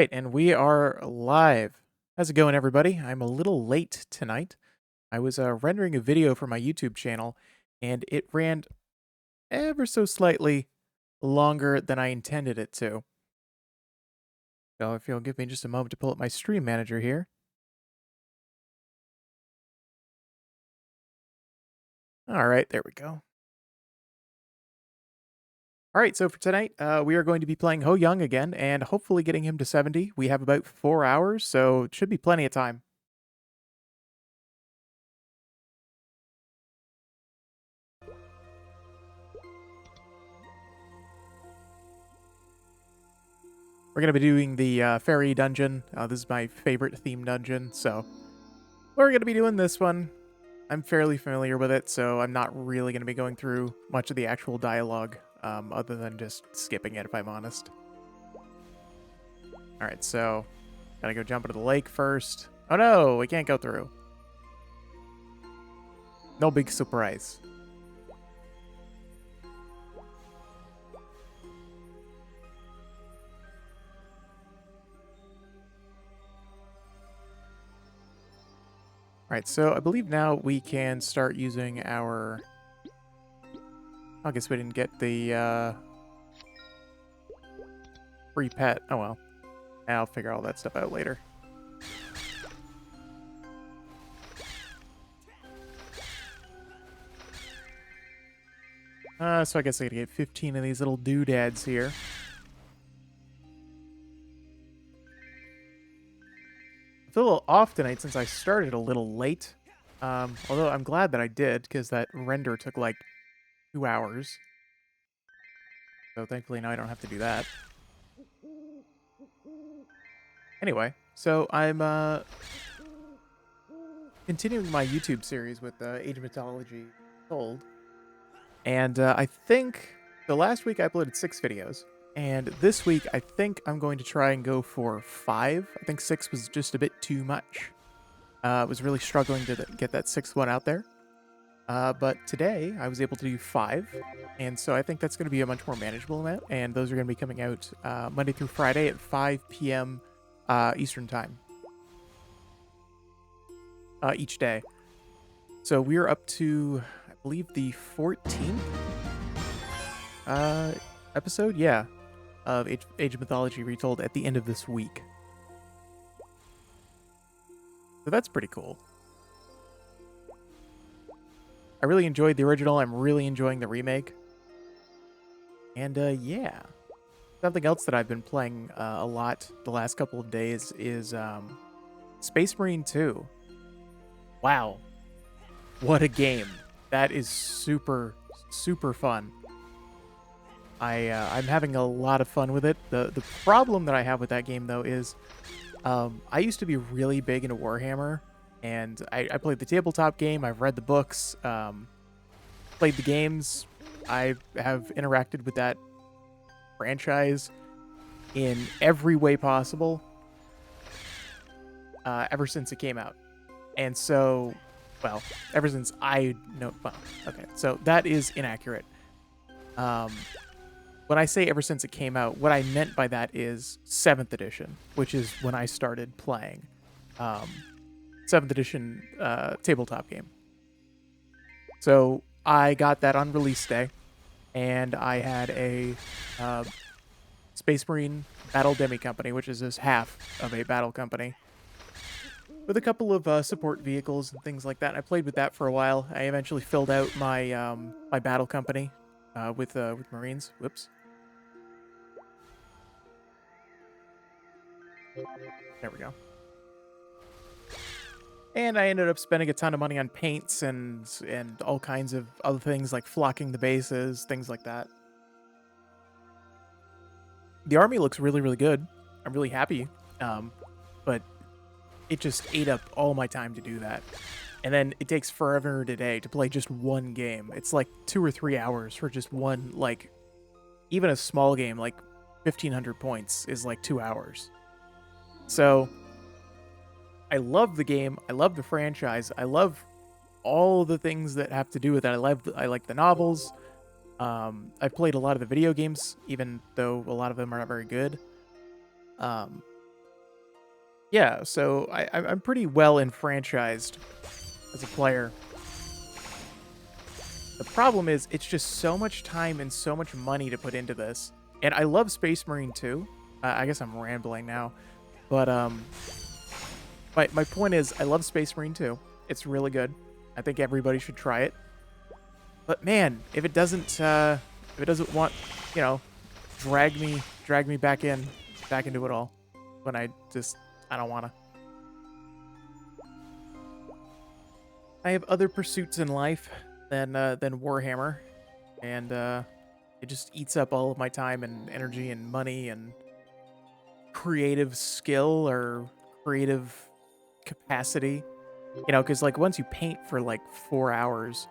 Right, and we are live. How's it going, everybody? I'm a little late tonight. I was rendering a video for my YouTube channel, and it ran ever so slightly longer than I intended it to. So if you'll give me just a moment to pull up my stream manager here. All right, there we go. All right, so for tonight, we are going to be playing Hoyoung again, and hopefully getting him to 70. We have about 4 hours, so it should be plenty of time. We're going to be doing the fairy dungeon. This is my favorite theme dungeon, so we're going to be doing this one. I'm fairly familiar with it, so I'm not really going to be going through much of the actual dialogue, other than just skipping it, if I'm honest. Alright, so gotta go jump into the lake first. Oh no, we can't go through. No big surprise. Alright, so I believe now we can start using our... I guess we didn't get the free pet. Oh well. I'll figure all that stuff out later. So I guess I gotta get 15 of these little doodads here. I feel a little off tonight since I started a little late. Although I'm glad that I did, because that render took like 2 hours. So thankfully now I don't have to do that. Anyway, so I'm continuing my YouTube series with Age of Mythology Told. And I think the last week I uploaded 6 videos. And this week I think I'm going to try and go for 5. I think 6 was just a bit too much. I was really struggling to get that 6th one out there. But today I was able to do 5, and so I think that's going to be a much more manageable amount, and those are going to be coming out Monday through Friday at 5 p.m. Eastern Time each day. So we're up to, I believe, the 14th episode, yeah, of Age of Mythology Retold at the end of this week. So that's pretty cool. I really enjoyed the original. I'm really enjoying the remake. And yeah. Something else that I've been playing a lot the last couple of days is Space Marine 2. Wow. What a game. That is super, super fun. I'm having a lot of fun with it. The problem that I have with that game, though, is I used to be really big into Warhammer, and I played the tabletop game. I've read the books, played the games. I have interacted with that franchise in every way possible ever since it came out. And so, well, ever since I know, well, okay, so that is inaccurate. When I say ever since it came out, what I meant by that is 7th edition, which is when I started playing 7th edition tabletop game. So I got that on release day, and I had a Space Marine Battle Demi Company, which is this half of a battle company, with a couple of support vehicles and things like that. And I played with that for a while. I eventually filled out my my battle company with Marines. Whoops. There we go. And I ended up spending a ton of money on paints and all kinds of other things like flocking the bases, things like that. The army looks really, really good. I'm really happy. But it just ate up all my time to do that. And then it takes forever today to play just one game. It's like 2 or 3 hours for just one, like, even a small game, like 1,500 points is like 2 hours. So I love the game. I love the franchise. I love all the things that have to do with it. I like the novels. I've played a lot of the video games, even though a lot of them are not very good. Yeah, so I'm pretty well enfranchised as a player. The problem is it's just so much time and so much money to put into this. And I love Space Marine too. I guess I'm rambling now, but my point is I love Space Marine too. It's really good. I think everybody should try it. But man, if it doesn't want, you know, drag me back into it all when I don't want to. I have other pursuits in life than Warhammer, and it just eats up all of my time and energy and money and creative skill or creative capacity. You know, because like once you paint for like 4 hours,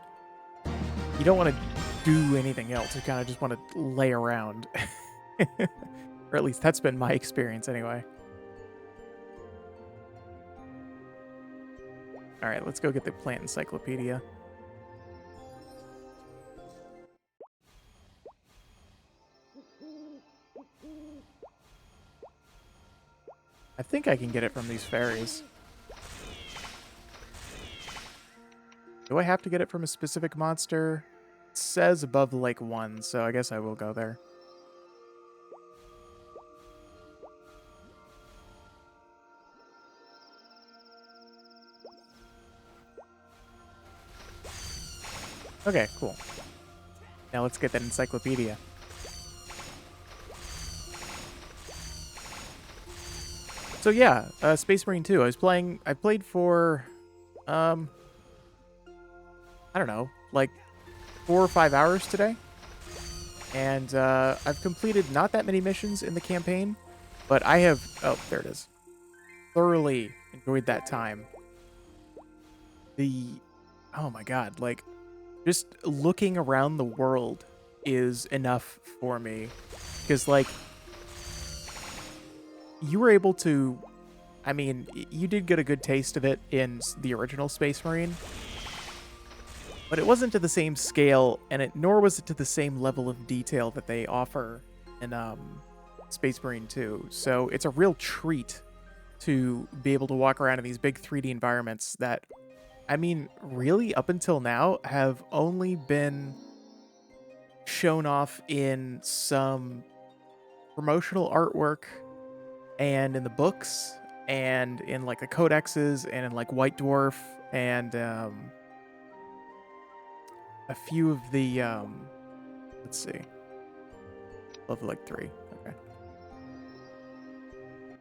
you don't want to do anything else. You kind of just want to lay around, or at least that's been my experience anyway. All right, let's go get the plant encyclopedia. I think I can get it from these fairies. Do I have to get it from a specific monster? It says above Lake 1, so I guess I will go there. Okay, cool. Now let's get that encyclopedia. So yeah, Space Marine 2. I played for, I don't know, like 4 or 5 hours today. And I've completed not that many missions in the campaign, but I have, oh, there it is. Thoroughly enjoyed that time. Oh my god, like, just looking around the world is enough for me. Because, like, you were able to, I mean, you did get a good taste of it in the original Space Marine, but it wasn't to the same scale, and nor was it to the same level of detail that they offer in Space Marine 2. So it's a real treat to be able to walk around in these big 3D environments that, I mean, really, up until now, have only been shown off in some promotional artwork and in the books and in like the codexes and in like White Dwarf and a few of the let's see, level like 3, okay,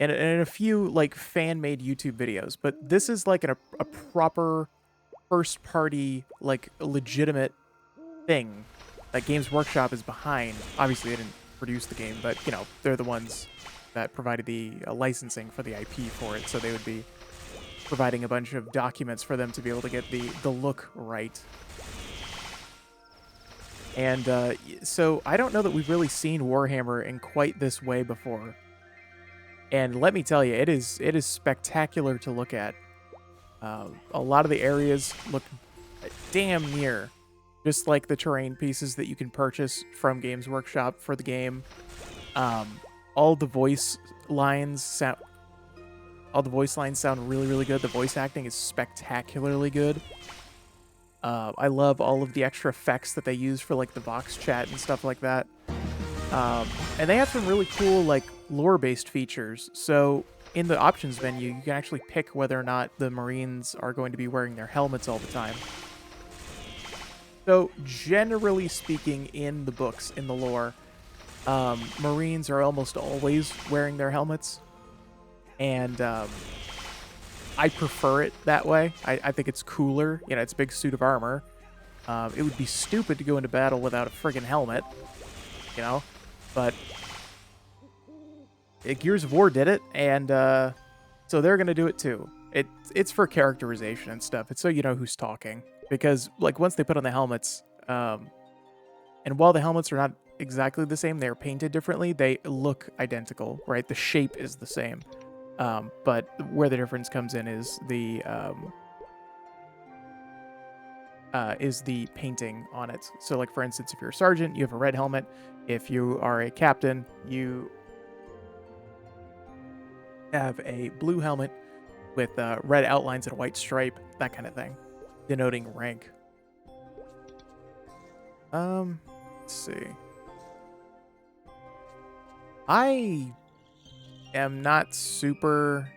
and a few like fan-made YouTube videos. But this is like a proper first-party, like legitimate thing that Games Workshop is behind. Obviously, they didn't produce the game, but you know they're the ones that provided the licensing for the IP for it, so they would be providing a bunch of documents for them to be able to get the look right. And so I don't know that we've really seen Warhammer in quite this way before. And let me tell you, it is spectacular to look at. A lot of the areas look damn near just like the terrain pieces that you can purchase from Games Workshop for the game. All the voice lines sound really, really good. The voice acting is spectacularly good. I love all of the extra effects that they use for like the Vox chat and stuff like that. And they have some really cool like lore-based features. So in the options menu, you can actually pick whether or not the Marines are going to be wearing their helmets all the time. So generally speaking, in the books, in the lore, Marines are almost always wearing their helmets. And I prefer it that way. I think it's cooler. You know, it's a big suit of armor. It would be stupid to go into battle without a friggin' helmet, you know? But Gears of War did it, and so they're gonna do it too. It's for characterization and stuff. It's so you know who's talking. Because, like, once they put on the helmets, and while the helmets are not exactly the same, they're painted differently, they look identical, right? The shape is the same. But where the difference comes in is the painting on it. So, like, for instance, if you're a sergeant, you have a red helmet. If you are a captain, you have a blue helmet with red outlines and a white stripe, that kind of thing, denoting rank. Let's see. I am not super...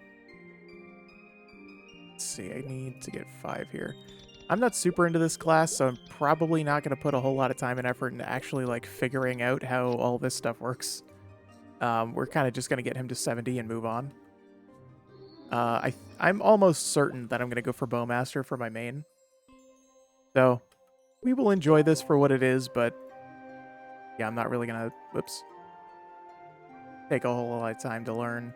Let's see, I need to get 5 here. I'm not super into this class, so I'm probably not going to put a whole lot of time and effort into actually, like, figuring out how all this stuff works. We're kind of just going to get him to 70 and move on. I'm almost certain that I'm going to go for Bowmaster for my main. So, we will enjoy this for what it is, but yeah, I'm not really going to, whoops, take a whole lot of time to learn.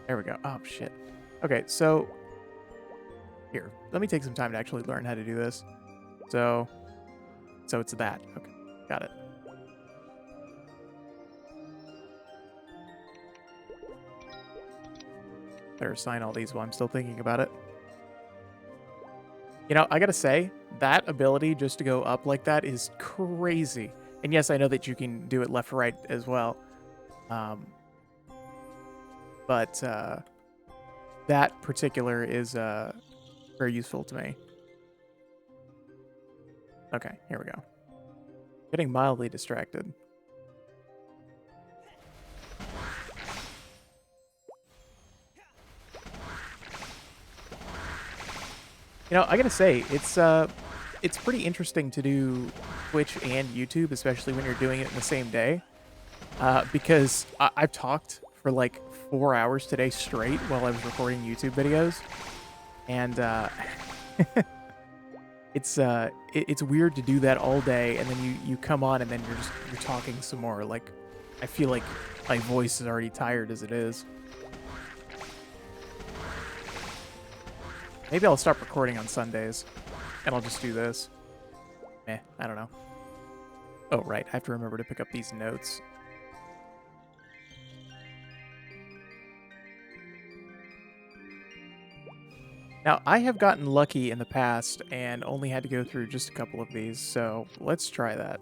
There we go. Oh, shit. Okay, so here, let me take some time to actually learn how to do this. So it's that. Okay, got it. Better assign all these while I'm still thinking about it. You know, I gotta say, that ability just to go up like that is crazy. And yes, I know that you can do it left or right as well. But that particular is very useful to me. Okay, here we go. Getting mildly distracted. You know, I gotta say, it's pretty interesting to do Twitch and YouTube, especially when you're doing it in the same day. Because I've talked for like 4 hours today straight while I was recording YouTube videos, and it's weird to do that all day, and then you come on and then you're talking some more. Like, I feel like my voice is already tired as it is. Maybe I'll start recording on Sundays, and I'll just do this. I don't know. Oh, right, I have to remember to pick up these notes. Now, I have gotten lucky in the past and only had to go through just a couple of these, so let's try that.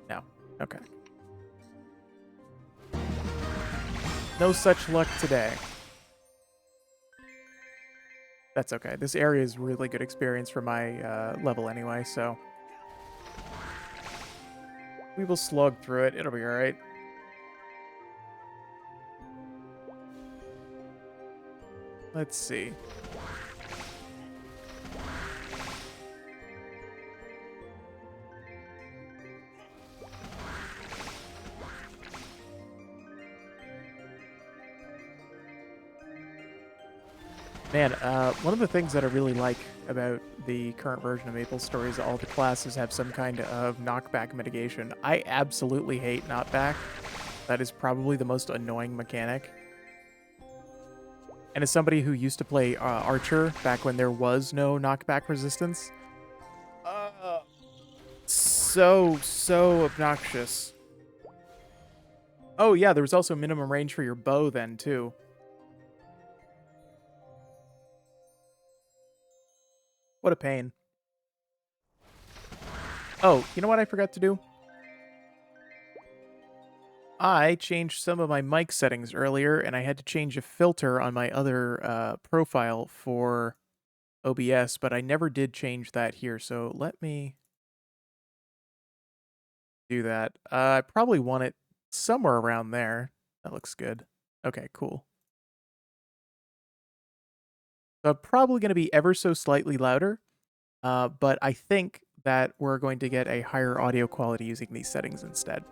No. Okay. No such luck today. That's okay. This area is really good experience for my level anyway, so we will slog through it. It'll be alright. Let's see. Man, one of the things that I really like about the current version of MapleStory is all the classes have some kind of knockback mitigation. I absolutely hate knockback. That is probably the most annoying mechanic. And as somebody who used to play Archer back when there was no knockback resistance, so obnoxious. Oh yeah, there was also minimum range for your bow then too. What a pain. Oh, you know what I forgot to do? I changed some of my mic settings earlier, and I had to change a filter on my other profile for OBS, but I never did change that here, so let me do that. I probably want it somewhere around there. That looks good. Okay, cool. So I'm probably going to be ever so slightly louder, but I think that we're going to get a higher audio quality using these settings instead.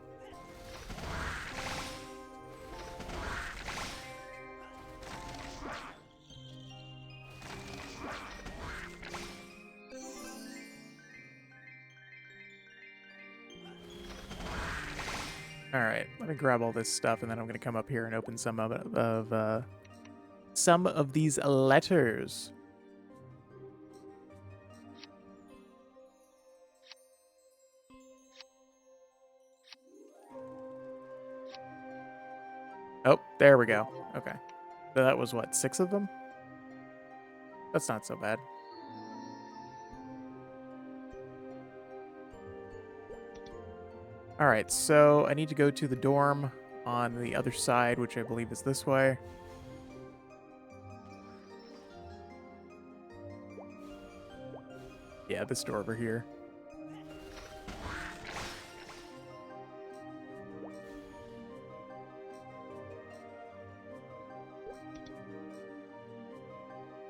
All right, let me grab all this stuff, and then I'm going to come up here and open some of these letters. Oh, there we go. Okay. So that was what, 6 of them? That's not so bad. All right, so I need to go to the dorm on the other side, which I believe is this way. Yeah, this door over here.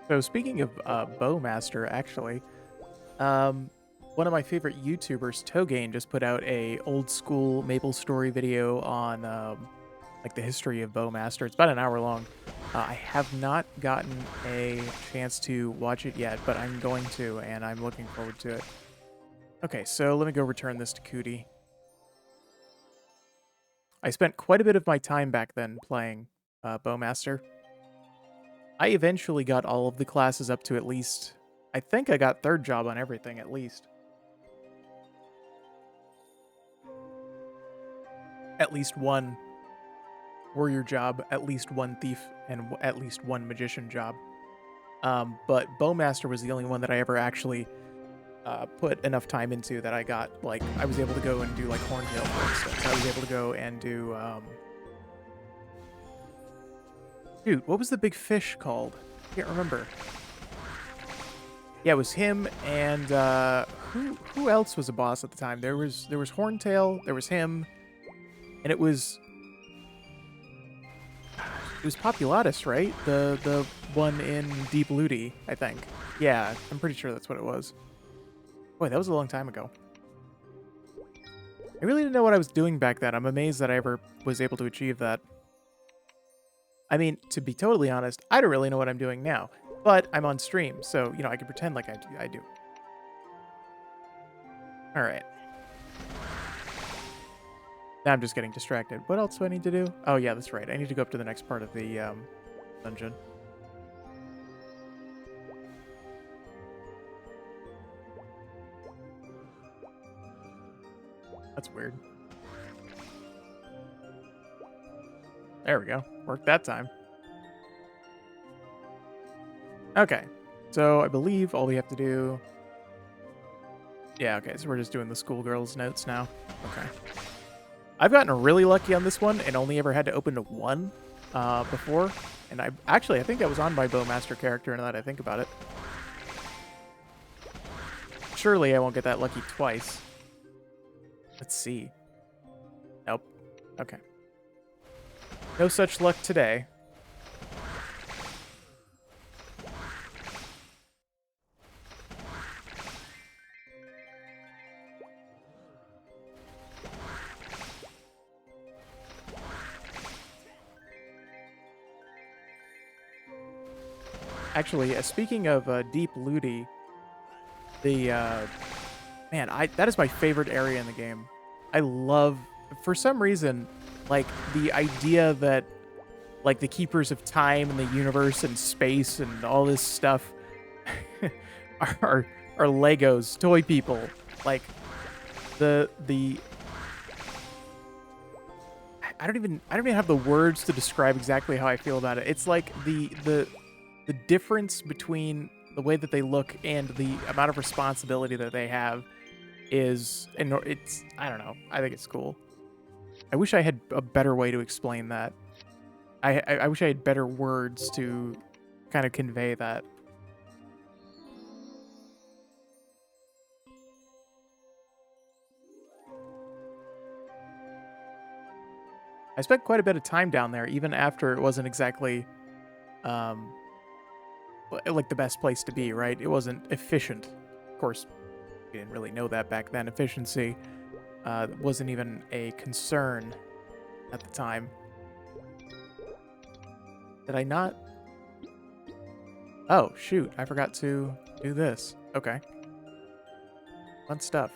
So speaking of Bowmaster, actually, um, one of my favorite YouTubers, Togain, just put out a old school MapleStory video on like the history of Bowmaster. It's about an hour long. I have not gotten a chance to watch it yet, but I'm going to, and I'm looking forward to it. Okay, so let me go return this to Cootie. I spent quite a bit of my time back then playing Bowmaster. I eventually got all of the classes up to at least... I think I got third job on everything, at least. At least one warrior job, at least one thief, and at least one magician job. But Bowmaster was the only one that I ever actually put enough time into that I got, like, I was able to go and do, like, Horntail, for instance. I was able to go and do, Dude, what was the big fish called? I can't remember. Yeah, it was him and, who else was a boss at the time? There was Horntail, there was him, and it was Populatus, right? The one in Deep Looty, I think. Yeah, I'm pretty sure that's what it was. Boy, that was a long time ago. I really didn't know what I was doing back then. I'm amazed that I ever was able to achieve that. I mean, to be totally honest, I don't really know what I'm doing now. But I'm on stream, so, you know, I can pretend like I do. Alright. Now I'm just getting distracted. What else do I need to do? Oh, yeah, that's right. I need to go up to the next part of the dungeon. That's weird. There we go. Worked that time. Okay. So I believe all we have to do... Yeah, okay. So we're just doing the schoolgirls notes now. Okay. I've gotten really lucky on this one and only ever had to open to one before. And I think that was on my Bowmaster character now that I think about it. Surely I won't get that lucky twice. Let's see. Nope. Okay. No such luck today. Actually, speaking of Deep Looty, the man, that is my favorite area in the game. I love, for some reason, like the idea that like the keepers of time and the universe and space and all this stuff are Legos, toy people. Like the I don't even have the words to describe exactly how I feel about it. It's like the difference between the way that they look and the amount of responsibility that they have is, and it's, I don't know. I think it's cool. I wish I had a better way to explain that. I wish I had better words to kind of convey that. I spent quite a bit of time down there, even after it wasn't exactly, like the best place to be, right? It wasn't efficient. Of course, we didn't really know that back then. Efficiency wasn't even a concern at the time. Did I not? Oh, shoot. I forgot to do this. Okay. Fun stuff.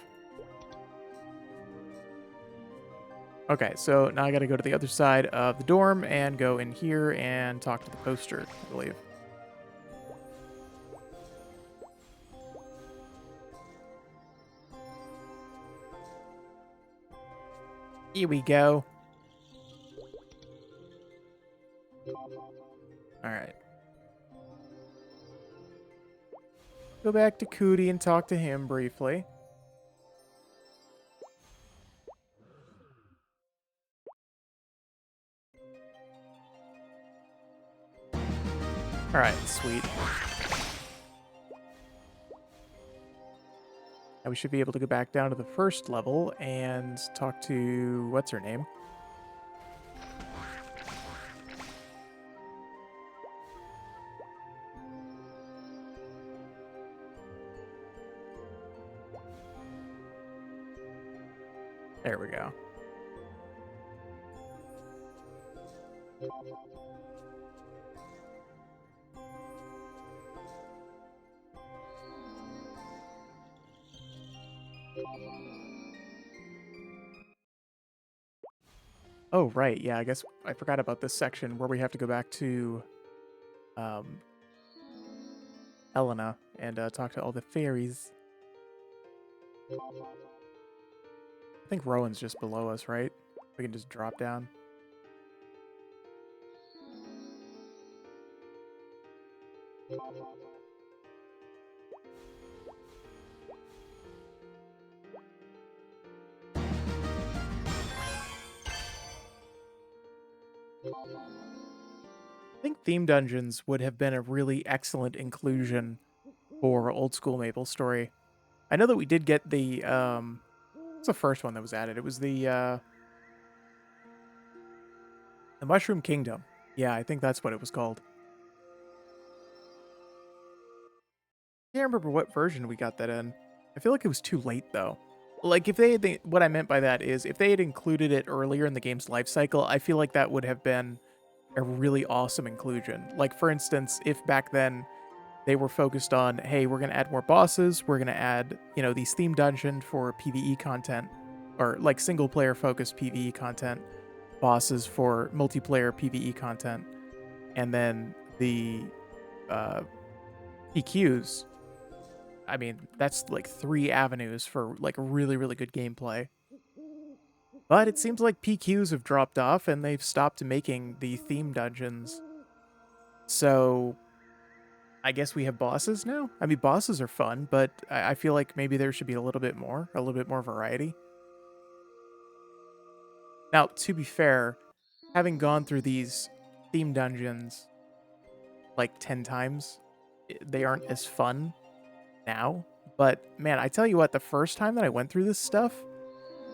Okay, so now I gotta go to the other side of the dorm and go in here and talk to the poster, I believe. Here we go. Alright. Go back to Cootie and talk to him briefly. All right, sweet. Now we should be able to go back down to the first level and talk to what's her name? There we go. Oh, right. Yeah, I guess I forgot about this section where we have to go back to um, Elena and talk to all the fairies. I think Rowan's just below us, right? We can just drop down. I think theme dungeons would have been a really excellent inclusion for old school MapleStory. I know that we did get the what's the first one that was added? It was the Mushroom Kingdom. Yeah, I think that's what it was called. I can't remember what version we got that in. I feel like it was too late though. Like if what I meant by that is if they had included it earlier in the game's life cycle, I feel like that would have been a really awesome inclusion. Like for instance, if back then they were focused on, hey, we're going to add more bosses, we're going to add, these theme dungeon for PvE content or like single player focused PvE content, bosses for multiplayer PvE content, and then the PQs. I mean, that's like 3 avenues for like really, really good gameplay. But it seems like PQs have dropped off and they've stopped making the theme dungeons. So I guess we have bosses now? I mean, bosses are fun, but I feel like maybe there should be a little bit more variety. Now, to be fair, having gone through these theme dungeons like 10 times, they aren't as fun now. But man, I tell you what, the first time that I went through this stuff,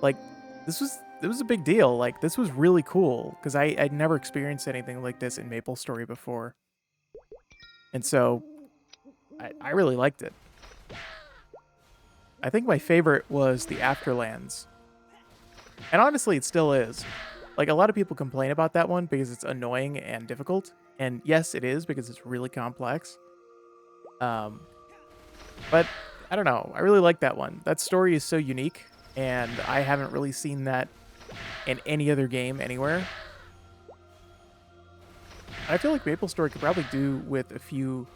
like it was a big deal. Like this was really cool because I'd never experienced anything like this in MapleStory before. And so I really liked it. I think my favorite was the Afterlands. And honestly, it still is. Like a lot of people complain about that one because it's annoying and difficult. And yes, it is because it's really complex. Um, but I don't know. I really like that one. That story is so unique, and I haven't really seen that in any other game anywhere. I feel like MapleStory could probably do with a few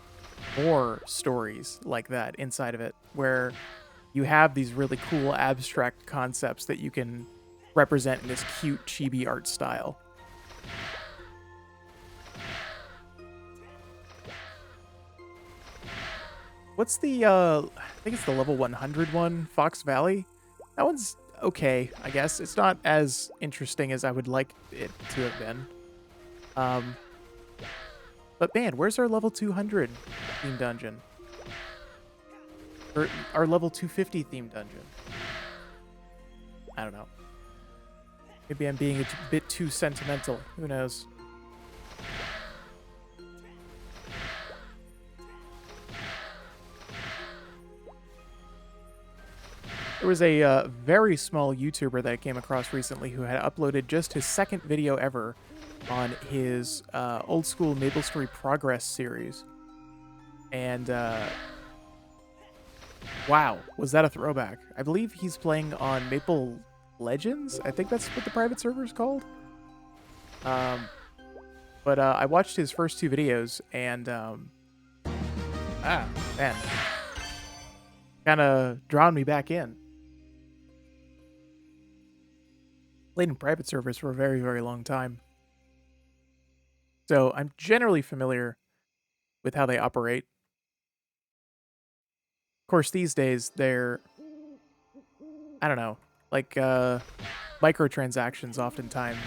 more stories like that inside of it, where you have these really cool abstract concepts that you can represent in this cute chibi art style. What's the I think it's the level 100 one, Fox Valley? That one's okay, I guess. It's not as interesting as I would like it to have been. But man, where's our level 200 theme dungeon? Or our level 250 theme dungeon? I don't know. Maybe I'm being a bit too sentimental. Who knows? There was a very small YouTuber that I came across recently who had uploaded just his second video ever on his old school MapleStory Progress series. And wow, was that a throwback? I believe he's playing on Maple Legends. I think that's what the private server is called. But I watched his first 2 videos and man, kind of drawn me back in. Played in private servers for a very, very long time. So I'm generally familiar with how they operate. Of course, these days they're, I don't know, like microtransactions oftentimes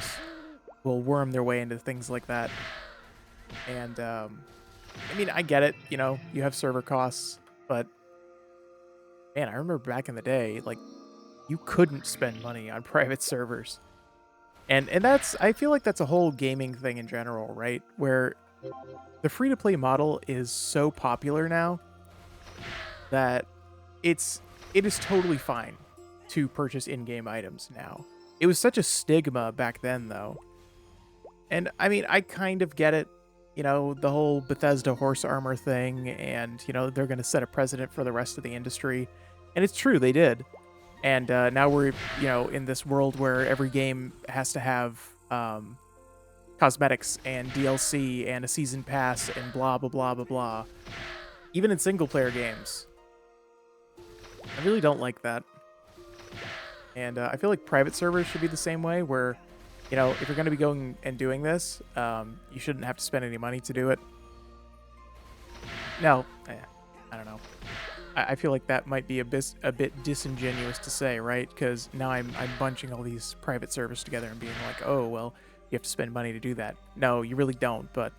will worm their way into things like that. And I mean, I get it, you know, you have server costs, but man, I remember back in the day, like, you couldn't spend money on private servers. And that's I feel like that's a whole gaming thing in general, right? Where the free to play model is so popular now that it's it is totally fine to purchase in-game items now. It was such a stigma back then though. And I mean, I kind of get it, you know, the whole Bethesda horse armor thing and, you know, they're going to set a precedent for the rest of the industry. And it's true, they did. And now we're, you know, in this world where every game has to have cosmetics and DLC and a season pass and blah, blah, blah, blah, blah. Even in single player games. I really don't like that. And I feel like private servers should be the same way, where, you know, if you're going to be going and doing this, you shouldn't have to spend any money to do it. Now, I don't know. I feel like that might be a bit disingenuous to say, right? Because now I'm bunching all these private servers together and being like, oh, well, you have to spend money to do that. No, you really don't, but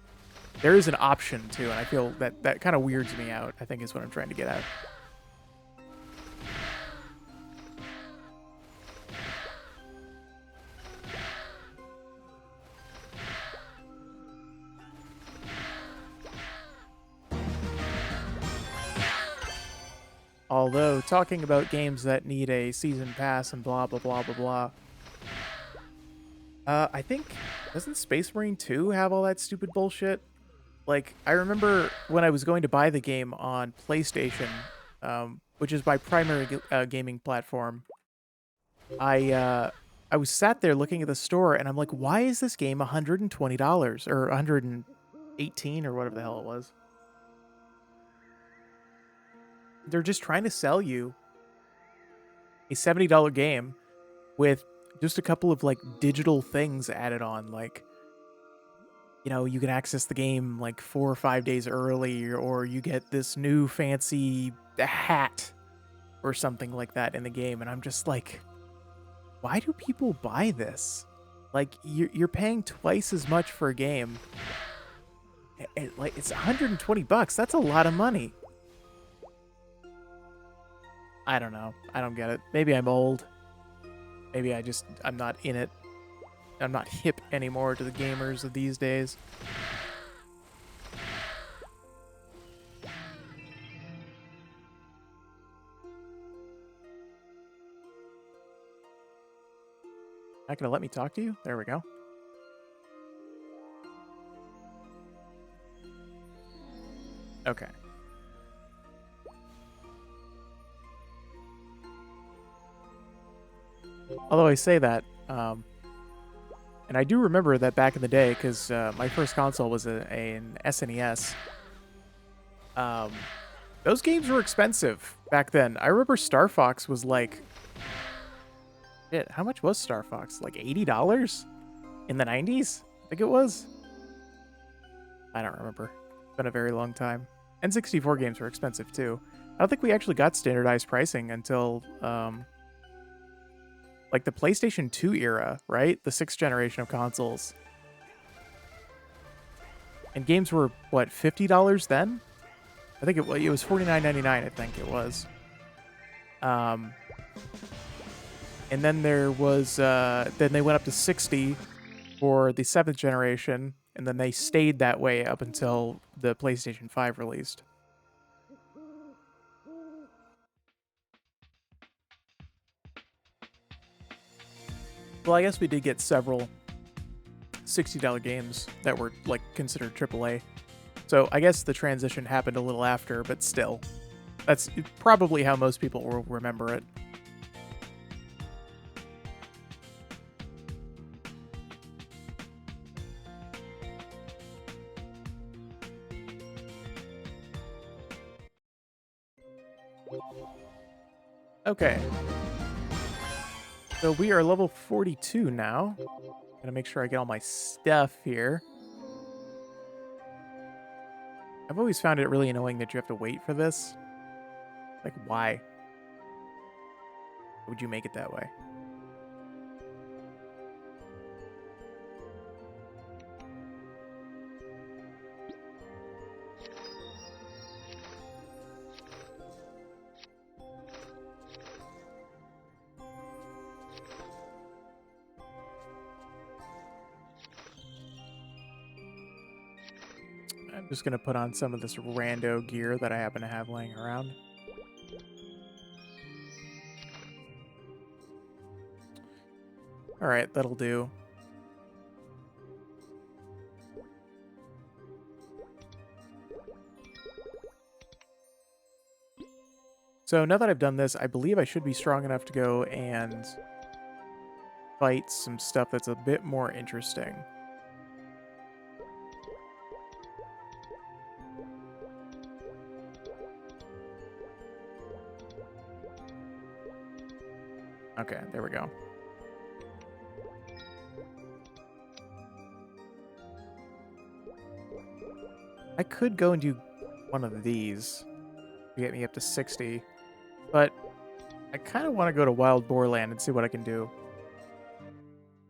there is an option too, and I feel that kind of weirds me out, I think is what I'm trying to get at. Although, talking about games that need a season pass and blah, blah, blah, blah, blah. I think, doesn't Space Marine 2 have all that stupid bullshit? Like, I remember when I was going to buy the game on PlayStation, which is my primary gaming platform, I was sat there looking at the store, and I'm like, why is this game $120 or 118 or whatever the hell it was? They're just trying to sell you a $70 game with just a couple of like digital things added on, like, you know, you can access the game like 4 or 5 days early, or you get this new fancy hat or something like that in the game, and I'm just like, why do people buy this? Like, you're paying twice as much for a game. Like, it's $120. That's a lot of money. I don't know. I don't get it. Maybe I'm old. Maybe I'm not in it. I'm not hip anymore to the gamers of these days. Not gonna let me talk to you? There we go. Okay. Although I say that, and I do remember that back in the day, because my first console was an SNES. Those games were expensive back then. I remember Star Fox was like, shit, how much was Star Fox? Like $80 in the 90s? I think it was. I don't remember. It's been a very long time. N64 games were expensive too. I don't think we actually got standardized pricing until like the PlayStation 2 era, right? The 6th generation of consoles. And games were, what, $50 then? I think it was $49.99, I think it was. And then there was, then they went up to 60 for the 7th generation, and then they stayed that way up until the PlayStation 5 released. Well, I guess we did get several $60 games that were like considered AAA. So I guess the transition happened a little after, but still, that's probably how most people will remember it. Okay. So we are level 42 now. Gotta make sure I get all my stuff here. I've always found it really annoying that you have to wait for this. Like, why? Would you make it that way? Just gonna put on some of this rando gear that I happen to have laying around. Alright, that'll do. So now that I've done this, I believe I should be strong enough to go and fight some stuff that's a bit more interesting. Okay, there we go. I could go and do one of these to get me up to 60, but I kind of want to go to Wild Boar Land and see what I can do.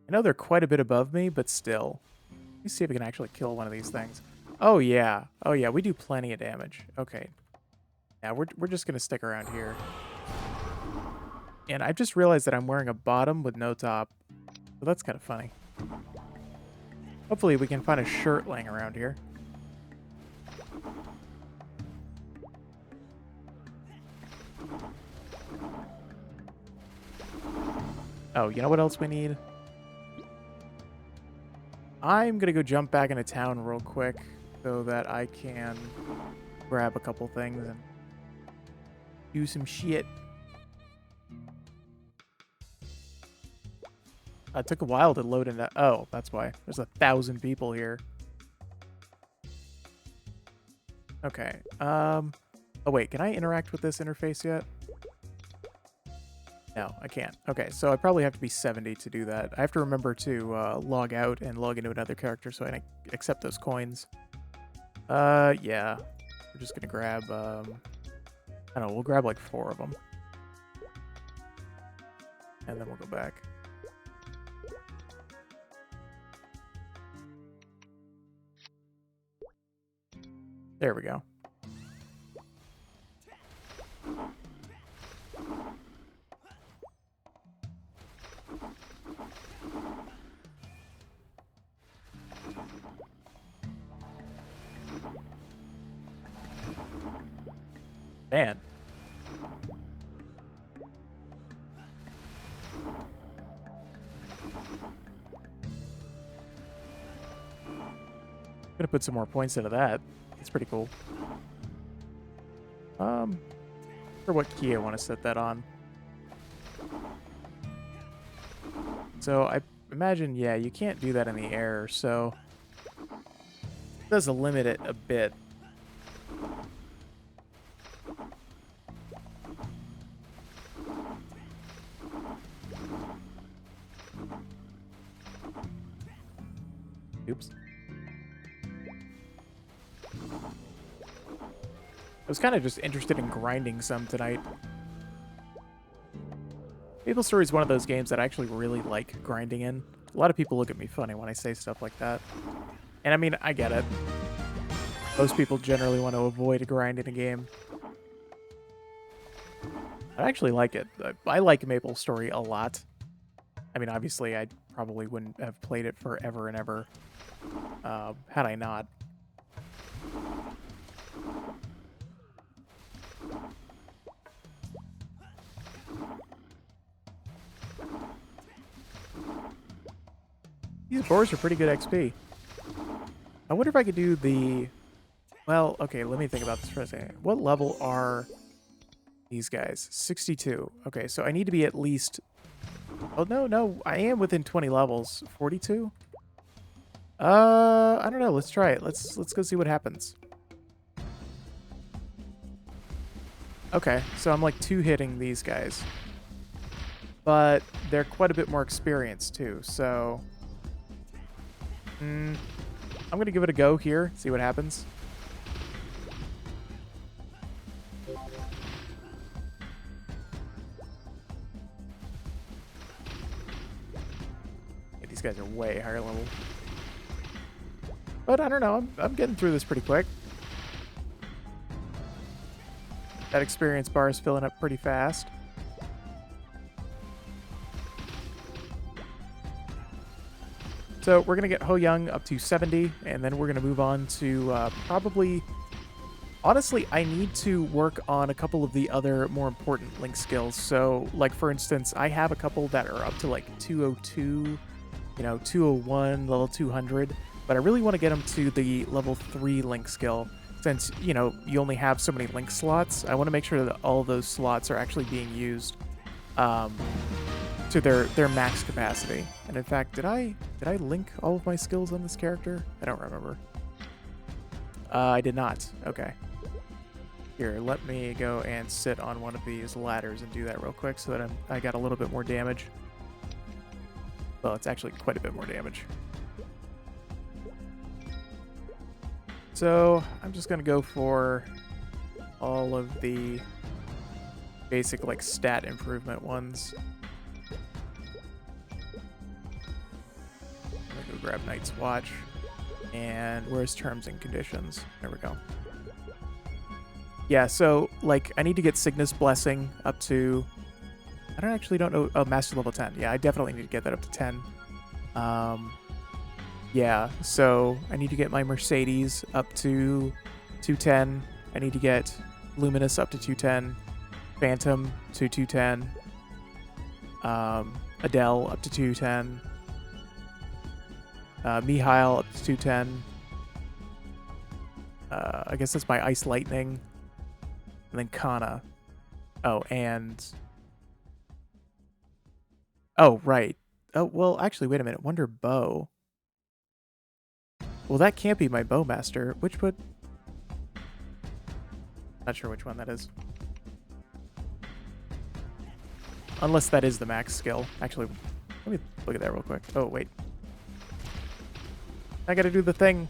I know they're quite a bit above me, but still. Let me see if we can actually kill one of these things. Oh, yeah. Oh, yeah, we do plenty of damage. Okay. Yeah, we're just going to stick around here. And I just realized that I'm wearing a bottom with no top. So that's kind of funny. Hopefully we can find a shirt laying around here. Oh, you know what else we need? I'm going to go jump back into town real quick so that I can grab a couple things and do some shit. It took a while to load into... Oh, that's why. There's 1,000 people here. Okay. Oh, wait. Can I interact with this interface yet? No, I can't. Okay, so I probably have to be 70 to do that. I have to remember to log out and log into another character so I can accept those coins. Yeah. We're just gonna grab, I don't know, we'll grab like 4 of them. And then we'll go back. There we go. Man. Gonna put some more points into that. It's pretty cool. For what key I want to set that on. So I imagine, yeah, you can't do that in the air, so it does limit it a bit. Oops. I was kind of just interested in grinding some tonight. MapleStory is one of those games that I actually really like grinding in. A lot of people look at me funny when I say stuff like that. And I mean, I get it. Most people generally want to avoid a grind in a game. I actually like it. I like MapleStory a lot. I mean, obviously, I probably wouldn't have played it forever and ever had I not. These boars are pretty good XP. I wonder if I could do the... Well, okay, let me think about this for a second. What level are these guys? 62. Okay, so I need to be at least... Oh, no, I am within 20 levels. 42? I don't know. Let's try it. Let's go see what happens. Okay, so I'm like 2-hitting these guys. But they're quite a bit more experienced, too, so... I'm going to give it a go here, see what happens. Yeah, these guys are way higher level. But I don't know, I'm getting through this pretty quick. That experience bar is filling up pretty fast. So we're going to get Hoyoung up to 70, and then we're going to move on to probably... Honestly, I need to work on a couple of the other more important Link skills. So, like, for instance, I have a couple that are up to, like, 202, 201, level 200. But I really want to get them to the level 3 Link skill. Since, you only have so many Link slots, I want to make sure that all of those slots are actually being used to their max capacity. And in fact, did I link all of my skills on this character? I don't remember. I did not. Okay. Here, let me go and sit on one of these ladders and do that real quick so that I got a little bit more damage. Well, it's actually quite a bit more damage. So, I'm just going to go for all of the basic, like, stat improvement ones. I'm going to go grab Night's Watch. And where's terms and conditions? There we go. Yeah, so, like, I need to get Cygnus Blessing up to... I don't know... Oh, Master level 10. Yeah, I definitely need to get that up to 10. Yeah, so I need to get my Mercedes up to 210. I need to get Luminous up to 210. Phantom to 210. Adele up to 210. Mihail up to 210. I guess that's my Ice Lightning. And then Kana. Oh, and... Oh, right. Oh, well, actually, wait a minute. Wonder Bow. Well, that can't be my Bowmaster. Which would... Not sure which one that is. Unless that is the max skill. Actually, let me look at that real quick. Oh, wait. I gotta do the thing.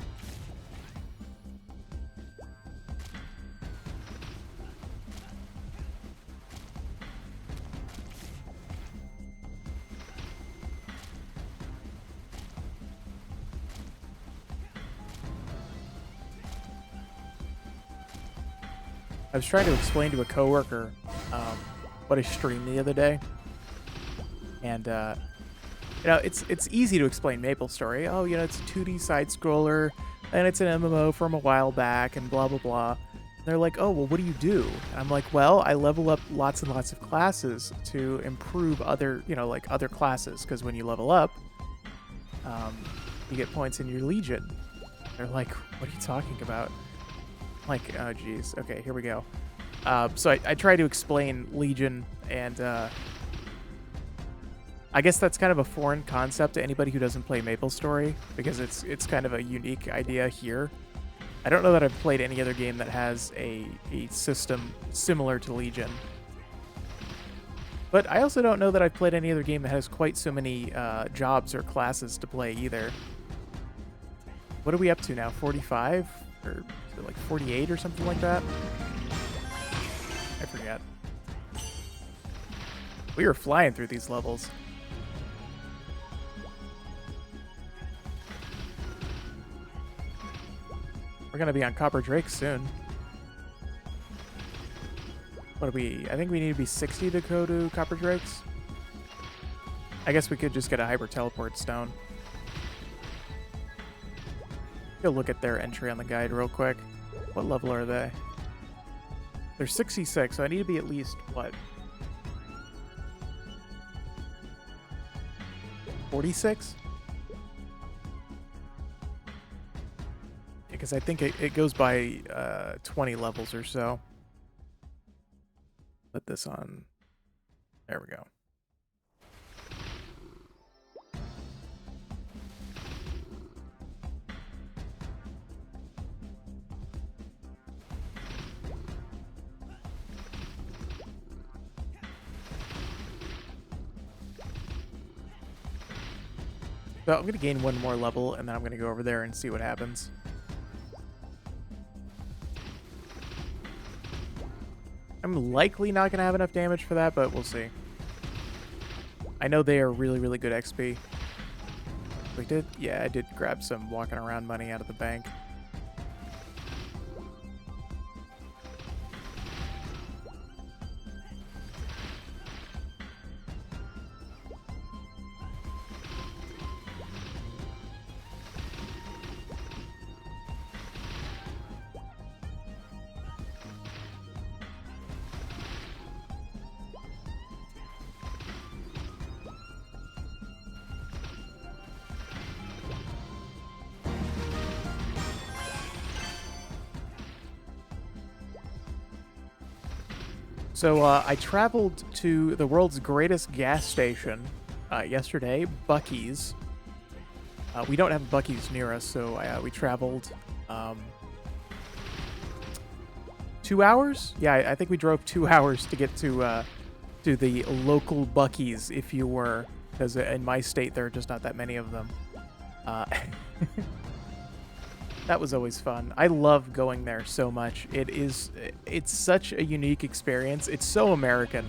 I was trying to explain to a coworker what I streamed the other day, and it's easy to explain MapleStory. Oh, it's a 2D side scroller, and it's an MMO from a while back, and blah blah blah. And they're like, oh, well, what do you do? And I'm like, well, I level up lots and lots of classes to improve other, like other classes, because when you level up, you get points in your Legion. They're like, what are you talking about? Like, oh geez. Okay, here we go. So I try to explain Legion, and I guess that's kind of a foreign concept to anybody who doesn't play MapleStory, because it's kind of a unique idea here. I don't know that I've played any other game that has a system similar to Legion. But I also don't know that I've played any other game that has quite so many jobs or classes to play either. What are we up to now? 45? Or is it like 48 or something like that? I forget. We were flying through these levels. We're gonna be on Copper Drake soon. What do we... I think we need to be 60 to go to Copper Drakes. I guess we could just get a Hyper Teleport Stone. Go look at their entry on the guide real quick. What level are they? They're 66, so I need to be at least, what? 46? Because I think it goes by 20 levels or so. Put this on. There we go. So I'm going to gain one more level, and then I'm going to go over there and see what happens. I'm likely not going to have enough damage for that, but we'll see. I know they are really, really good XP. We did? Yeah, I did grab some walking around money out of the bank. So I traveled to the world's greatest gas station yesterday, Buc-ee's. We don't have a Buc-ee's near us, so we traveled 2 hours. Yeah, I think we drove 2 hours to get to the local Buc-ee's, if you were, because in my state there are just not that many of them. Uh, that was always fun. I love going there so much. It's such a unique experience. It's so American.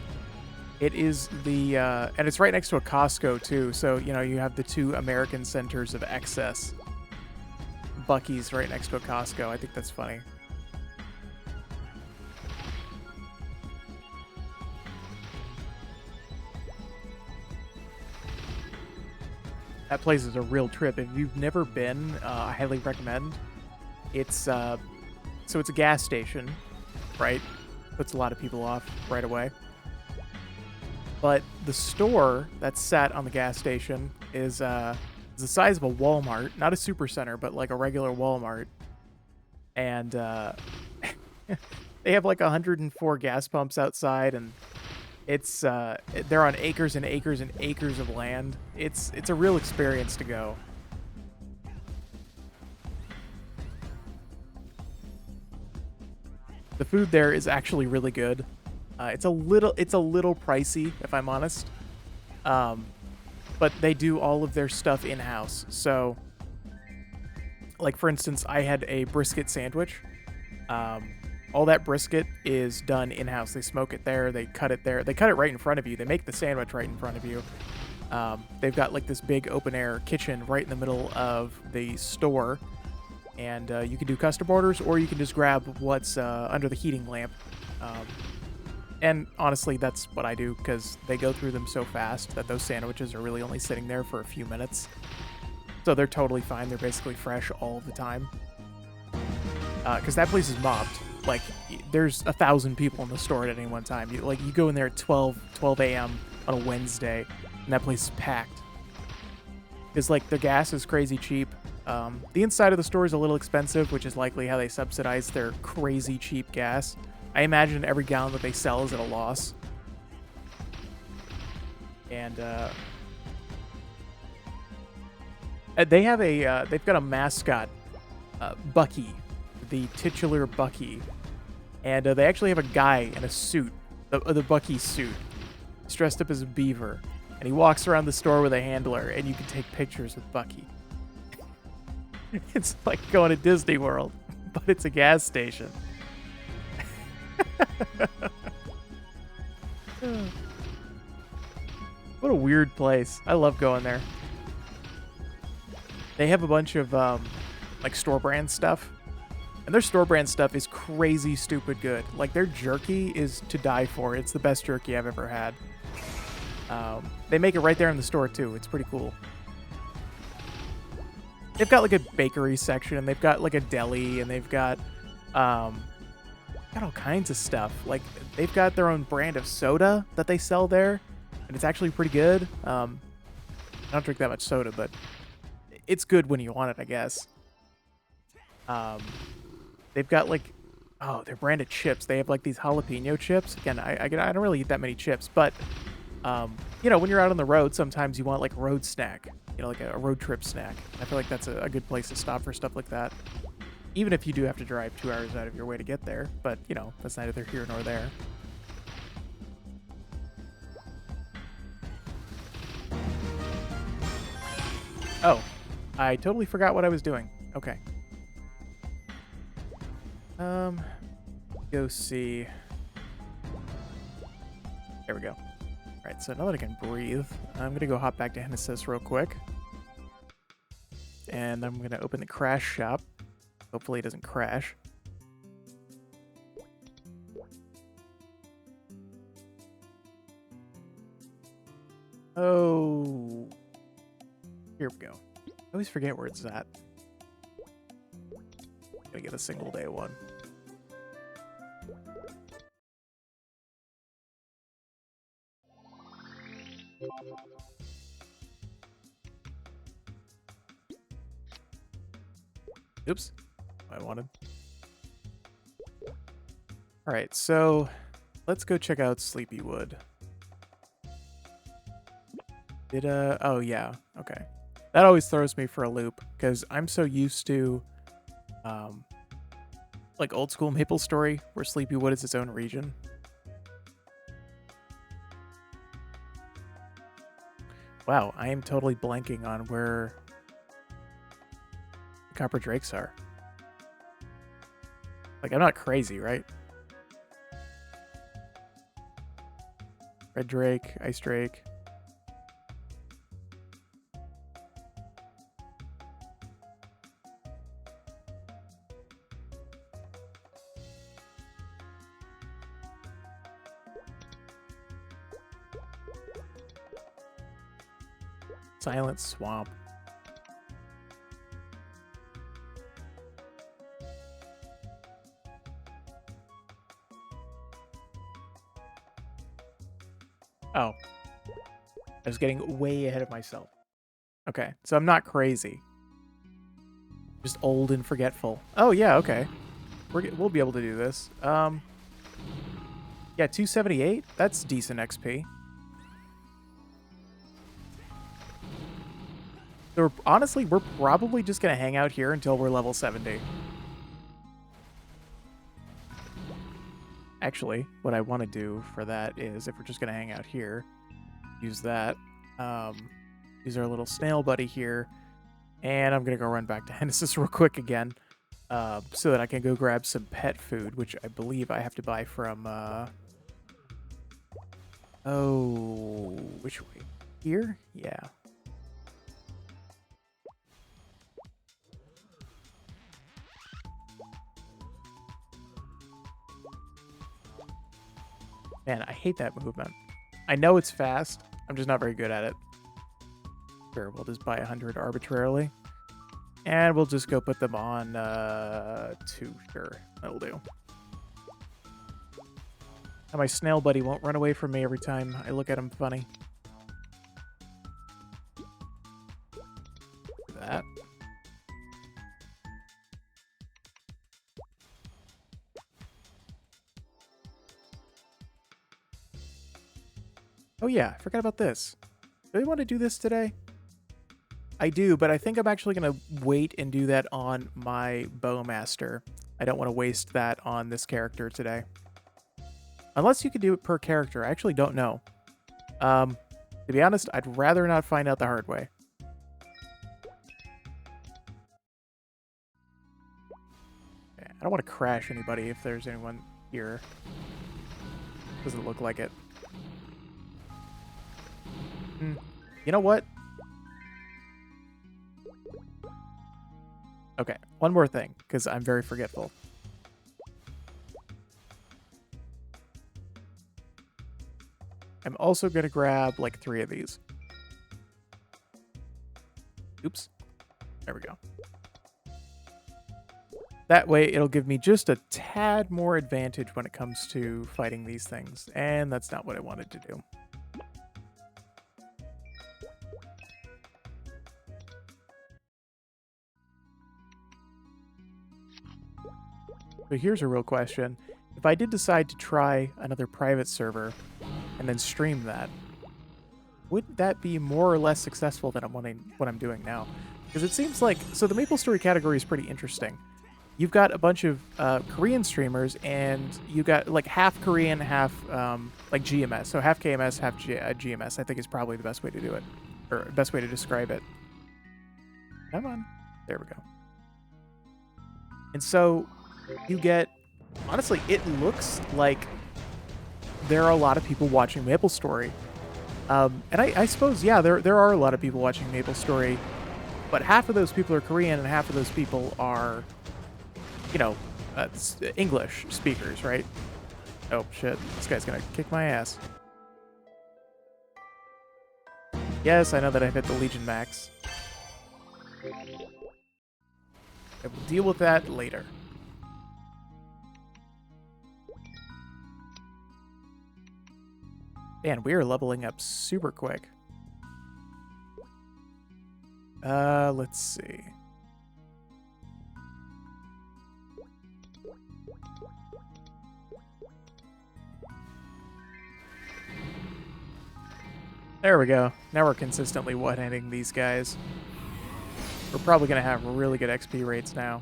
It is and it's right next to a Costco too. So, you have the two American centers of excess. Buc-ee's right next to a Costco. I think that's funny. That place is a real trip. If you've never been, I highly recommend. It's so it's a gas station, right? Puts a lot of people off right away. But the store that's set on the gas station is the size of a Walmart, not a supercenter, but like a regular Walmart. And they have like 104 gas pumps outside, and they're on acres and acres and acres of land. It's a real experience to go. The food there is actually really good. It's a little pricey, if I'm honest. But they do all of their stuff in-house. So, like for instance, I had a brisket sandwich. All that brisket is done in-house. They smoke it there. They cut it there. They cut it right in front of you. They make the sandwich right in front of you. They've got like this big open-air kitchen right in the middle of the store. And you can do custom orders, or you can just grab what's under the heating lamp. And honestly, that's what I do, because they go through them so fast that those sandwiches are really only sitting there for a few minutes. So they're totally fine. They're basically fresh all the time. Because that place is mobbed. Like, there's 1,000 people in the store at any one time. You go in there at 12 a.m. on a Wednesday, and that place is packed. Because, like, their gas is crazy cheap. The inside of the store is a little expensive, which is likely how they subsidize their crazy cheap gas. I imagine every gallon that they sell is at a loss. And they've got a mascot, Buc-ee, the titular Buc-ee. And they actually have a guy in a suit, the Buc-ee suit. He's dressed up as a beaver. And he walks around the store with a handler, and you can take pictures with Buc-ee. It's like going to Disney World, but it's a gas station. What a weird place. I love going there. They have a bunch of like store brand stuff, and their store brand stuff is crazy stupid good. Like, their jerky is to die for. It's the best jerky I've ever had. They make it right there in the store too. It's pretty cool. They've got like a bakery section, and they've got like a deli, and they've got all kinds of stuff. Like, they've got their own brand of soda that they sell there, and it's actually pretty good. I don't drink that much soda, but it's good when you want it, I guess. They've got like, their brand of chips. They have like these jalapeno chips. Again, I don't really eat that many chips, but when you're out on the road, sometimes you want like a road snack. Like a road trip snack. I feel like that's a good place to stop for stuff like that. Even if you do have to drive 2 hours out of your way to get there. But, that's neither here nor there. Oh, I totally forgot what I was doing. Okay. Go see. There we go. Alright, so now that I can breathe, I'm going to go hop back to Genesis real quick. And I'm going to open the crash shop. Hopefully it doesn't crash. Oh. Here we go. I always forget where it's at. Gotta get a single day one. Oops. I wanted. Alright, so let's go check out Sleepywood. Oh yeah, okay. That always throws me for a loop because I'm so used to, like old school MapleStory where Sleepywood is its own region. Wow, I am totally blanking on where the Copper Drakes are. Like, I'm not crazy, right? Red Drake, Ice Drake. Silent Swamp. Oh. I was getting way ahead of myself. Okay, so I'm not crazy. Just old and forgetful. Oh, yeah, okay. We'll be able to do this. Yeah, 278? That's decent XP. So honestly, we're probably just going to hang out here until we're level 70. Actually, what I want to do for that is, if we're just going to hang out here, use that. Use our little snail buddy here. And I'm going to go run back to Genesis real quick again. So that I can go grab some pet food, which I believe I have to buy from, oh, which way? Here? Yeah. Man, I hate that movement. I know it's fast. I'm just not very good at it. Sure, we'll just buy 100 arbitrarily. And we'll just go put them on 2. Sure, that'll do. And my snail buddy won't run away from me every time I look at him funny. That. Oh yeah, I forgot about this. Do we want to do this today? I do, but I think I'm actually going to wait and do that on my Bowmaster. I don't want to waste that on this character today. Unless you can do it per character. I actually don't know. To be honest, I'd rather not find out the hard way. Okay, I don't want to crash anybody if there's anyone here. Doesn't look like it. You know what? Okay, one more thing, because I'm very forgetful. I'm also going to grab, like, 3 of these. Oops. There we go. That way, it'll give me just a tad more advantage when it comes to fighting these things, and that's not what I wanted to do. So here's a real question. If I did decide to try another private server and then stream that, would that be more or less successful than what I'm doing now? Because it seems like, so the MapleStory category is pretty interesting. You've got a bunch of Korean streamers, and you got like half Korean, half like GMS. So half KMS, half GMS, I think is probably the best way to do it, or best way to describe it. Come on. There we go. And so you get, honestly, it looks like there are a lot of people watching MapleStory. And I suppose, yeah, there are a lot of people watching MapleStory, but half of those people are Korean and half of those people are, you know, English speakers, right? Oh, shit. This guy's gonna kick my ass. Yes, I know that I've hit the Legion max. I will deal with that later. Man, we are leveling up super quick. Let's see. There we go. Now we're consistently one-handing these guys. We're probably going to have really good XP rates now.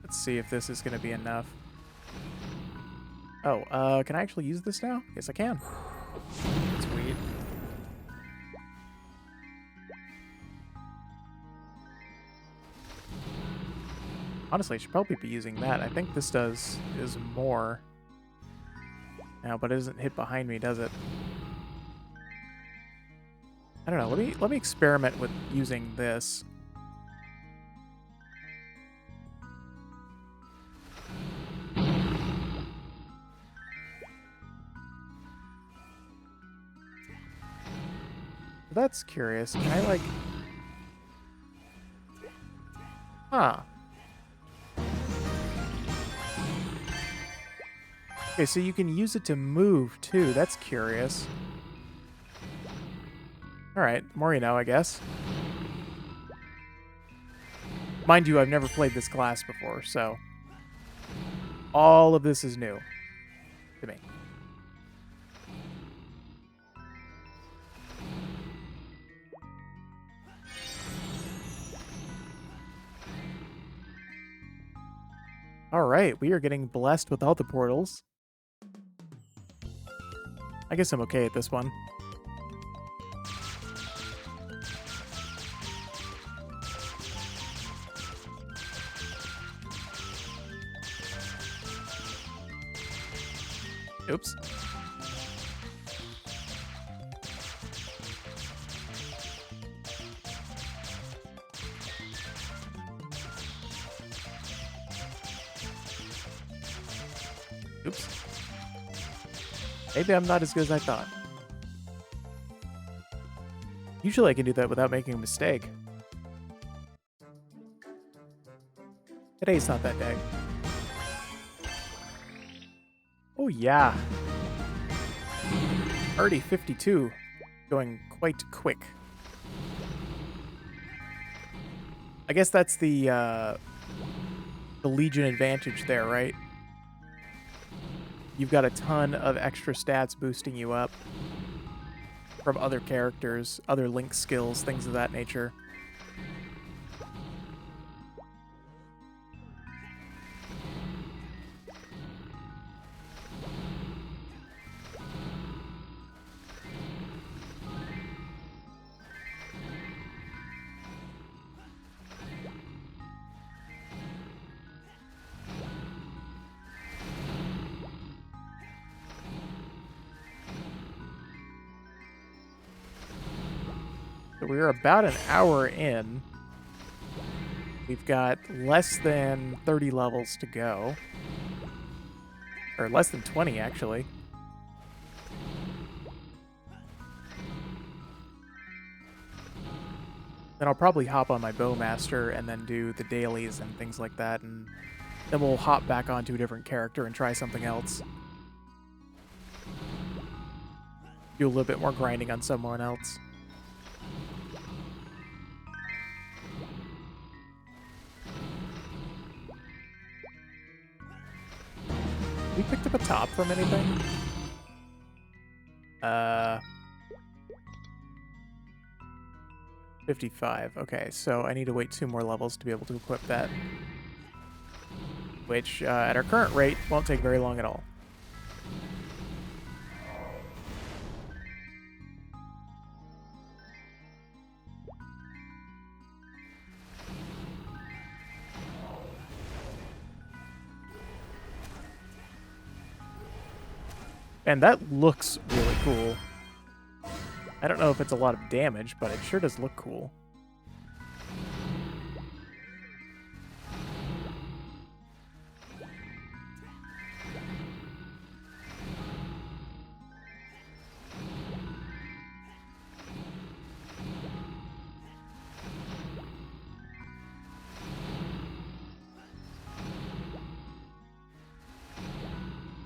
Let's see if this is going to be enough. Oh, can I actually use this now? Yes, I can. Sweet. Honestly, I should probably be using that. I think this is more. Now, but it doesn't hit behind me, does it? I don't know. Let me experiment with using this. That's curious. Can I like? Huh. Okay, so you can use it to move too. That's curious. Alright, more you know, I guess. Mind you, I've never played this class before, so all of this is new to me. Alright, we are getting blessed with all the portals. I guess I'm okay at this one. Oops. Oops. Maybe I'm not as good as I thought. Usually I can do that without making a mistake. Today's not that day. Oh yeah. Already 52. Going quite quick. I guess that's the Legion advantage there, right? You've got a ton of extra stats boosting you up from other characters, other Link skills, things of that nature. So we're about an hour in. We've got less than 30 levels to go. Or less than 20, actually. Then I'll probably hop on my Bowmaster and then do the dailies and things like that, and then we'll hop back onto a different character and try something else. Do a little bit more grinding on someone else. We picked up a top from anything? 55. Okay, so I need to wait 2 more levels to be able to equip that. Which, at our current rate, won't take very long at all. And that looks really cool. I don't know if it's a lot of damage, but it sure does look cool.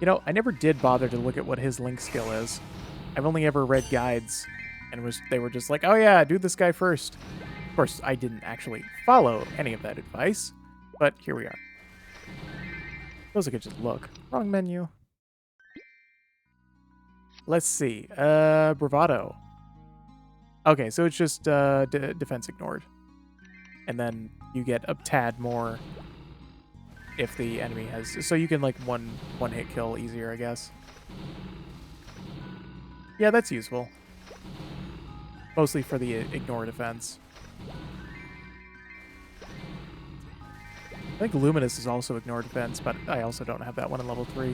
You know, I never did bother to look at what his Link skill is. I've only ever read guides, and they were just like, oh yeah, do this guy first. Of course, I didn't actually follow any of that advice, but here we are. Suppose I could just look. Wrong menu. Let's see. Bravado. Okay, so it's just defense ignored. And then you get a tad more if the enemy has... So you can, like, one hit kill easier, I guess. Yeah, that's useful. Mostly for the ignore defense. I think Luminous is also ignore defense, but I also don't have that one in level 3.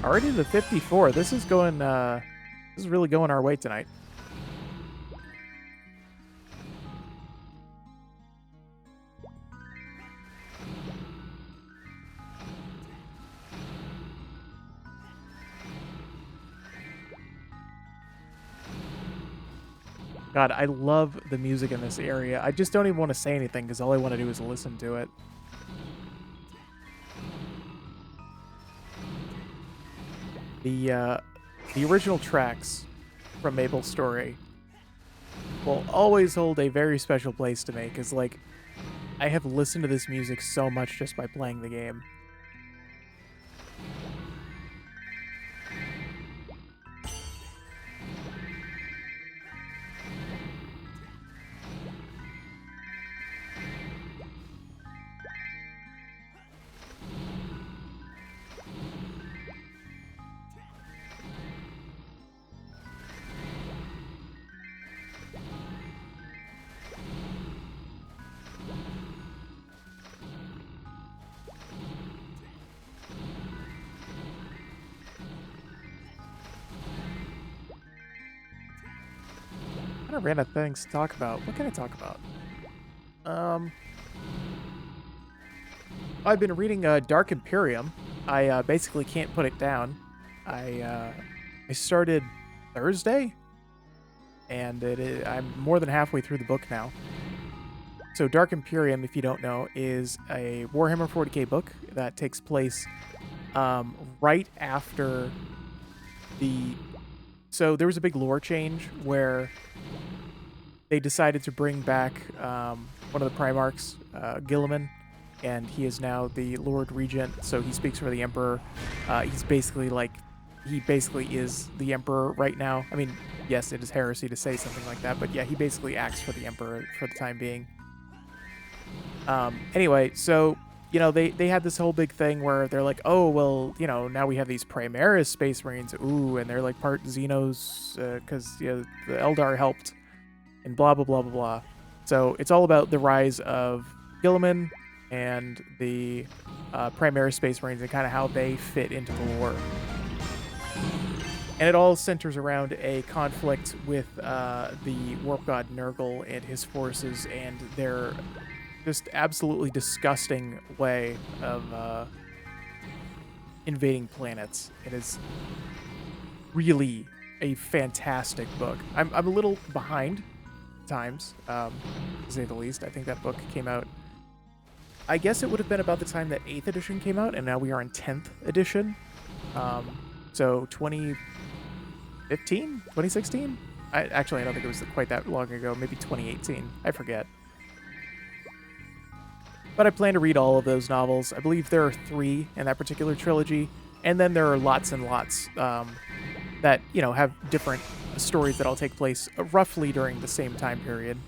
Already to 54. This is going, this is really going our way tonight. God, I love the music in this area. I just don't even want to say anything because all I want to do is listen to it. The original tracks from MapleStory will always hold a very special place to me because, like, I have listened to this music so much just by playing the game. I ran out of things to talk about. What can I talk about? I've been reading Dark Imperium. I basically can't put it down. I started Thursday, and I'm more than halfway through the book now. So Dark Imperium, if you don't know, is a Warhammer 40k book that takes place right after the... So there was a big lore change where they decided to bring back one of the Primarchs, Gilliman, and he is now the Lord Regent, so he speaks for the Emperor. He's basically like... He basically is the Emperor right now. I mean, yes, it is heresy to say something like that, but yeah, he basically acts for the Emperor for the time being. Anyway, so, you know, they had this whole big thing where they're like, oh, well, you know, now we have these Primaris Space Marines, ooh, and they're like part Xenos, because, you know, the Eldar helped, and blah, blah, blah, blah, blah. So it's all about the rise of Gilliman and the Primaris Space Marines and kind of how they fit into the lore. And it all centers around a conflict with the Warp God Nurgle and his forces and their just absolutely disgusting way of invading planets. It is really a fantastic book. I'm a little behind times, to say the least. I think that book came out... I guess it would have been about the time that 8th edition came out, and now we are in 10th edition. So 2015? 2016? Actually, I don't think it was quite that long ago. Maybe 2018. I forget. But I plan to read all of those novels. I believe there are 3 in that particular trilogy. And then there are lots and lots that, you know, have different stories that all take place roughly during the same time period.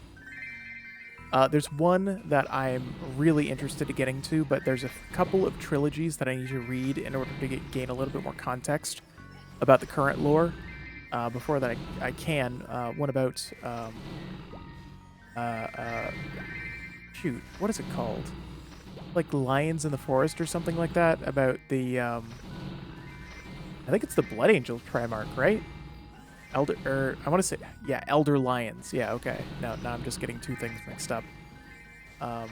There's one that I'm really interested in getting to, but there's a couple of trilogies that I need to read in order to gain a little bit more context about the current lore. Before that I can. One about... shoot, what is it called? Like Lions in the Forest or something like that? About the... I think it's the Blood Angels Primarch, right? I want to say... Yeah, Elder Lions. Yeah, okay. No, I'm just getting 2 things mixed up. Yeah,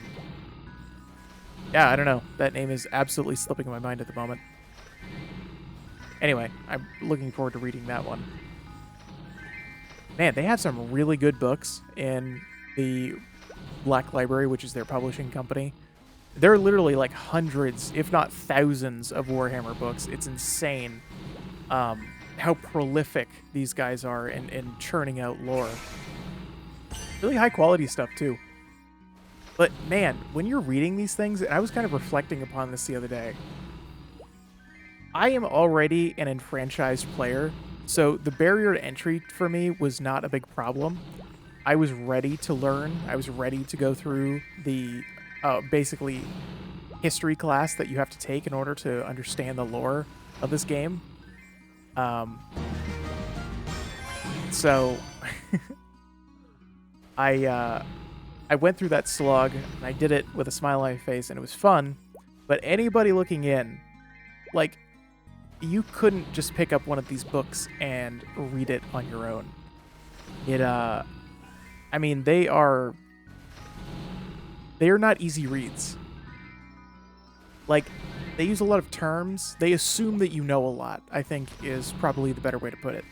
I don't know. That name is absolutely slipping my mind at the moment. Anyway, I'm looking forward to reading that one. Man, they have some really good books in the Black Library, which is their publishing company. There are literally like hundreds, if not thousands, of Warhammer books. It's insane how prolific these guys are in churning out lore. Really high quality stuff too. But man, when you're reading these things, and I was kind of reflecting upon this the other day, I am already an enfranchised player, so the barrier to entry for me was not a big problem. I was ready to learn. I was ready to go through the basically history class that you have to take in order to understand the lore of this game. So I went through that slog, and I did it with a smile on my face, and it was fun. But anybody looking in, like, you couldn't just pick up one of these books and read it on your own. I mean, they are not easy reads. Like, they use a lot of terms. They assume that you know a lot, I think is probably the better way to put it.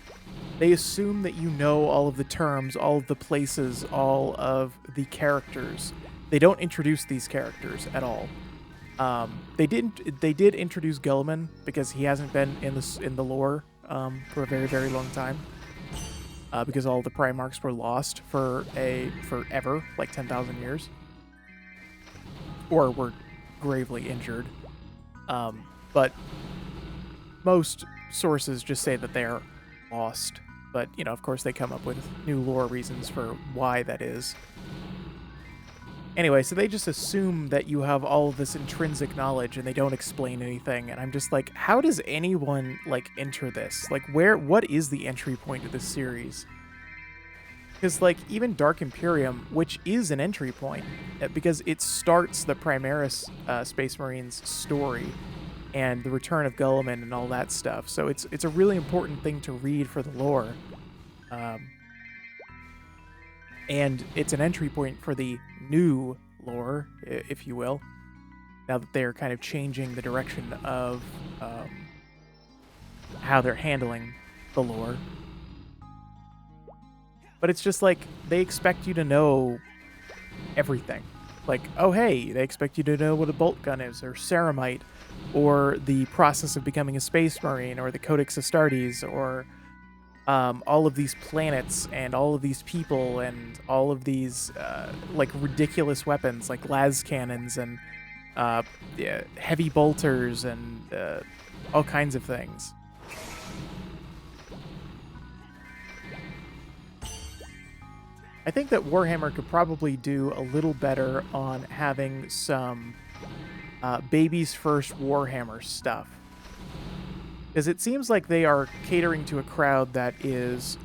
They assume that you know all of the terms, all of the places, all of the characters. They don't introduce these characters at all. They did introduce Guilliman because he hasn't been in the lore for a very, very long time. Because all the Primarchs were lost for forever, like 10,000 years, or were gravely injured. But most sources just say that they are lost. But, you know, of course they come up with new lore reasons for why that is. Anyway, so they just assume that you have all of this intrinsic knowledge and they don't explain anything. And I'm just like, how does anyone, like, enter this? Like, what is the entry point to this series? Because, like, even Dark Imperium, which is an entry point, because it starts the Primaris Space Marines story and the return of Guilliman and all that stuff. So it's a really important thing to read for the lore. And it's an entry point for the new lore, if you will, now that they're kind of changing the direction of how they're handling the lore. But it's just like, they expect you to know everything. Like, oh hey, they expect you to know what a bolt gun is, or ceramite, or the process of becoming a space marine, or the Codex Astartes, or all of these planets, and all of these people, and all of these like ridiculous weapons, like las cannons, and heavy bolters, and all kinds of things. I think that Warhammer could probably do a little better on having some baby's first Warhammer stuff. Because it seems like they are catering to a crowd that is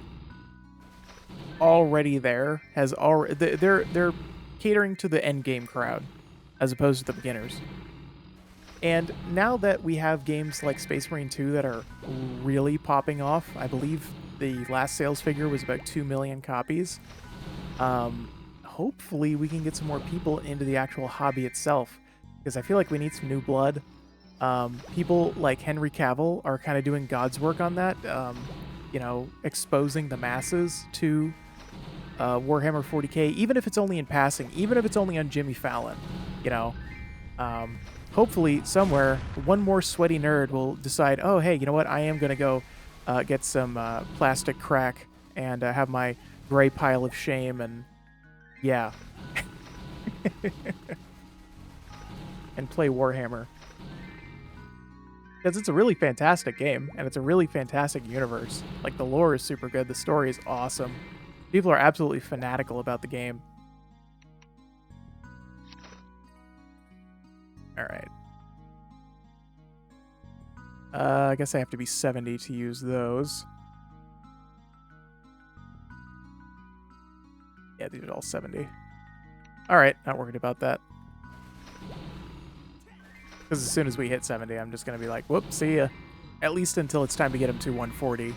already there, they're catering to the end game crowd as opposed to the beginners. And now that we have games like Space Marine 2 that are really popping off, I believe the last sales figure was about 2 million copies. Hopefully we can get some more people into the actual hobby itself, because I feel like we need some new blood. People like Henry Cavill are kind of doing God's work on that, you know, exposing the masses to Warhammer 40k, even if it's only in passing, even if it's only on Jimmy Fallon, you know. Hopefully somewhere one more sweaty nerd will decide, oh hey, you know what, I am going to go get some plastic crack and have my gray pile of shame, and yeah. And play Warhammer. Because it's a really fantastic game, and it's a really fantastic universe. Like, the lore is super good, the story is awesome. People are absolutely fanatical about the game. Alright. I guess I have to be 70 to use those. Yeah, these are all 70. Alright, not worried about that. Because as soon as we hit 70, I'm just going to be like, whoop, see ya. At least until it's time to get them to 140.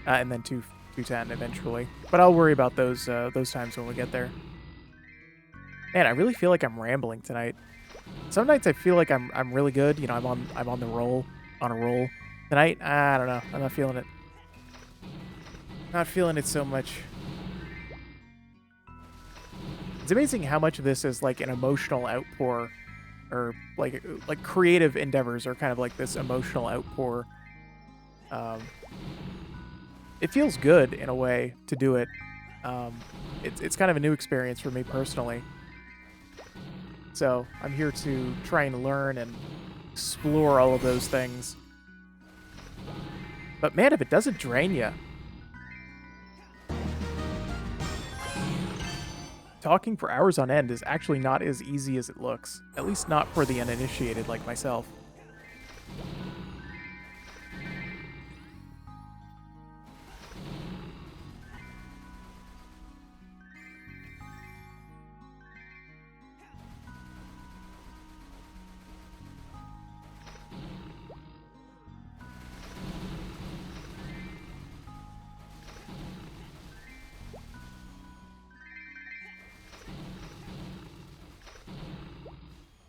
And then 210 eventually. But I'll worry about those times when we get there. Man, I really feel like I'm rambling tonight. Some nights I feel like I'm really good. You know, I'm on the roll, on a roll. Tonight, I don't know. I'm not feeling it. Not feeling it so much. It's amazing how much of this is like an emotional outpour, or like creative endeavors are kind of like this emotional outpour. Um, it feels good in a way to do it. Um, it's kind of a new experience for me personally. So I'm here to try and learn and explore all of those things. But man, if it doesn't drain you, talking for hours on end is actually not as easy as it looks. At least not for the uninitiated like myself.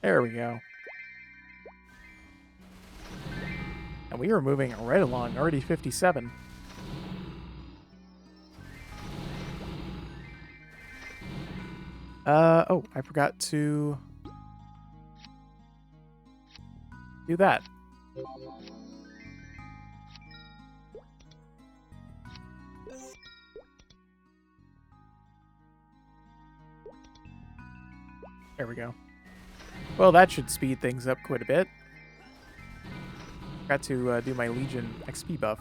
There we go. And we are moving right along, already 57. Oh, I forgot to do that. There we go. Well, that should speed things up quite a bit. Got to do my Legion XP buff.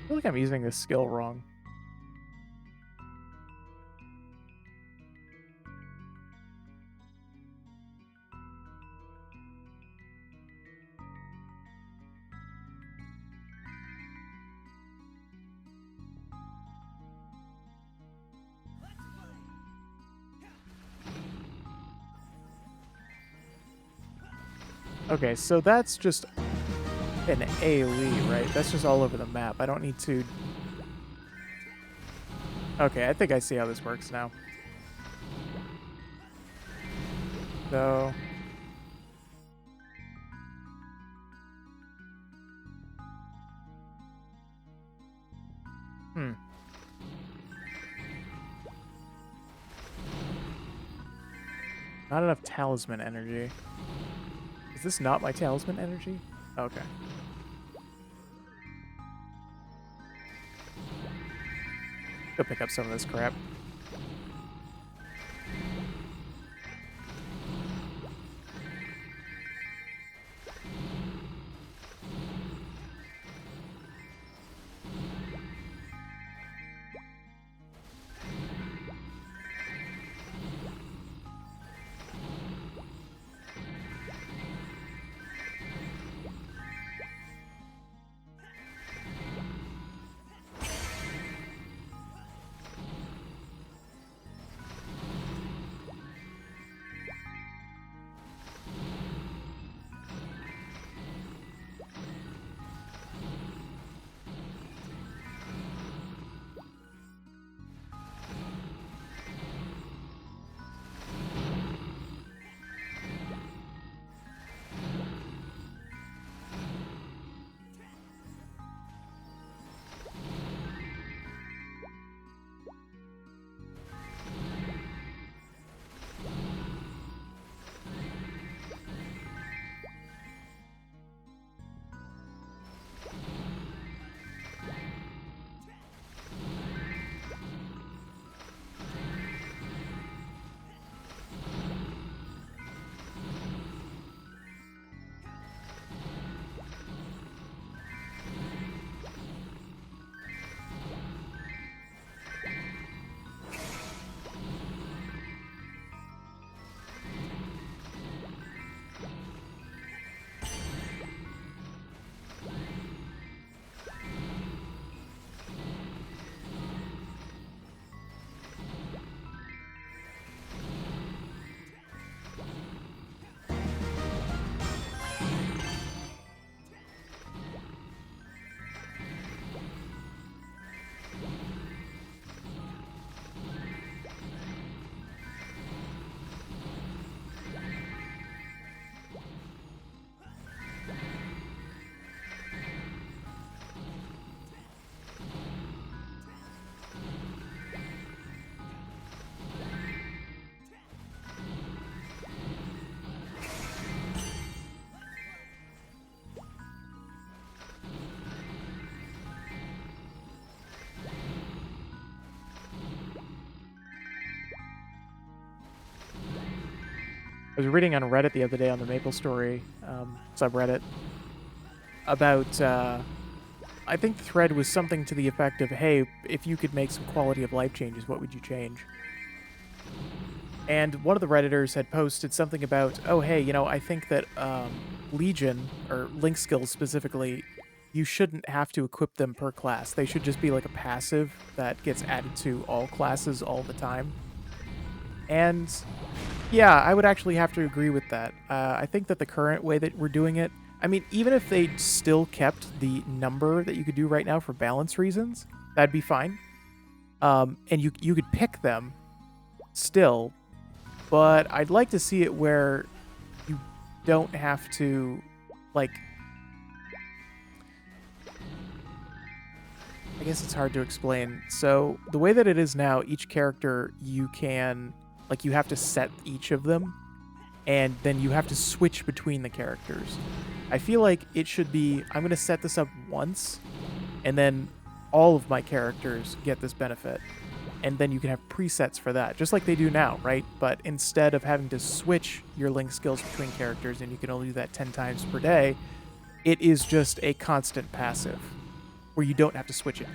I feel like I'm using this skill wrong. Okay, so that's just an AoE, right? That's just all over the map. I don't need to... Okay, I think I see how this works now. So... Not enough talisman energy. Is this not my talisman energy? Okay. Go pick up some of this crap. I was reading on Reddit the other day on the MapleStory subreddit about, I think the thread was something to the effect of, hey, if you could make some quality of life changes, what would you change? And one of the Redditors had posted something about, oh, hey, you know, I think that Legion, or Link skills specifically, you shouldn't have to equip them per class. They should just be like a passive that gets added to all classes all the time. And yeah, I would actually have to agree with that. I think that the current way that we're doing it, I mean, even if they still kept the number that you could do right now for balance reasons, that'd be fine. And you could pick them still, but I'd like to see it where you don't have to, like, I guess it's hard to explain. So the way that it is now, each character you can, like, you have to set each of them, and then you have to switch between the characters. I feel like it should be, I'm going to set this up once, and then all of my characters get this benefit. And then you can have presets for that, just like they do now, right? But instead of having to switch your Link skills between characters, and you can only do that 10 times per day, it is just a constant passive, where you don't have to switch it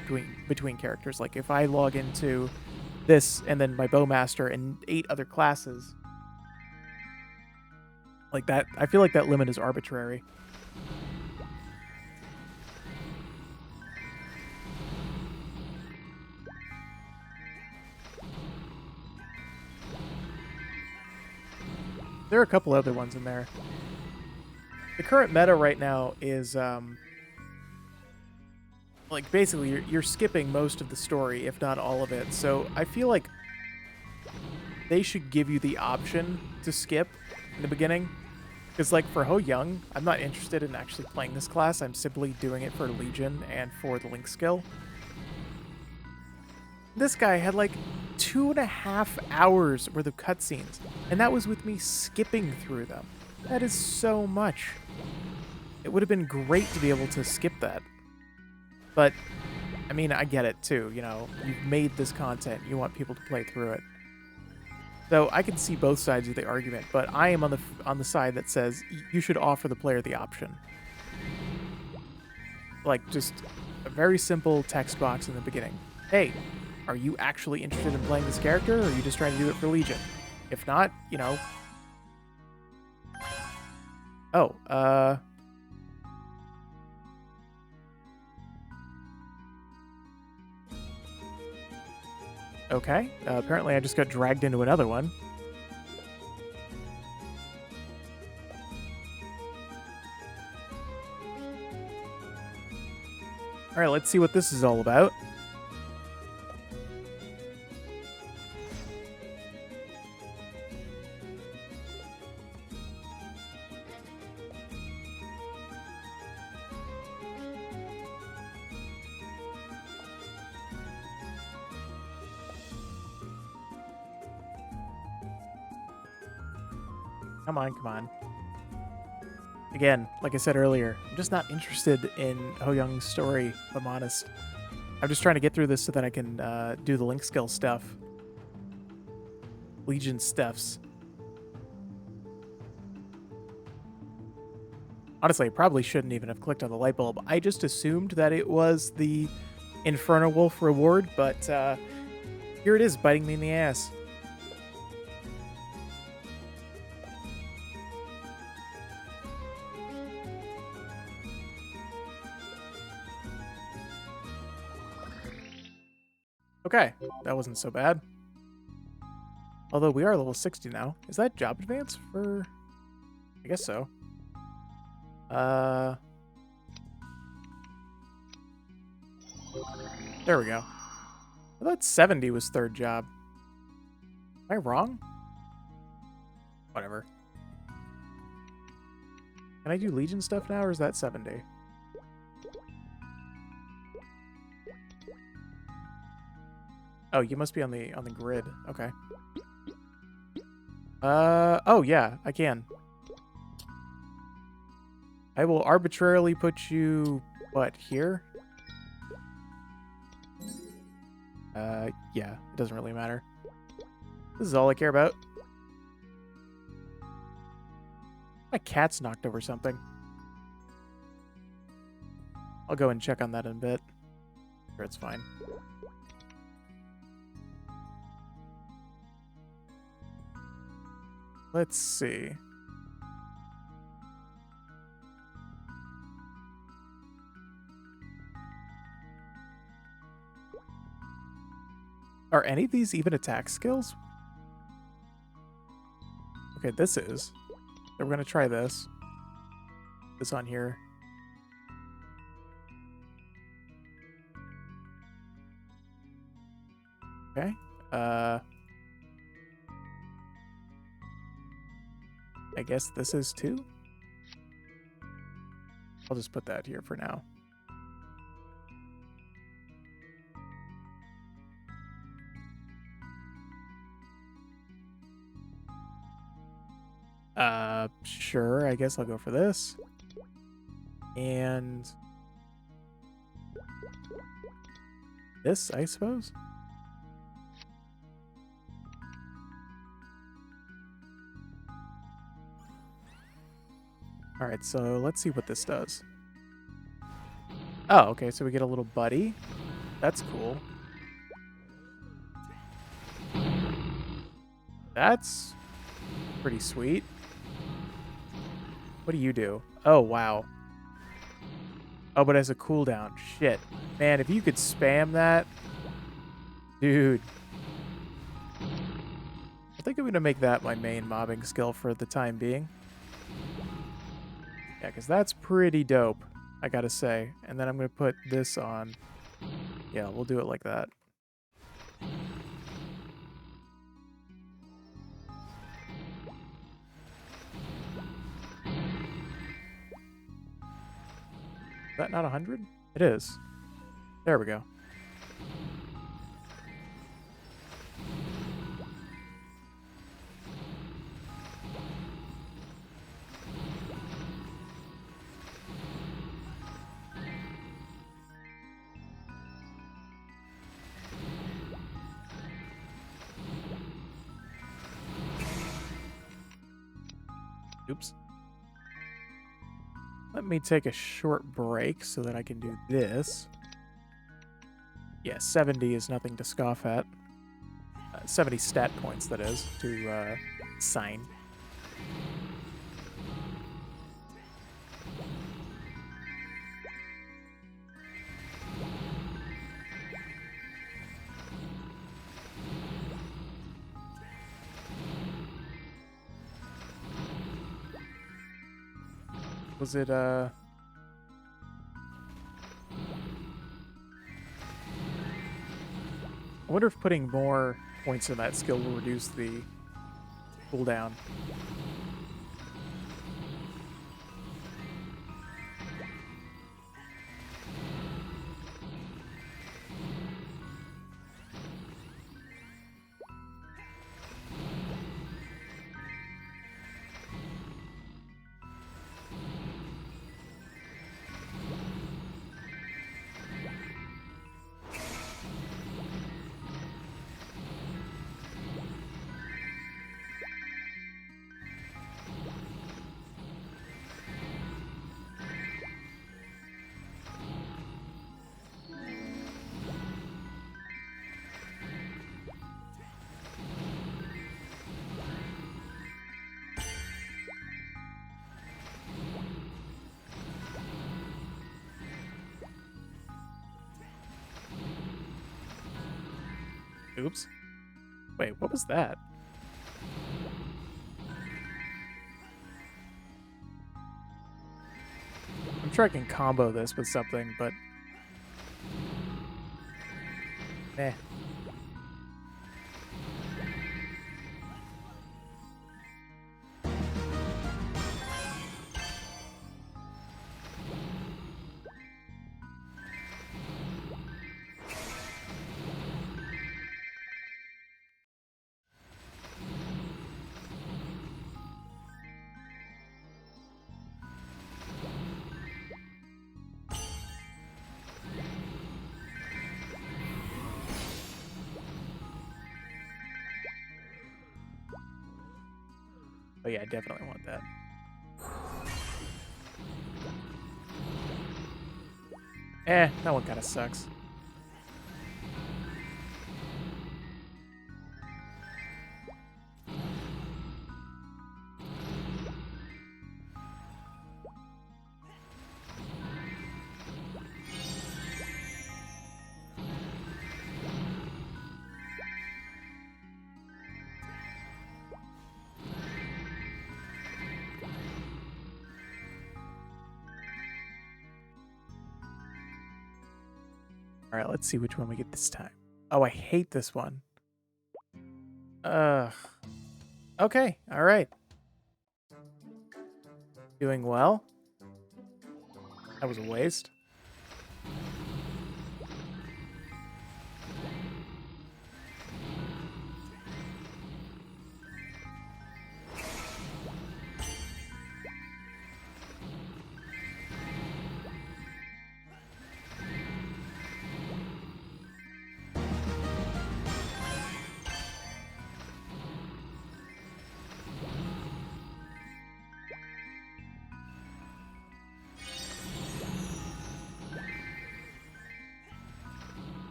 between characters. Like, if I log into this and then my Bowmaster and 8 other classes, like that, I feel like that limit is arbitrary. There are a couple other ones in there. The current meta right now is, like, basically you're skipping most of the story, if not all of it. So I feel like they should give you the option to skip in the beginning. Because, like, for Hoyoung, I'm not interested in actually playing this class. I'm simply doing it for Legion and for the Link skill. This guy had, like, 2.5 hours worth of cutscenes, and that was with me skipping through them. That is so much. It would have been great to be able to skip that. But, I mean, I get it, too. You know, you've made this content. You want people to play through it. So I can see both sides of the argument, but I am on the side that says you should offer the player the option. Like, just a very simple text box in the beginning. Hey, are you actually interested in playing this character, or are you just trying to do it for Legion? If not, you know... Oh, okay. Apparently I just got dragged into another one. Alright, let's see what this is all about. Come on, come on. Again, like I said earlier, I'm just not interested in Hoyoung's story, if I'm honest. I'm just trying to get through this so that I can do the Link skill stuff. Legion stuffs. Honestly, I probably shouldn't even have clicked on the light bulb. I just assumed that it was the Inferno Wolf reward, but here it is, biting me in the ass. Okay, that wasn't so bad. Although we are level 60 now. Is that job advance for... I guess so. There we go. I thought 70 was third job. Am I wrong? Whatever. Can I do Legion stuff now, or is that 70? Oh, you must be on the grid. Okay. Oh yeah, I can. I will arbitrarily put you, what, here? Yeah, it doesn't really matter. This is all I care about. My cat's knocked over something. I'll go and check on that in a bit. Sure, it's fine. Let's see. Are any of these even attack skills? Okay, this is. So we're going to try this. This on here. Okay. I guess this is too. I'll just put that here for now. Sure, I guess I'll go for this. And this, I suppose. All right, so let's see what this does. Oh, okay, so we get a little buddy. That's cool. That's pretty sweet. What do you do? Oh, wow. Oh, but as a cooldown. Shit. Man, if you could spam that. Dude. I think I'm going to make that my main mobbing skill for the time being. Yeah, because that's pretty dope, I gotta say. And then I'm going to put this on. Yeah, we'll do it like that. Is that not 100? It is. There we go. Oops. Let me take a short break so that I can do this. Yeah, 70 is nothing to scoff at. 70 stat points, that is, to sign. Was it, I wonder if putting more points in that skill will reduce the cooldown. Oops. Wait, what was that? I'm sure I can combo this with something, but... eh. Oh yeah, I definitely want that. That one kind of sucks. All right, let's see which one we get this time. Oh, I hate this one. Ugh. Okay, all right. Doing well. That was a waste.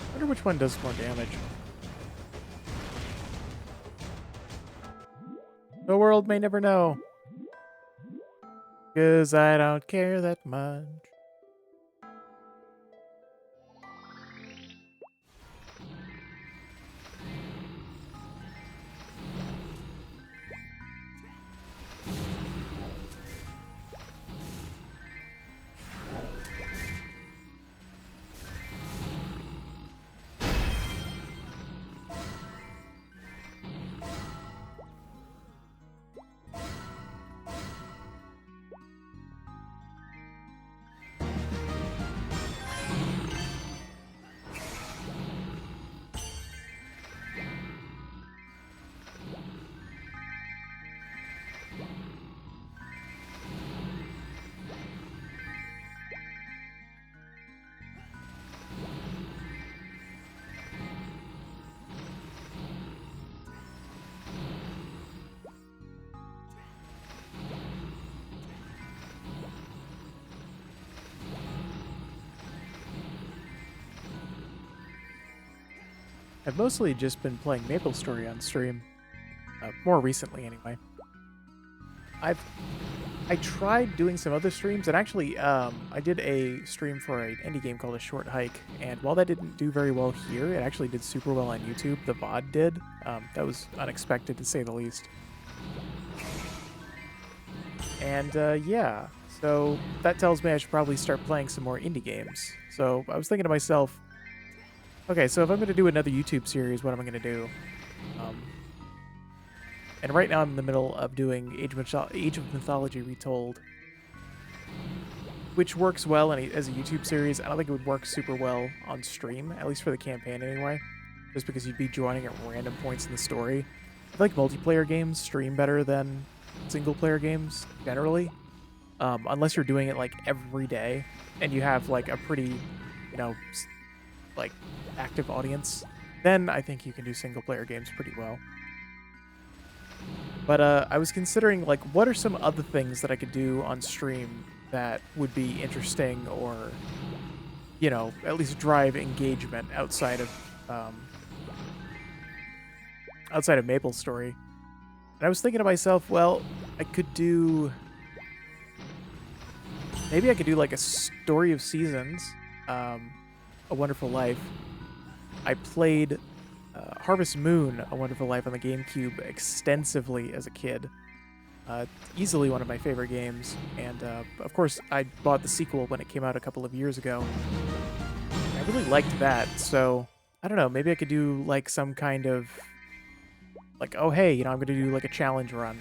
I wonder which one does more damage. The world may never know. 'Cause I don't care that much. I've mostly just been playing MapleStory on stream. More recently, anyway. I tried doing some other streams, and actually, I did a stream for an indie game called A Short Hike, and while that didn't do very well here, it actually did super well on YouTube. The VOD did. That was unexpected, to say the least. And, yeah. So, that tells me I should probably start playing some more indie games. So, I was thinking to myself, okay, so if I'm going to do another YouTube series, what am I going to do? And right now I'm in the middle of doing Age of Mythology Retold, which works well as a YouTube series. I don't think it would work super well on stream, at least for the campaign anyway, just because you'd be joining at random points in the story. I feel like multiplayer games stream better than single-player games, generally, unless you're doing it, like, every day, and you have, like, a pretty, you know, like, active audience. Then I think you can do single-player games pretty well. But I was considering, like, what are some other things that I could do on stream that would be interesting or, you know, at least drive engagement outside of MapleStory. And I was thinking to myself, well, maybe I could do, like, a Story of Seasons, A Wonderful Life. I played Harvest Moon, A Wonderful Life on the GameCube extensively as a kid. Easily one of my favorite games. And, of course, I bought the sequel when it came out a couple of years ago. I really liked that, so I don't know, maybe I could do, like, some kind of, like, oh, hey, you know, I'm going to do, like, a challenge run.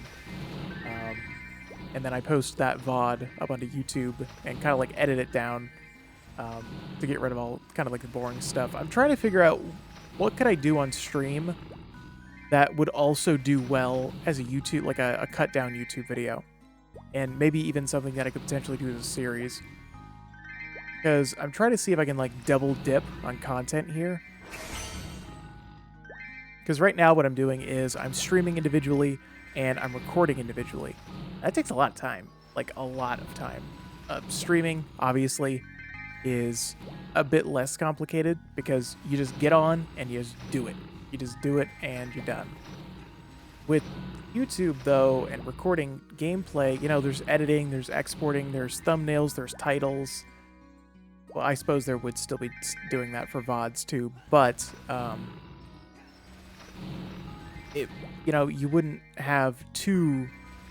And then I post that VOD up onto YouTube and kind of, like, edit it down to get rid of all kind of, like, the boring stuff. I'm trying to figure out what could I do on stream that would also do well as a YouTube, like a cut down YouTube video. and maybe even something that I could potentially do as a series. Because I'm trying to see if I can like double dip on content here. Because right now what I'm doing is I'm streaming individually and I'm recording individually. That takes a lot of time, like a lot of time. Streaming, obviously, is a bit less complicated because you just get on and you just do it. You just do it and you're done. With YouTube, though, and recording gameplay, you know, there's editing, there's exporting, there's thumbnails, there's titles. Well, I suppose there would still be doing that for VODs too, but you know, you wouldn't have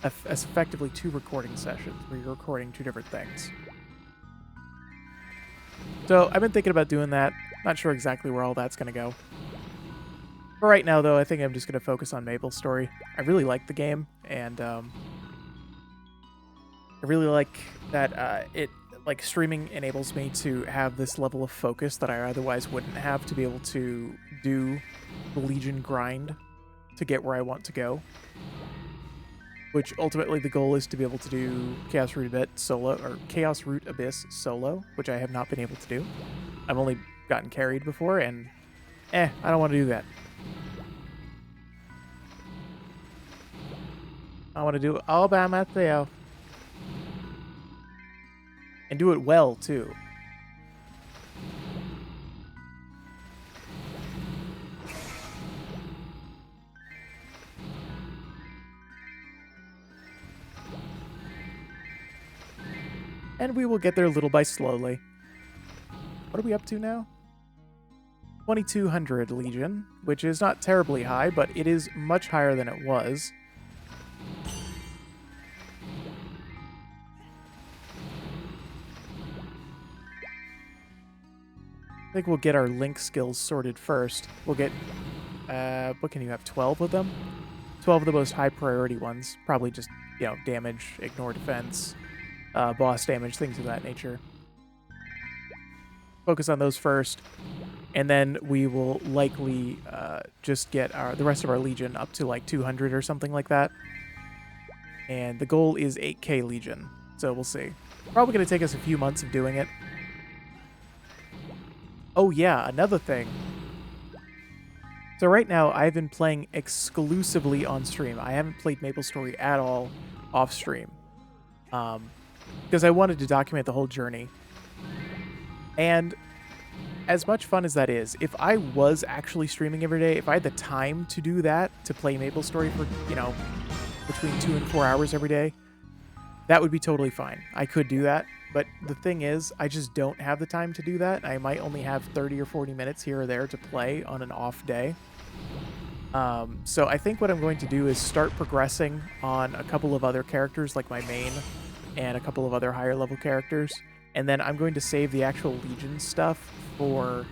as effectively two recording sessions where you're recording two different things. So I've been thinking about doing that. Not sure exactly where all that's going to go. For right now, though, I think I'm just going to focus on MapleStory. I really like the game, and I really like that like streaming enables me to have this level of focus that I otherwise wouldn't have to be able to do the Legion grind to get where I want to go. Which ultimately the goal is to be able to do Chaos Root Abyss solo, which I have not been able to do. I've only gotten carried before, and I don't want to do that. I want to do it all by myself. And do it well, too. And we will get there little by slowly. What are we up to now? 2200 Legion, which is not terribly high, but it is much higher than it was. I think we'll get our Link skills sorted first. We'll get, what can you have, 12 of them? 12 of the most high priority ones. Probably just, you know, damage, ignore defense, boss damage, things of that nature. Focus on those first, and then we will likely just get the rest of our Legion up to like 200 or something like that. And the goal is 8k Legion, so we'll see. Probably going to take us a few months of doing it. Oh yeah, another thing. So right now, I've been playing exclusively on stream. I haven't played MapleStory at all off stream. Because I wanted to document the whole journey. And as much fun as that is, if I was actually streaming every day, if I had the time to do that, to play MapleStory for, you know, between 2 and 4 hours every day, that would be totally fine. I could do that. But the thing is, I just don't have the time to do that. I might only have 30 or 40 minutes here or there to play on an off day. So I think what I'm going to do is start progressing on a couple of other characters, like my main and a couple of other higher level characters. And then I'm going to save the actual Legion stuff for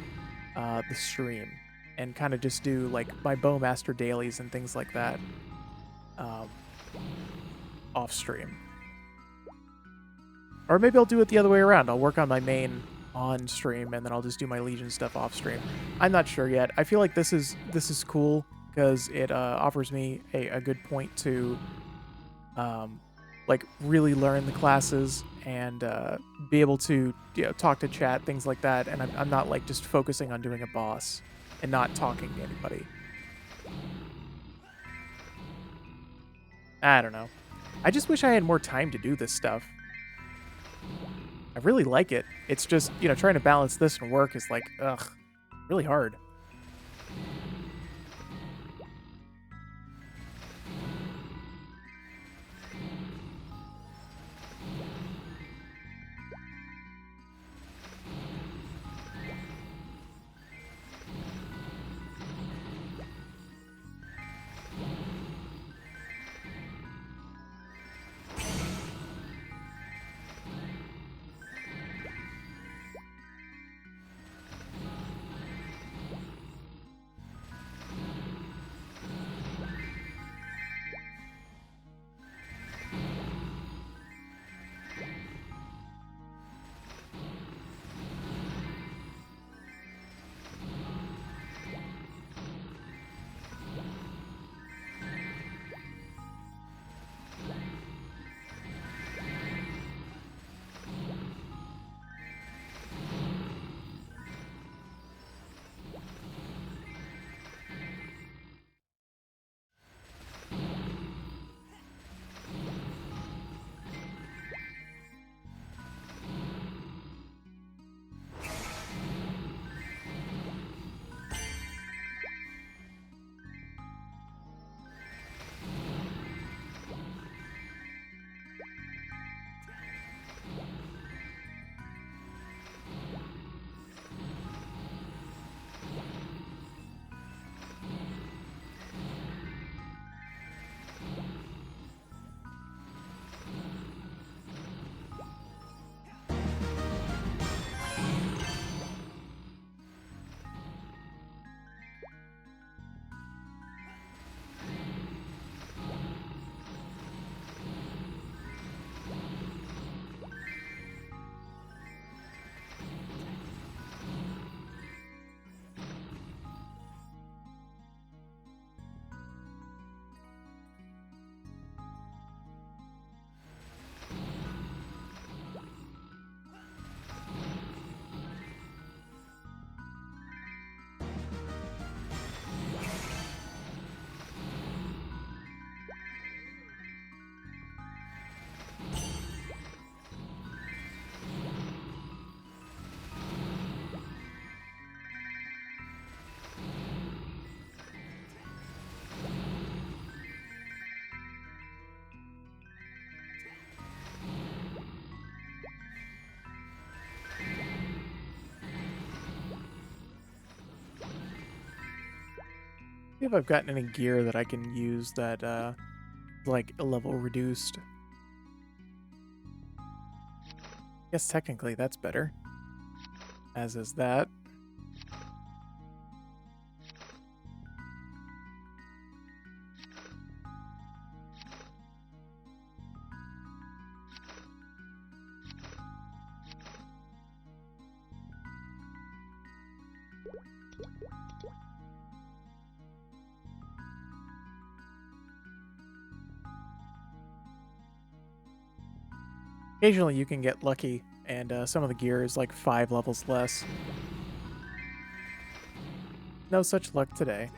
the stream and kind of just do like my Bowmaster dailies and things like that off stream. Or maybe I'll do it the other way around. I'll work on my main on stream, and then I'll just do my Legion stuff off stream. I'm not sure yet. I feel like this is cool because it offers me a good point to like really learn the classes and be able to, you know, talk to chat, things like that. And I'm not like just focusing on doing a boss and not talking to anybody. I don't know. I just wish I had more time to do this stuff. I really like it. It's just, you know, trying to balance this and work is like, ugh, really hard. if I've gotten any gear that I can use that, like, a level reduced. Guess technically that's better. As is that. Occasionally you can get lucky, and some of the gear is like 5 levels less. No such luck today.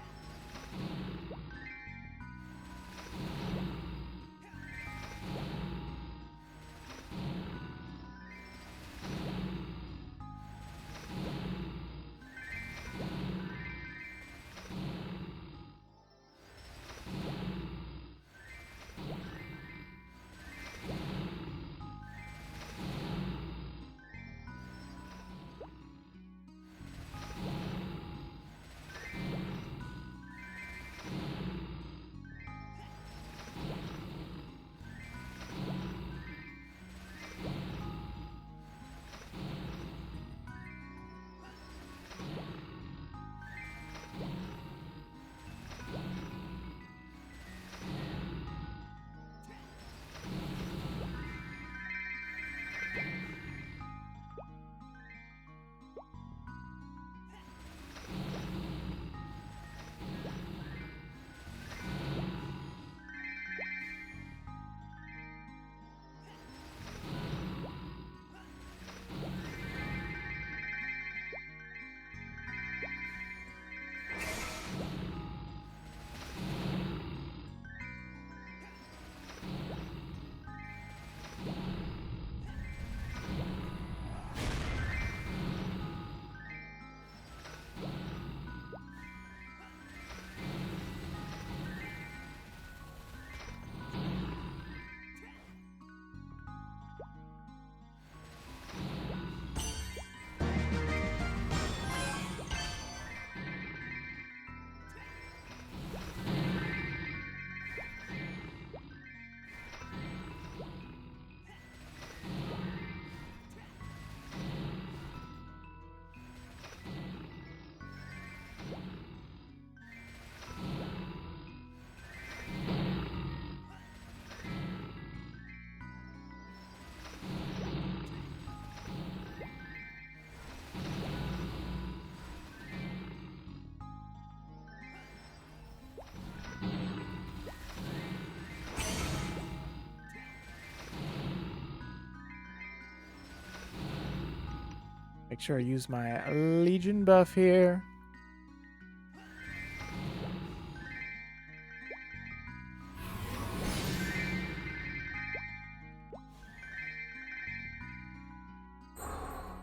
Make sure I use my Legion buff here.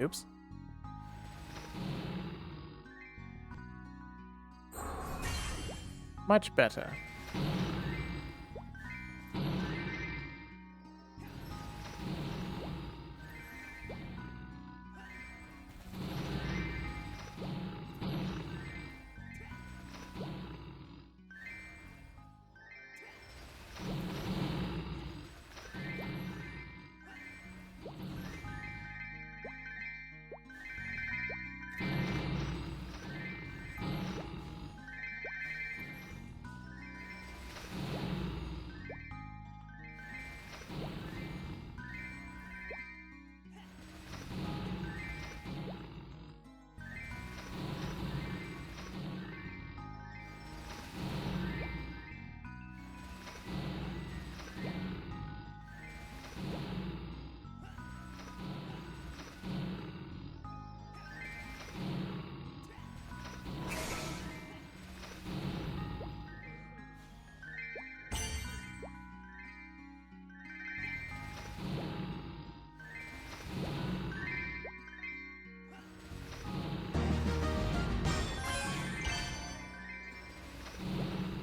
Oops. Much better.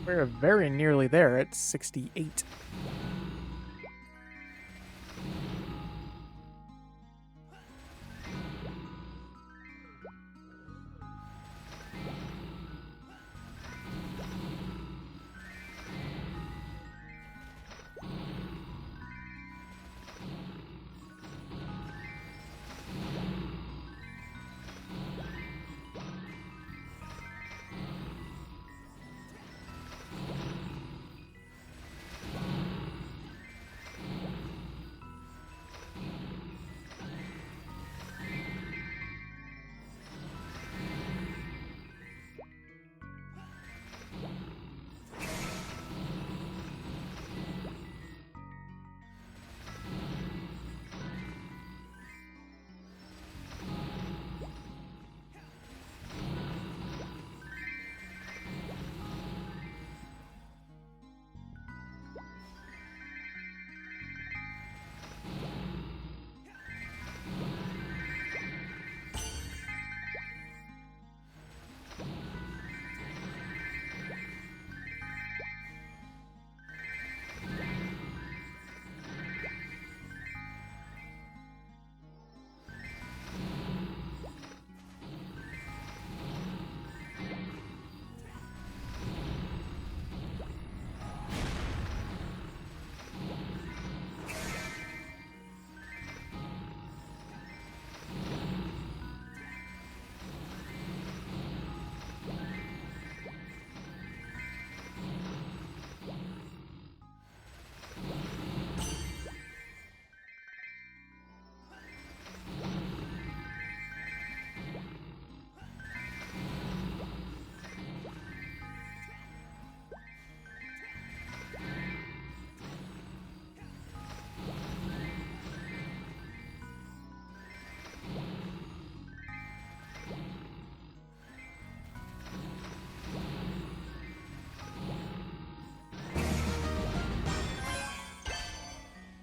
We're very nearly there at 68.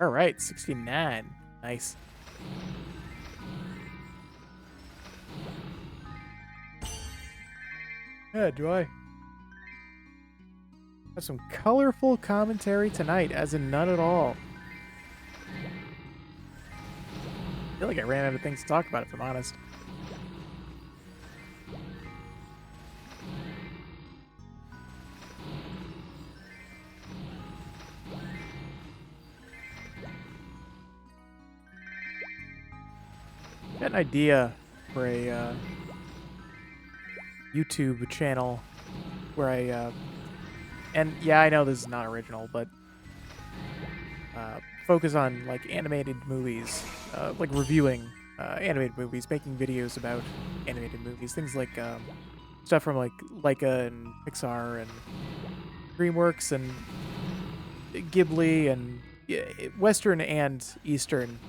All right, 69. Nice. Yeah, do I have some colorful commentary tonight, as in none at all? I feel like I ran out of things to talk about, if I'm honest. Got an idea for a YouTube channel where and yeah, I know this is not original, but focus on like animated movies, like reviewing animated movies, making videos about animated movies, things like stuff from like Leica and Pixar and DreamWorks and Ghibli and yeah, Western and Eastern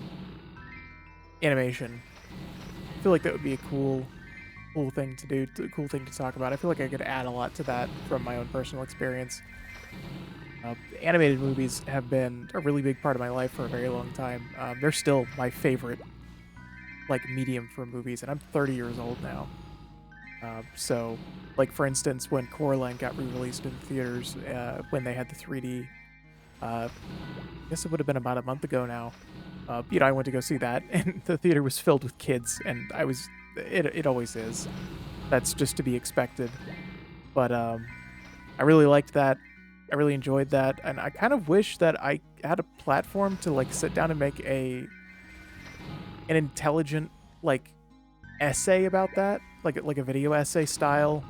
animation. I feel like that would be a cool thing to do, cool thing to talk about. I feel like I could add a lot to that from my own personal experience. Animated movies have been a really big part of my life for a very long time. They're still my favorite, like, medium for movies, and I'm 30 years old now. So, like, for instance, when Coraline got re-released in theaters, when they had the 3D, I guess it would have been about a month ago now. I went to go see that, and the theater was filled with kids, and it always is. That's just to be expected. But I really liked that. I really enjoyed that, and I kind of wish that I had a platform to like sit down and make an intelligent like essay about that, like a video essay style.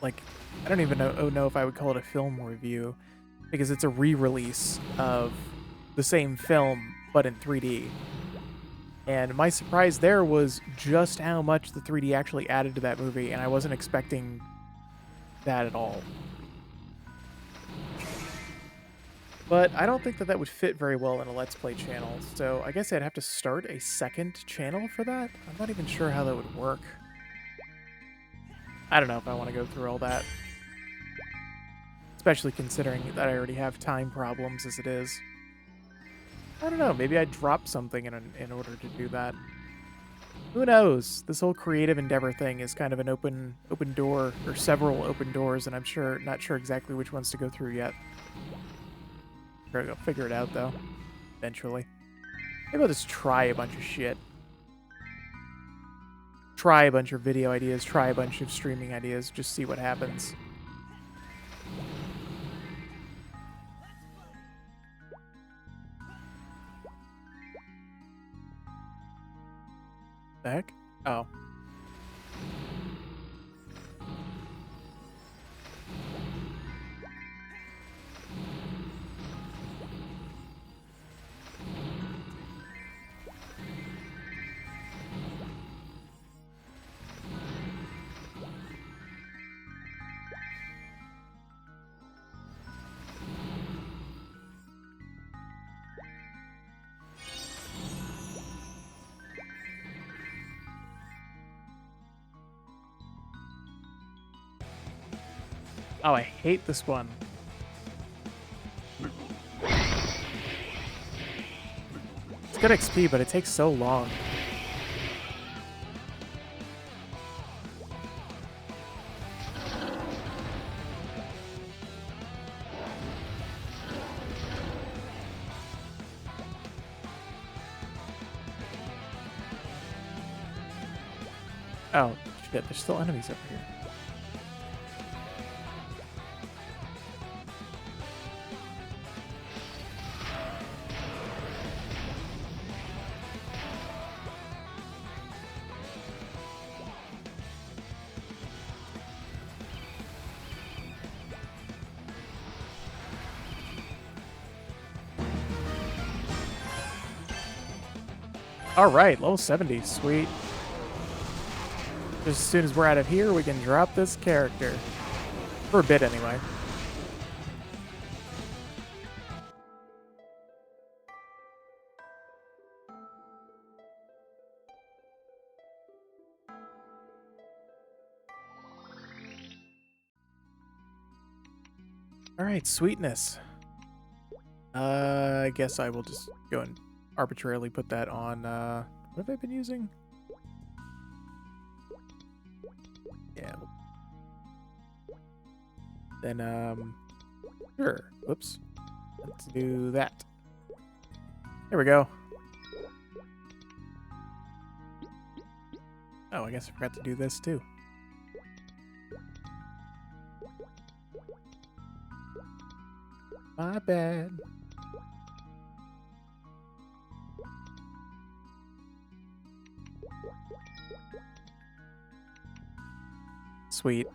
Like I don't even know if I would call it a film review because it's a re-release of the same film but in 3D. And my surprise there was just how much the 3D actually added to that movie, and I wasn't expecting that at all. But I don't think that would fit very well in a Let's Play channel, so I guess I'd have to start a second channel for that? I'm not even sure how that would work. I don't know if I want to go through all that. Especially considering that I already have time problems as it is. I don't know, maybe I'd drop something in order to do that. Who knows? This whole creative endeavor thing is kind of an open door, or several open doors, and I'm not sure exactly which ones to go through yet. I'll figure it out, though, eventually. Maybe I'll just try a bunch of shit. Try a bunch of video ideas, try a bunch of streaming ideas, just see what happens. The heck? Oh. Oh, I hate this one. It's good XP, but it takes so long. Oh, shit, there's still enemies over here. Alright, level 70, sweet. Just as soon as we're out of here, we can drop this character. For a bit, anyway. Alright, sweetness. I guess I will just go and arbitrarily put that on, what have I been using? Yeah. Then, sure. Whoops. Let's do that. There we go. Oh, I guess I forgot to do this too. My bad. Sweet.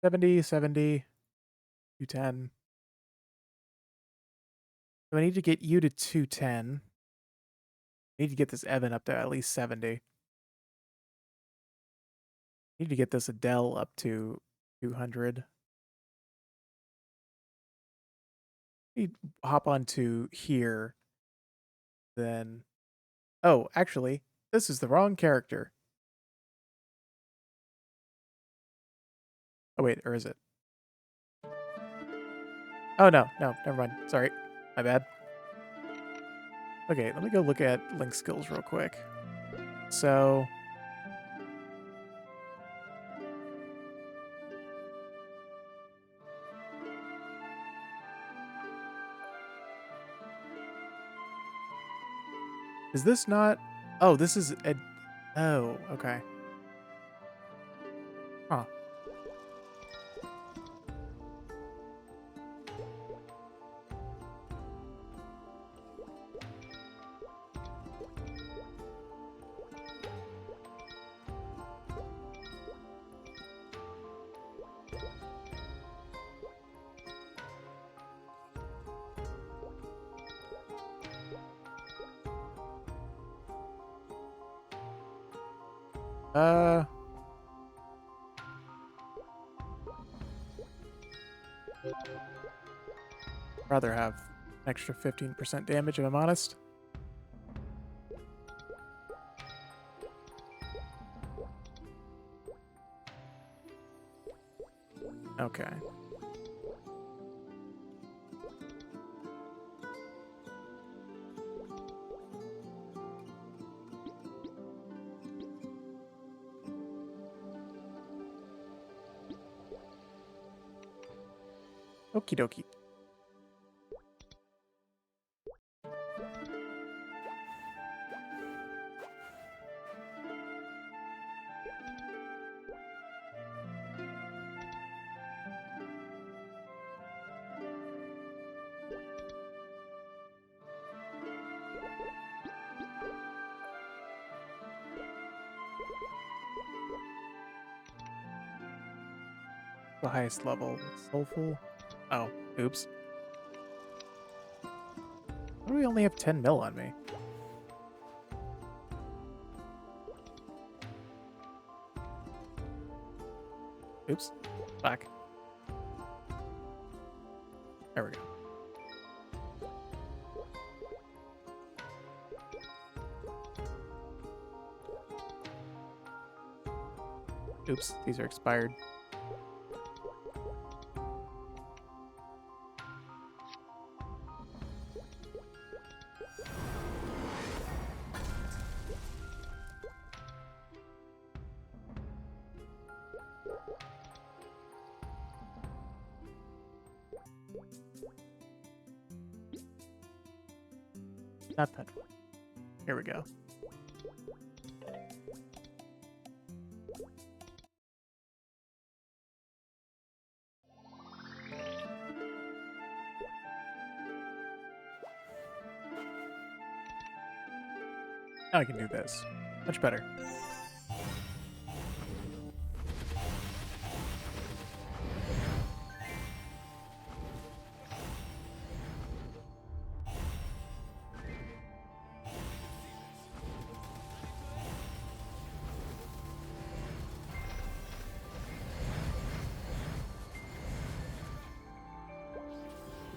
$70, $70, $210. So I need to get you to 210. I need to get this Evan up to at least 70. I need to get this Adele up to 200. Let me hop onto here. Then, oh, actually, this is the wrong character. Oh wait, or is it? Oh no, never mind. Sorry, my bad. Okay, let me go look at Link skills real quick. So, is this not? Oh, this is a. Oh, okay. Huh. Uh, rather have an extra 15% damage if I'm honest. Okay. Okie dokie. The highest level. Soulful. Oh, oops. Why do we only have 10 mil on me? Oops. Back. There we go. Oops, these are expired. Not that one. Here we go. Now I can do this. Much better.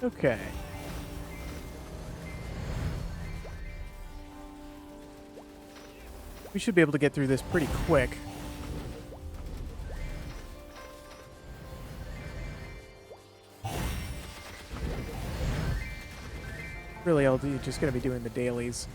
Okay. We should be able to get through this pretty quick. Really, LD just going to be doing the dailies.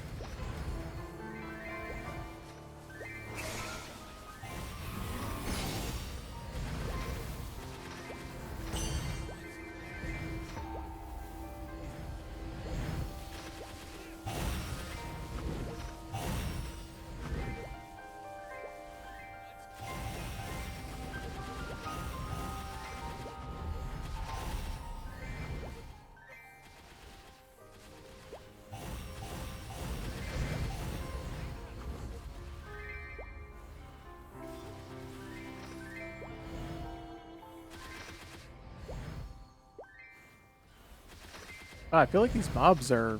Oh, I feel like these mobs are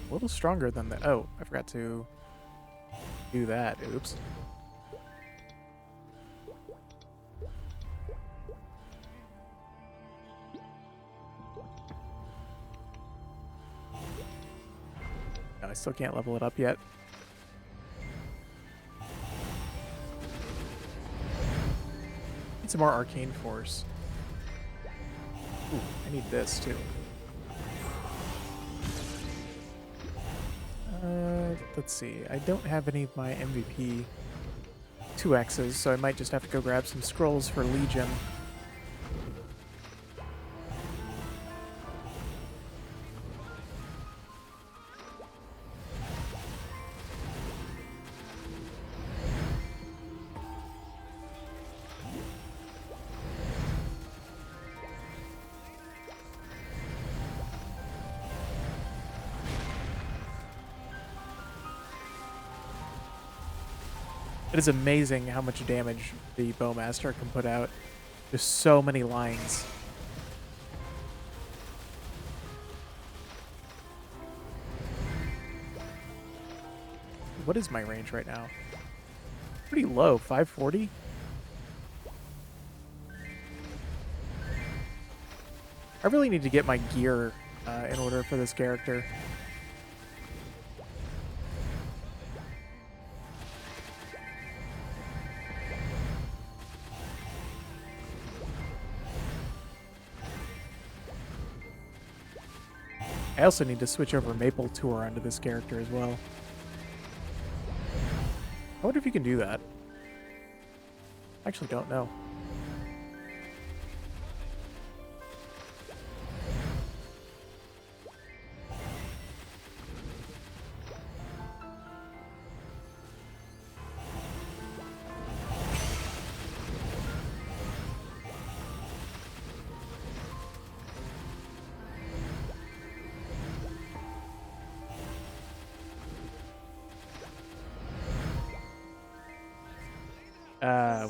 a little stronger than the... Oh, I forgot to do that. Oops. No, I still can't level it up yet. Need some more arcane force. Ooh, I need this too. Let's see. I don't have any of my MVP 2Xs, so I might just have to go grab some scrolls for Legion. It is amazing how much damage the Bowmaster can put out. There's so many lines. What is my range right now? Pretty low, 540? I really need to get my gear in order for this character. I also need to switch over Maple Tour onto this character as well. I wonder if you can do that. I actually don't know.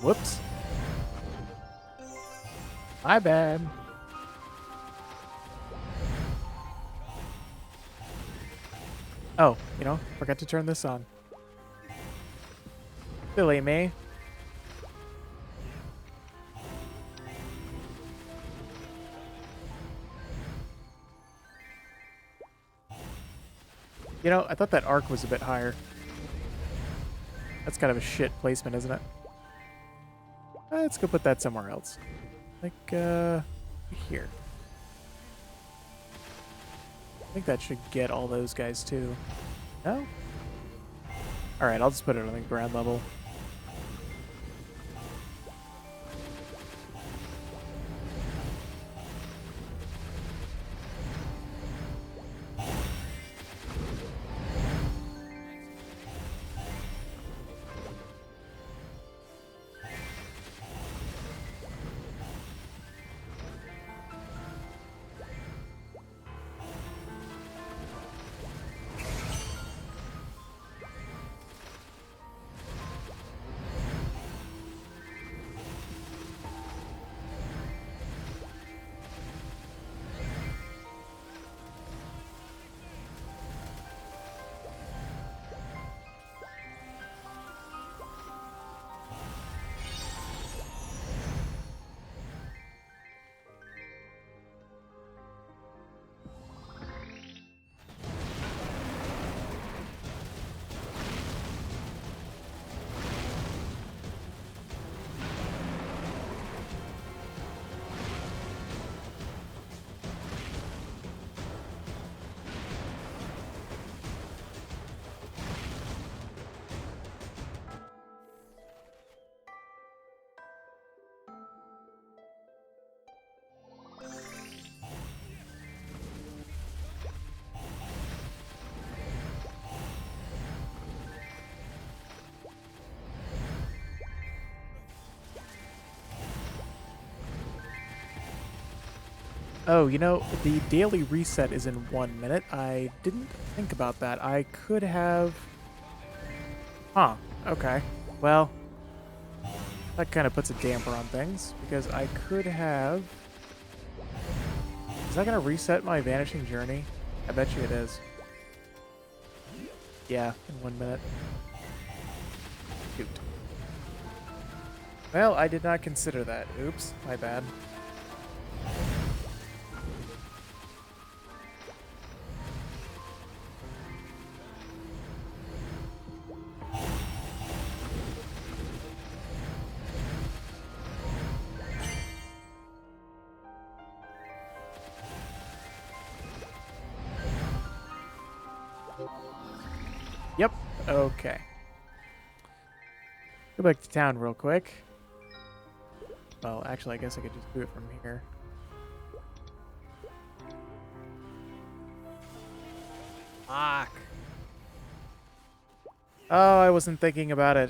Whoops. My bad. Oh, you know, forgot to turn this on. Silly me. You know, I thought that arc was a bit higher. That's kind of a shit placement, isn't it? Let's go put that somewhere else. Like, here. I think that should get all those guys, too. No? Alright, I'll just put it on the ground level. Oh, you know, the daily reset is in 1 minute. I didn't think about that. I could have... Huh. Okay. Well, that kind of puts a damper on things, because I could have... Is that going to reset my Vanishing Journey? I bet you it is. Yeah, in 1 minute. Shoot. Well, I did not consider that. Oops, my bad. Yep. Okay. Go back to town real quick. Well, actually, I guess I could just do it from here. Fuck. Oh, I wasn't thinking about it.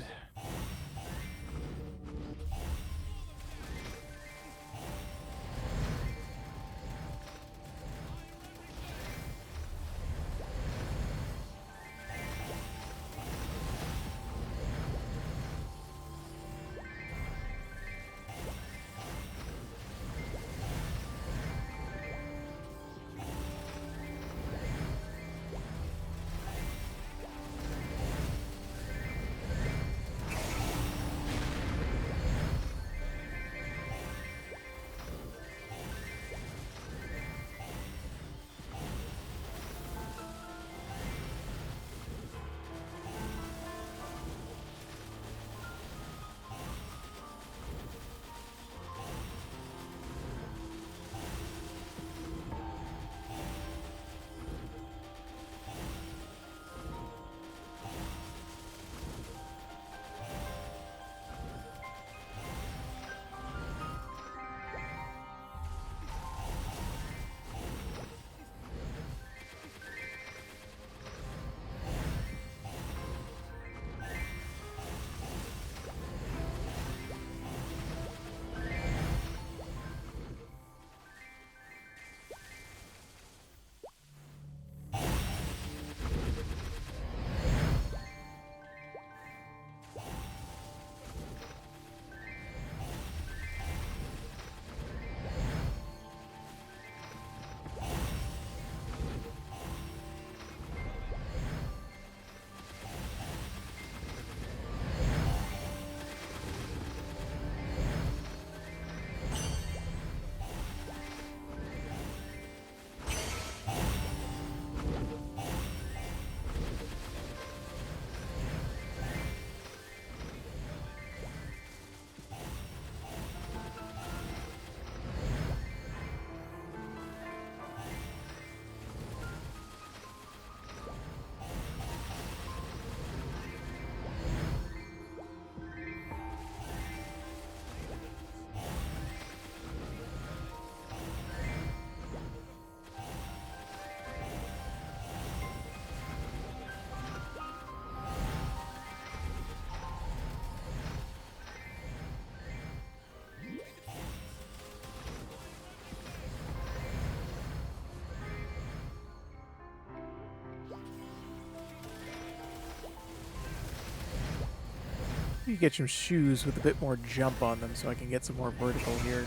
You get some shoes with a bit more jump on them so I can get some more vertical here.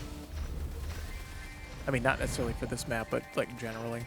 I mean, not necessarily for this map, but like generally.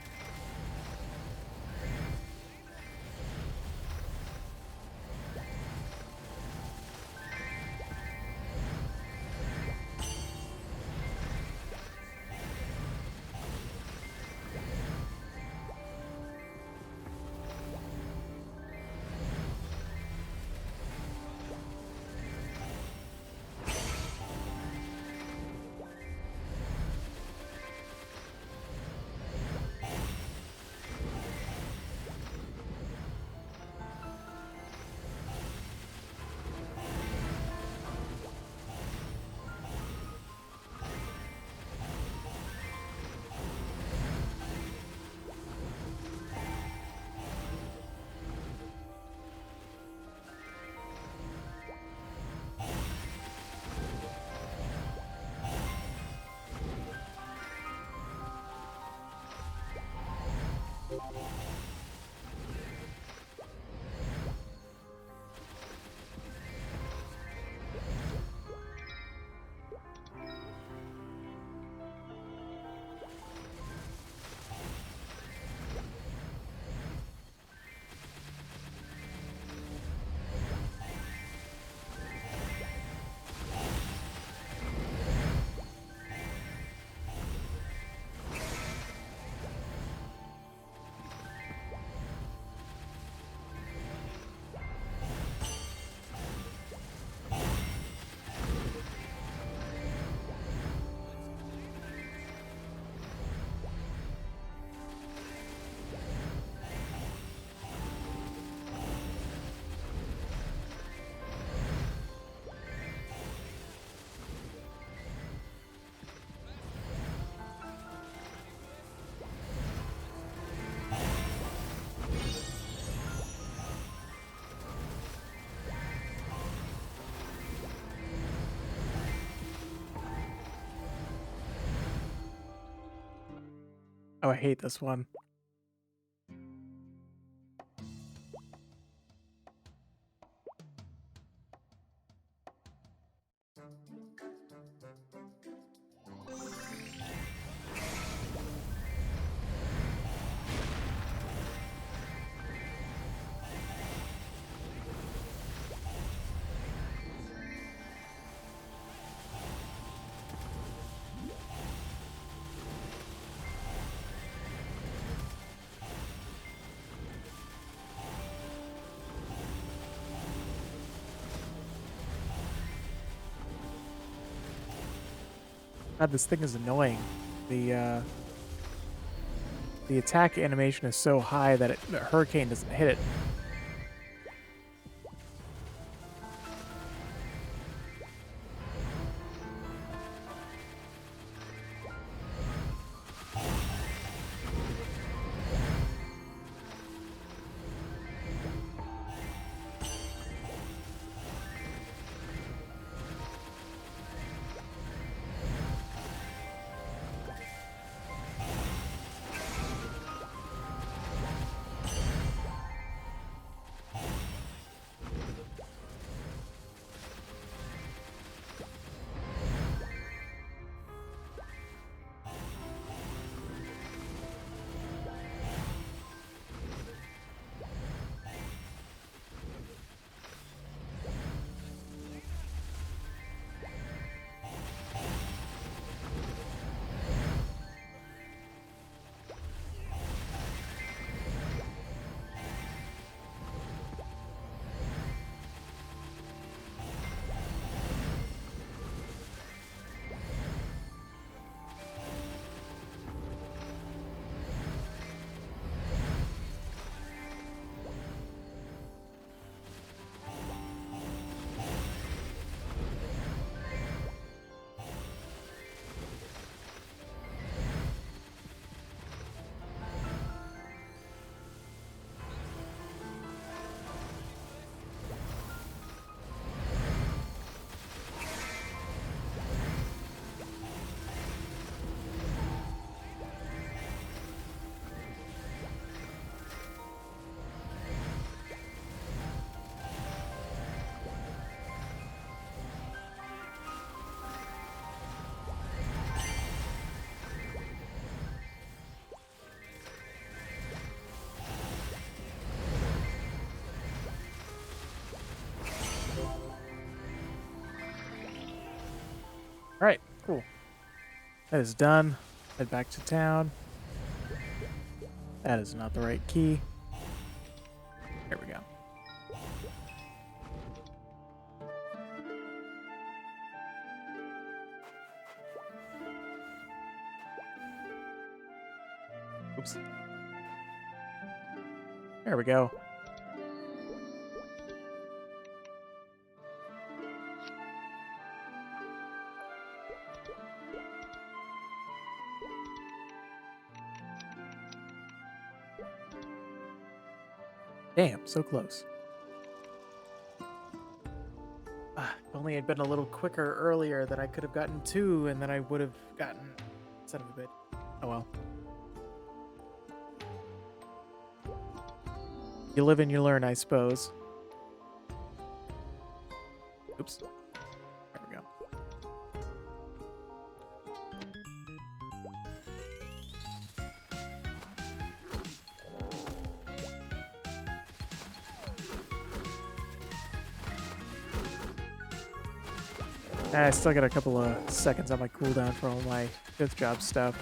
Oh, I hate this one. God, this thing is annoying. The attack animation is so high that the hurricane doesn't hit it. All right, cool. That is done. Head back to town. That is not the right key. There we go. Oops. There we go. Damn, so close. If only I'd been a little quicker earlier, that I could have gotten 2, and then I would have gotten... Son of a bit. Oh well. You live and you learn, I suppose. Oops. There we go. I still got a couple of seconds on my cooldown for all my 5th job stuff.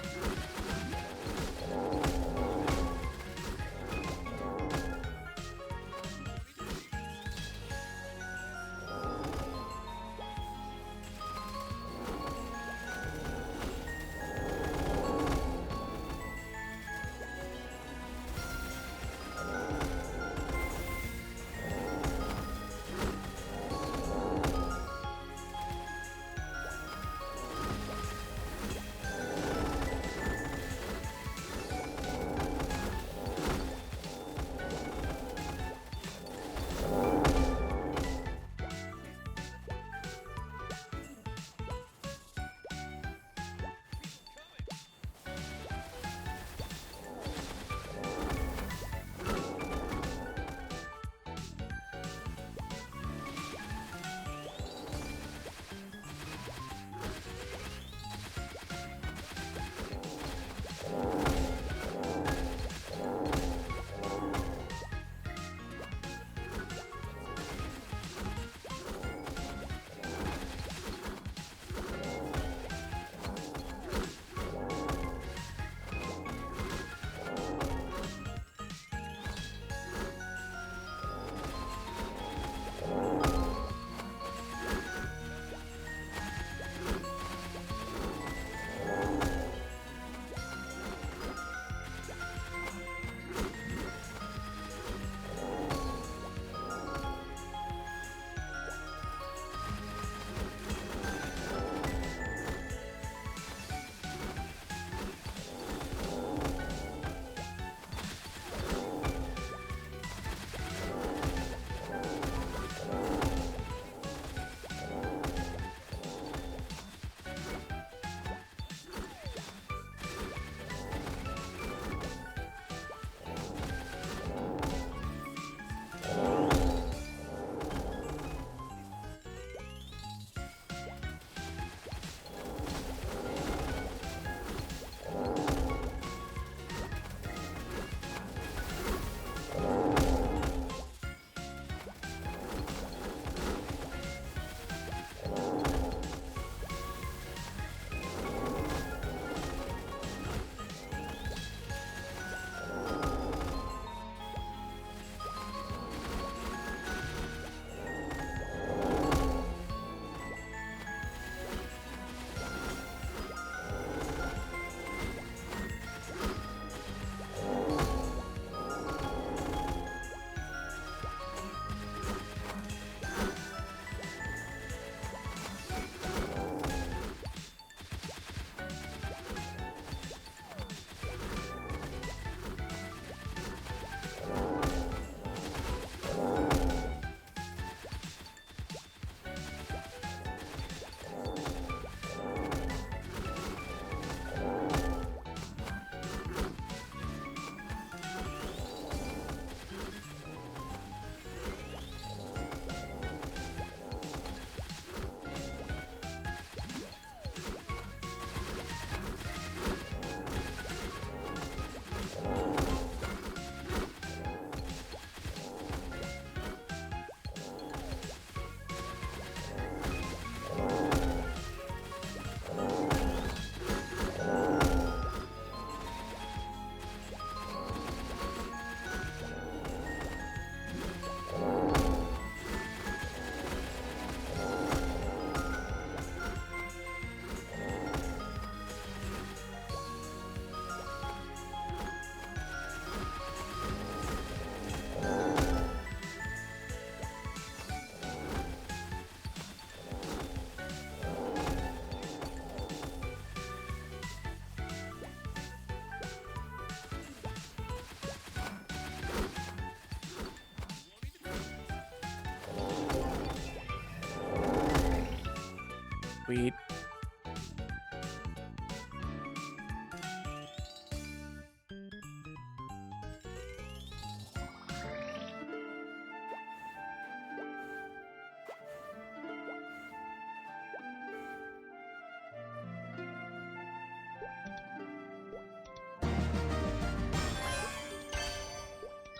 Sweet.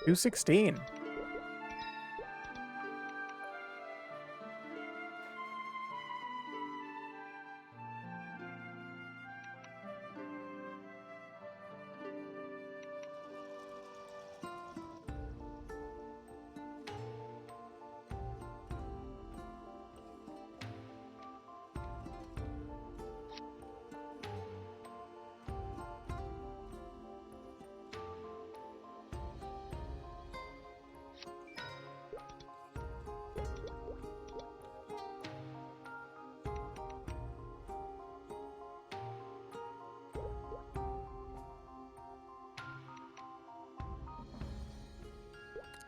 216.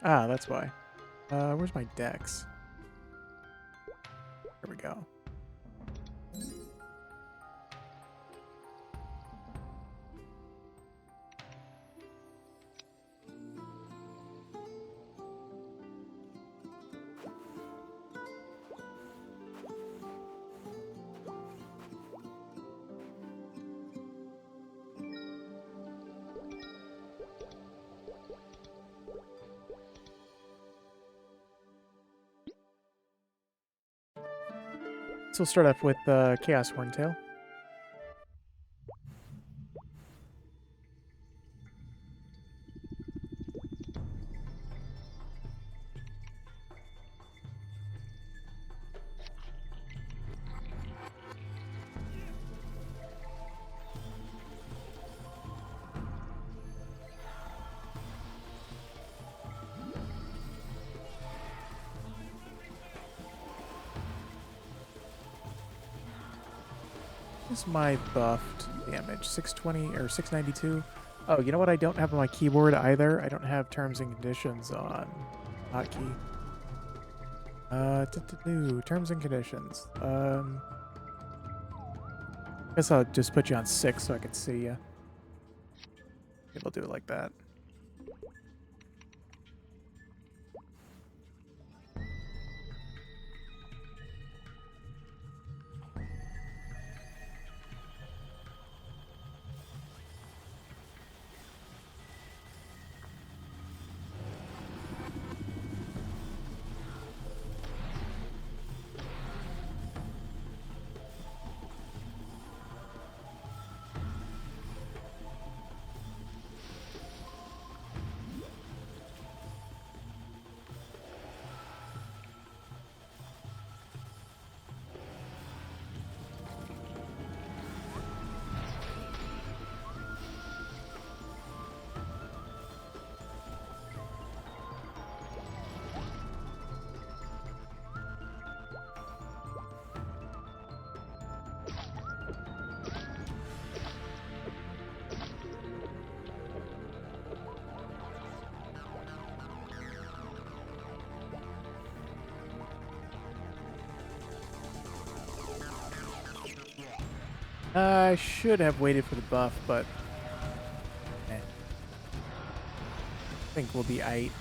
Ah, that's why. Where's my dex? There we go. So we'll start off with Chaos Horntail. What's my buffed damage? 620 or 692? Oh, you know what I don't have on my keyboard either? I don't have terms and conditions on hotkey. Terms and conditions. Guess I'll just put you on 6 so I can see you. Maybe I'll do it like that. I should have waited for the buff, but I think we'll be aight.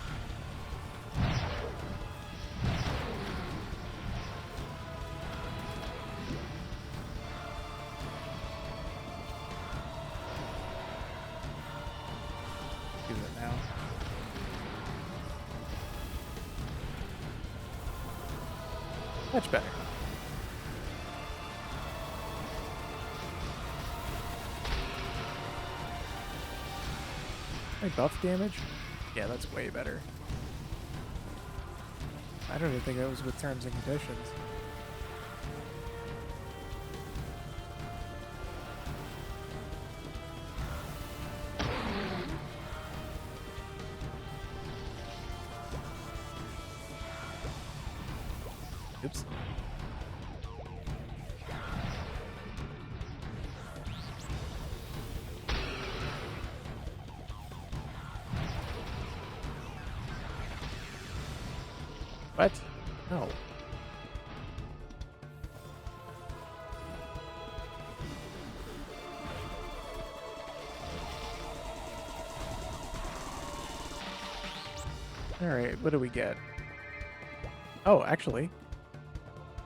Do it now. Much better. My buff damage? Yeah, that's way better. I don't even think that was with terms and conditions. Oops. What? No. Alright, what do we get? Oh, actually,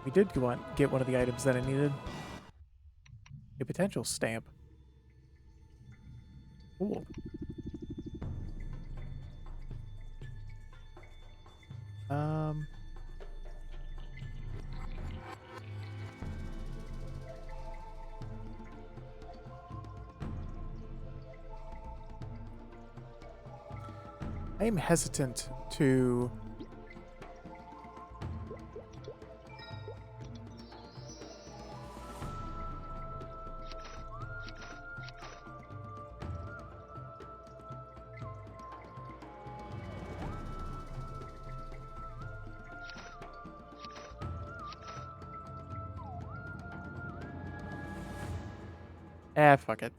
we did get one of the items that I needed. A potential stamp. Cool. I am hesitant to... fuck it.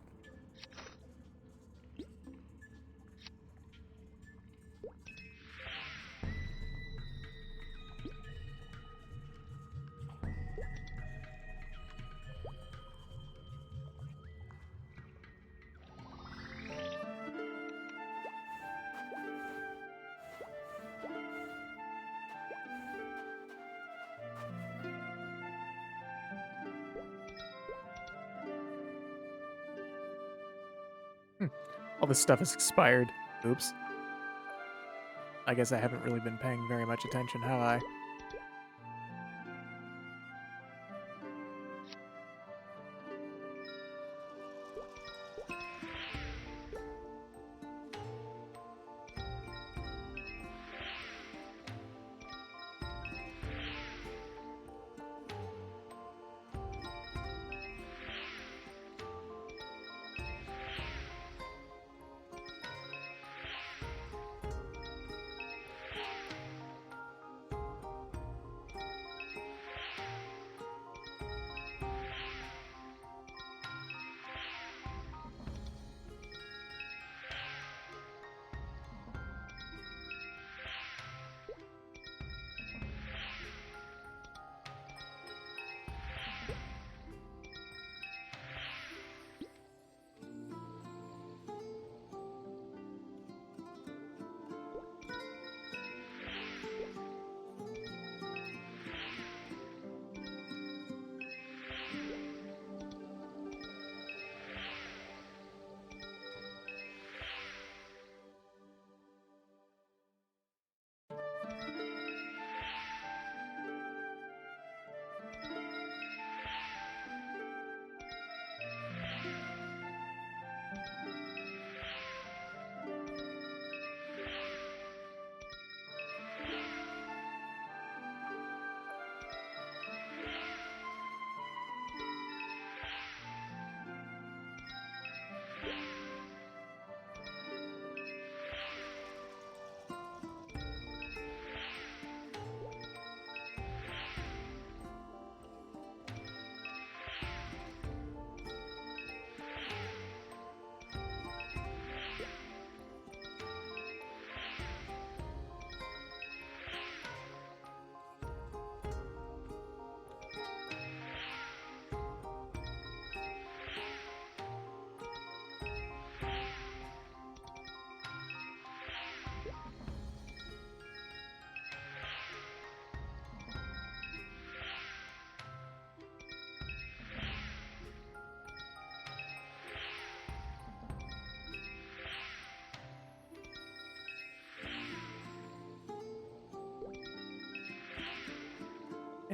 All this stuff is expired. Oops. I guess I haven't really been paying very much attention, have I?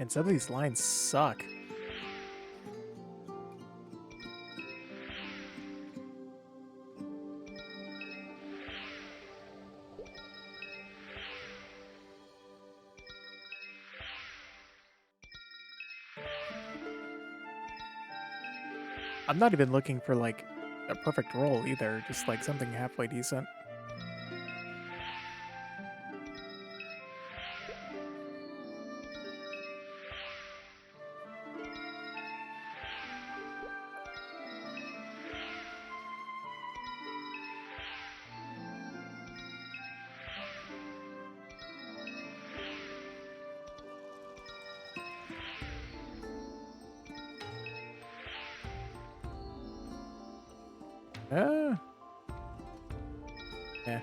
And some of these lines suck. I'm not even looking for, like, a perfect roll either, just, like, something halfway decent. Uh, yeah.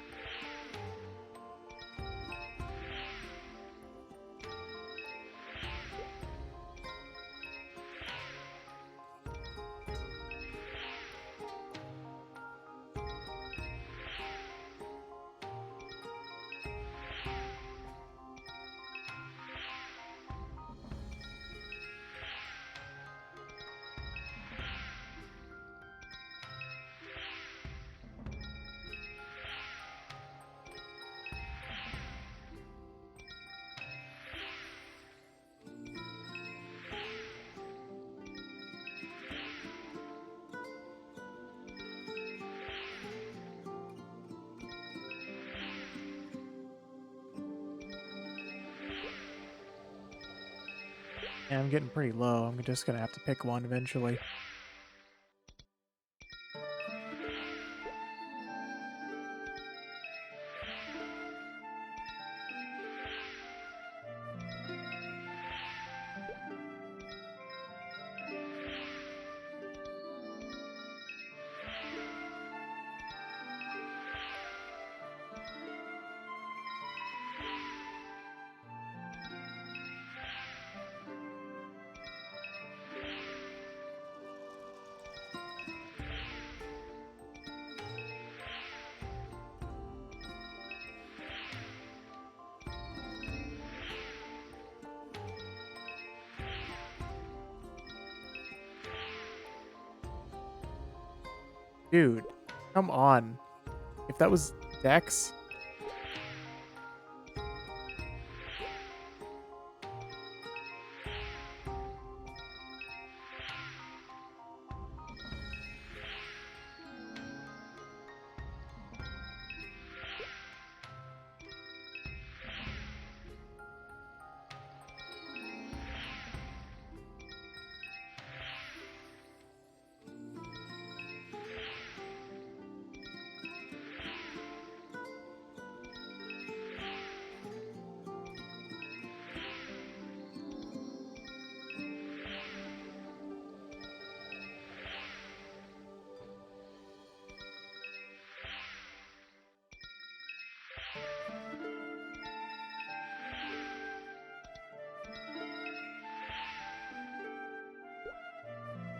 Yeah, I'm getting pretty low. I'm just gonna have to pick one eventually. Dude, come on. If that was Dex,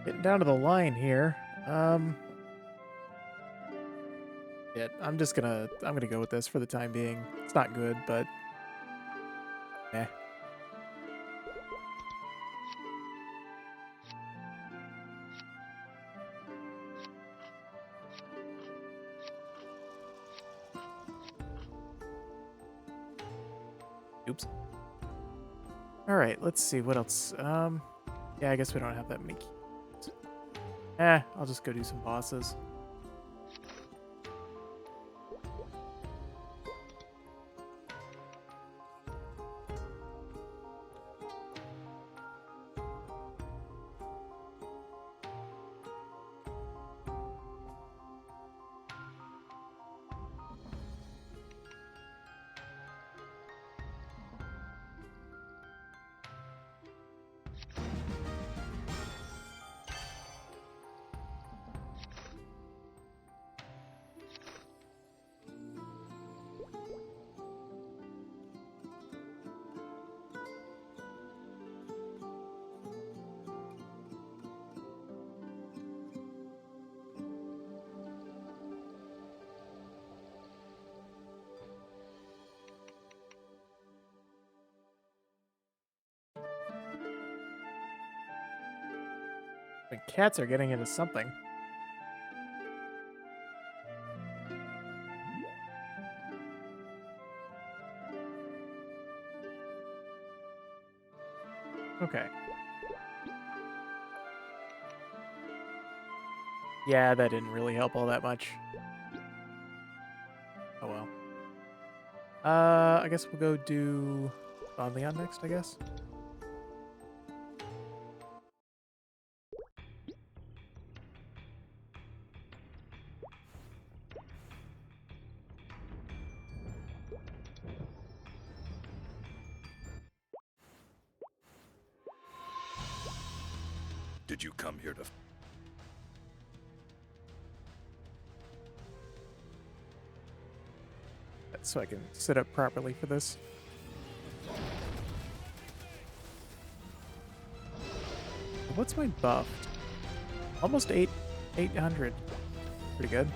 getting down to the line here. Shit, I'm gonna go with this for the time being. It's not good, but eh. Oops. All right, let's see what else. Yeah, I guess we don't have that many keys. I'll just go do some bosses. The cats are getting into something. Okay. Yeah, that didn't really help all that much. Oh well. I guess we'll go do Don Leon next, I guess. Did you come here to... So I can sit up properly for this. What's my buff? Almost 800. Pretty good.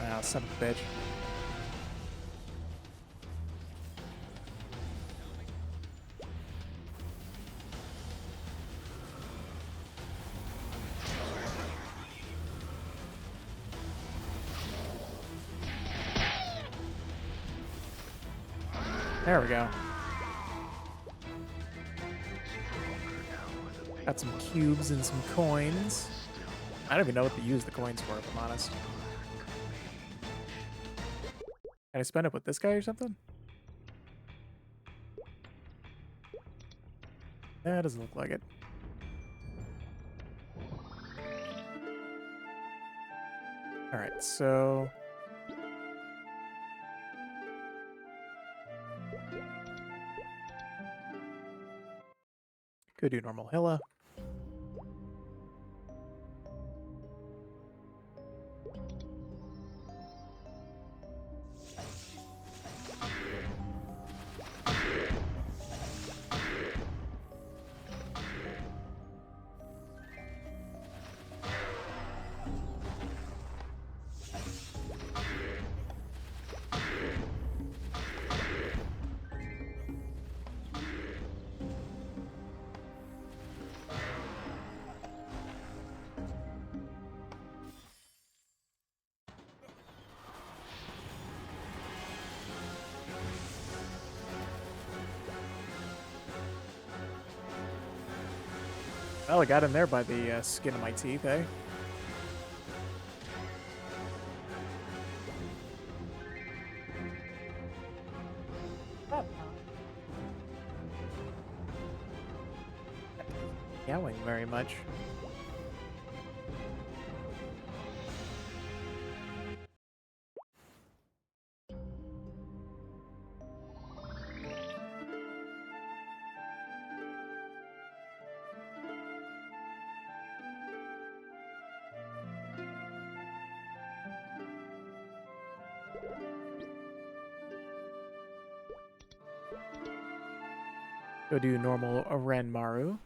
Ah, son of a bitch. There we go. Got some cubes and some coins. I don't even know what to use the coins for, if I'm honest. Can I spend it with this guy or something? That doesn't look like it. Alright, so... Go do normal Hilla. Well, I got in there by the skin of my teeth, eh? Yelling very much. Go do normal Renmaru.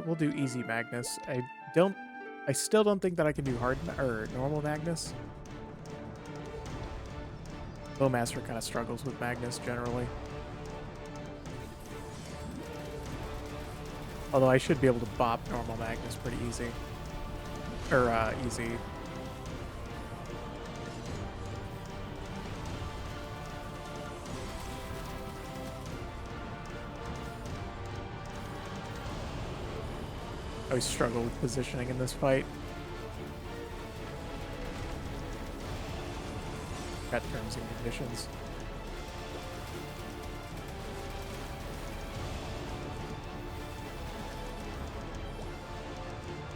We'll do easy Magnus. I still don't think that I can do hard or normal Magnus. Bowmaster kind of struggles with Magnus generally. Although I should be able to bop normal Magnus pretty easy. Or, easy. I always struggle with positioning in this fight. Got terms and conditions.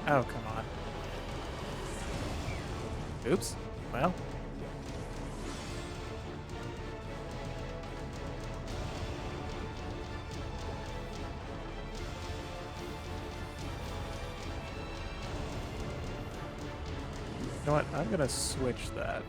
Oh, come on. Oops. Well. You know what? I'm gonna switch that.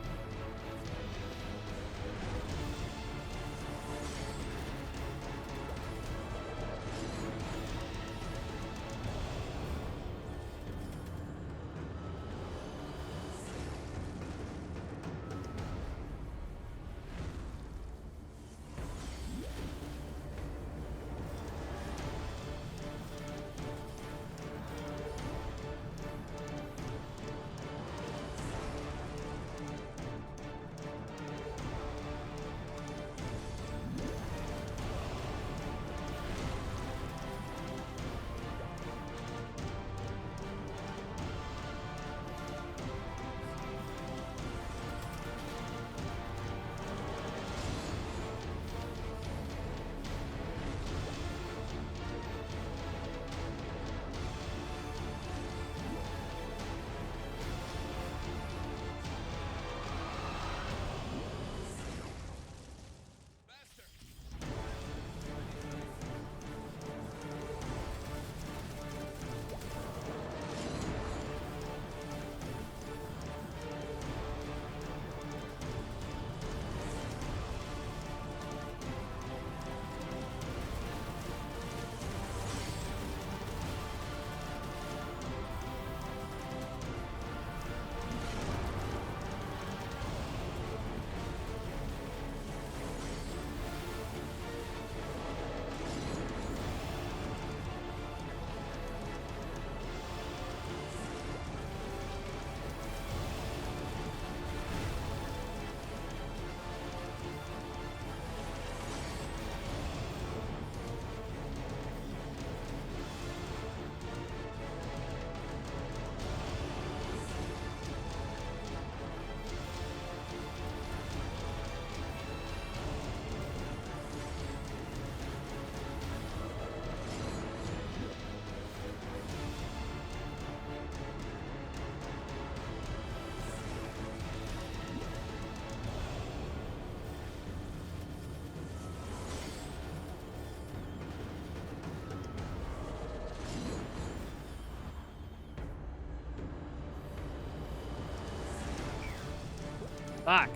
Fuck.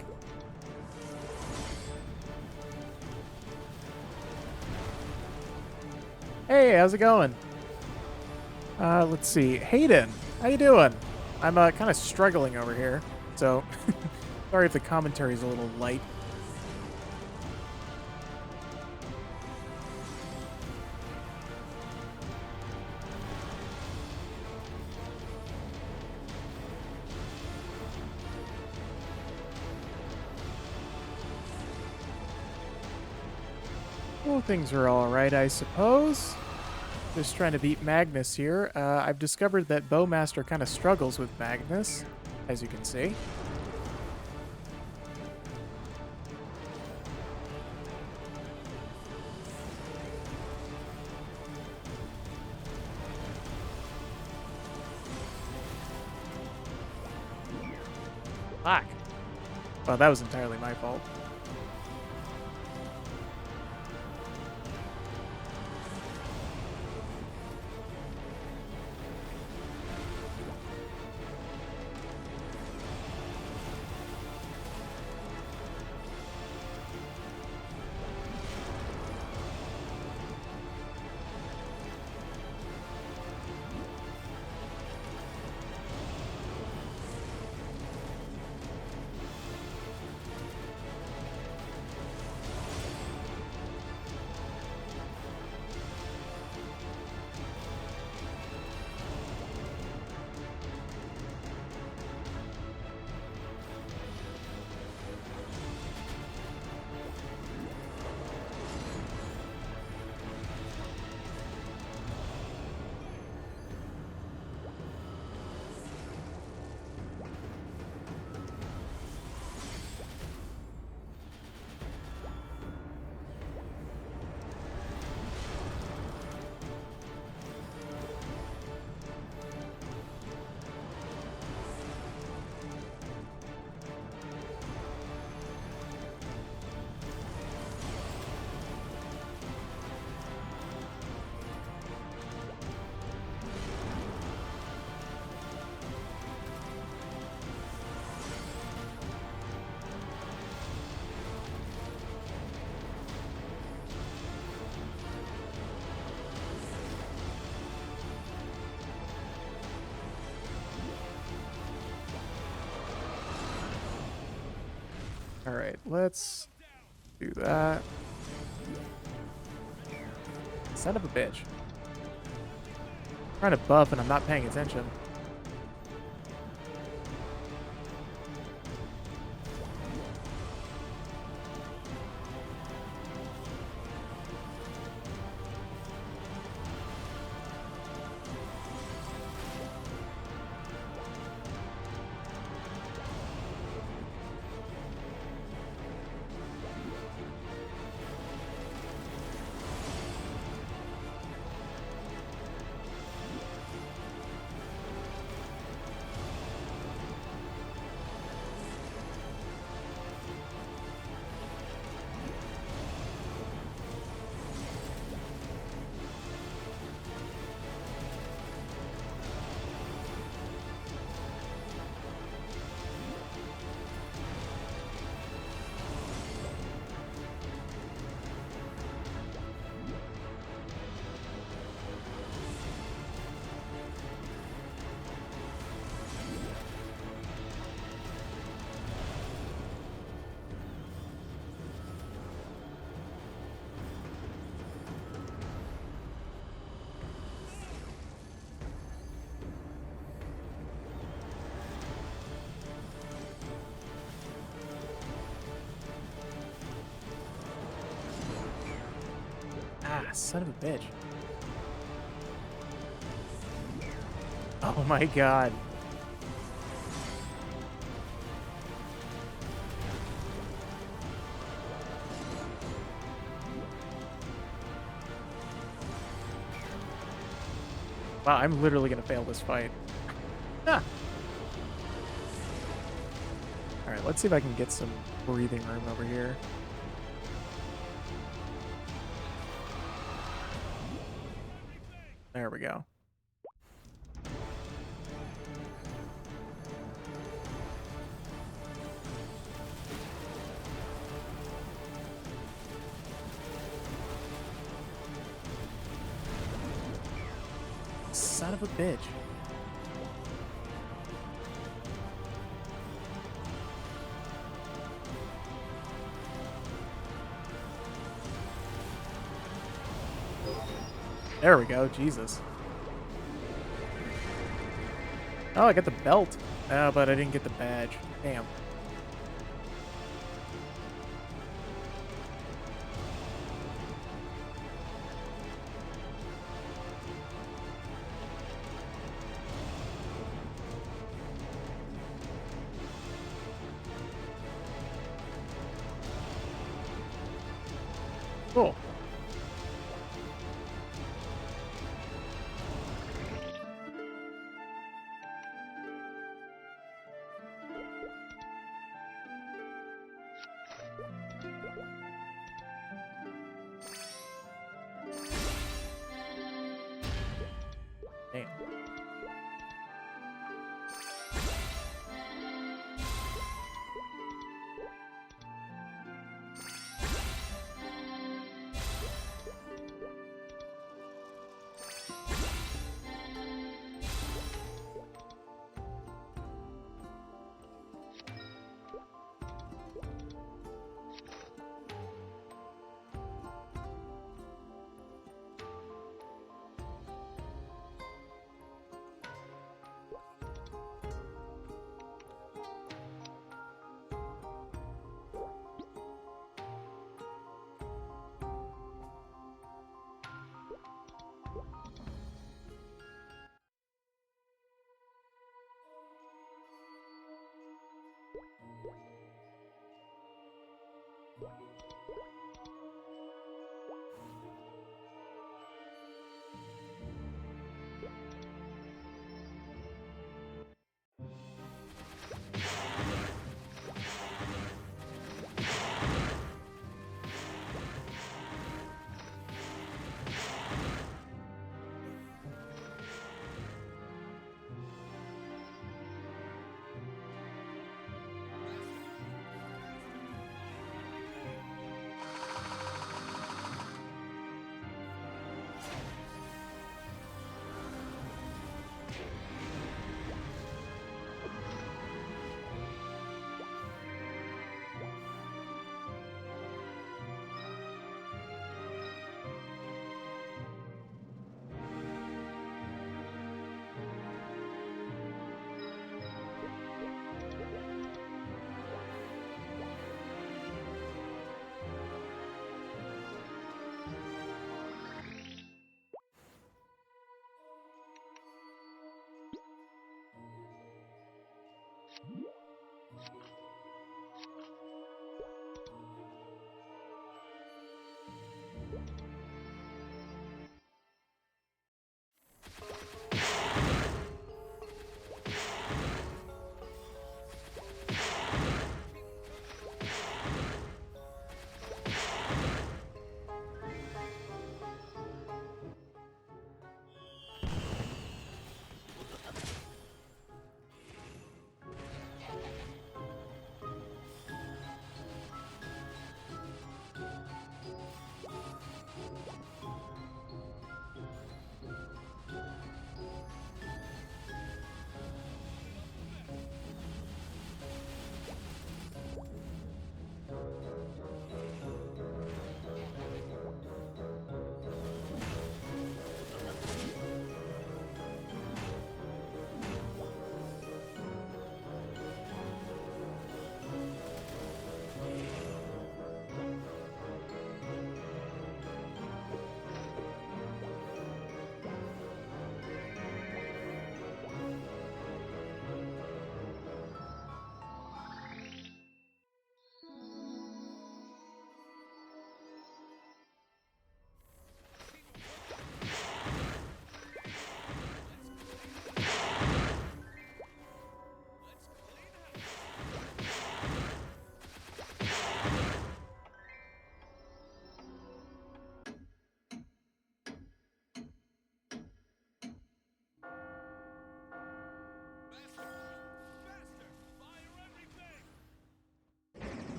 Hey, how's it going? Let's see. Hayden, how you doing? I'm kind of struggling over here, so sorry if the commentary's a little light. Well, things are all right, I suppose. Just trying to beat Magnus here. I've discovered that Bowmaster kind of struggles with Magnus, as you can see. Fuck. Well, that was entirely my fault. All right, let's do that. Son of a bitch. I'm trying to buff and I'm not paying attention. Ah, son of a bitch. Oh my god. Wow, I'm literally gonna fail this fight. Ah. Alright, let's see if I can get some breathing room over here. There we go. Son of a bitch. There we go. Jesus. Oh, I got the belt. Oh, but I didn't get the badge. Damn. Cool. Damn.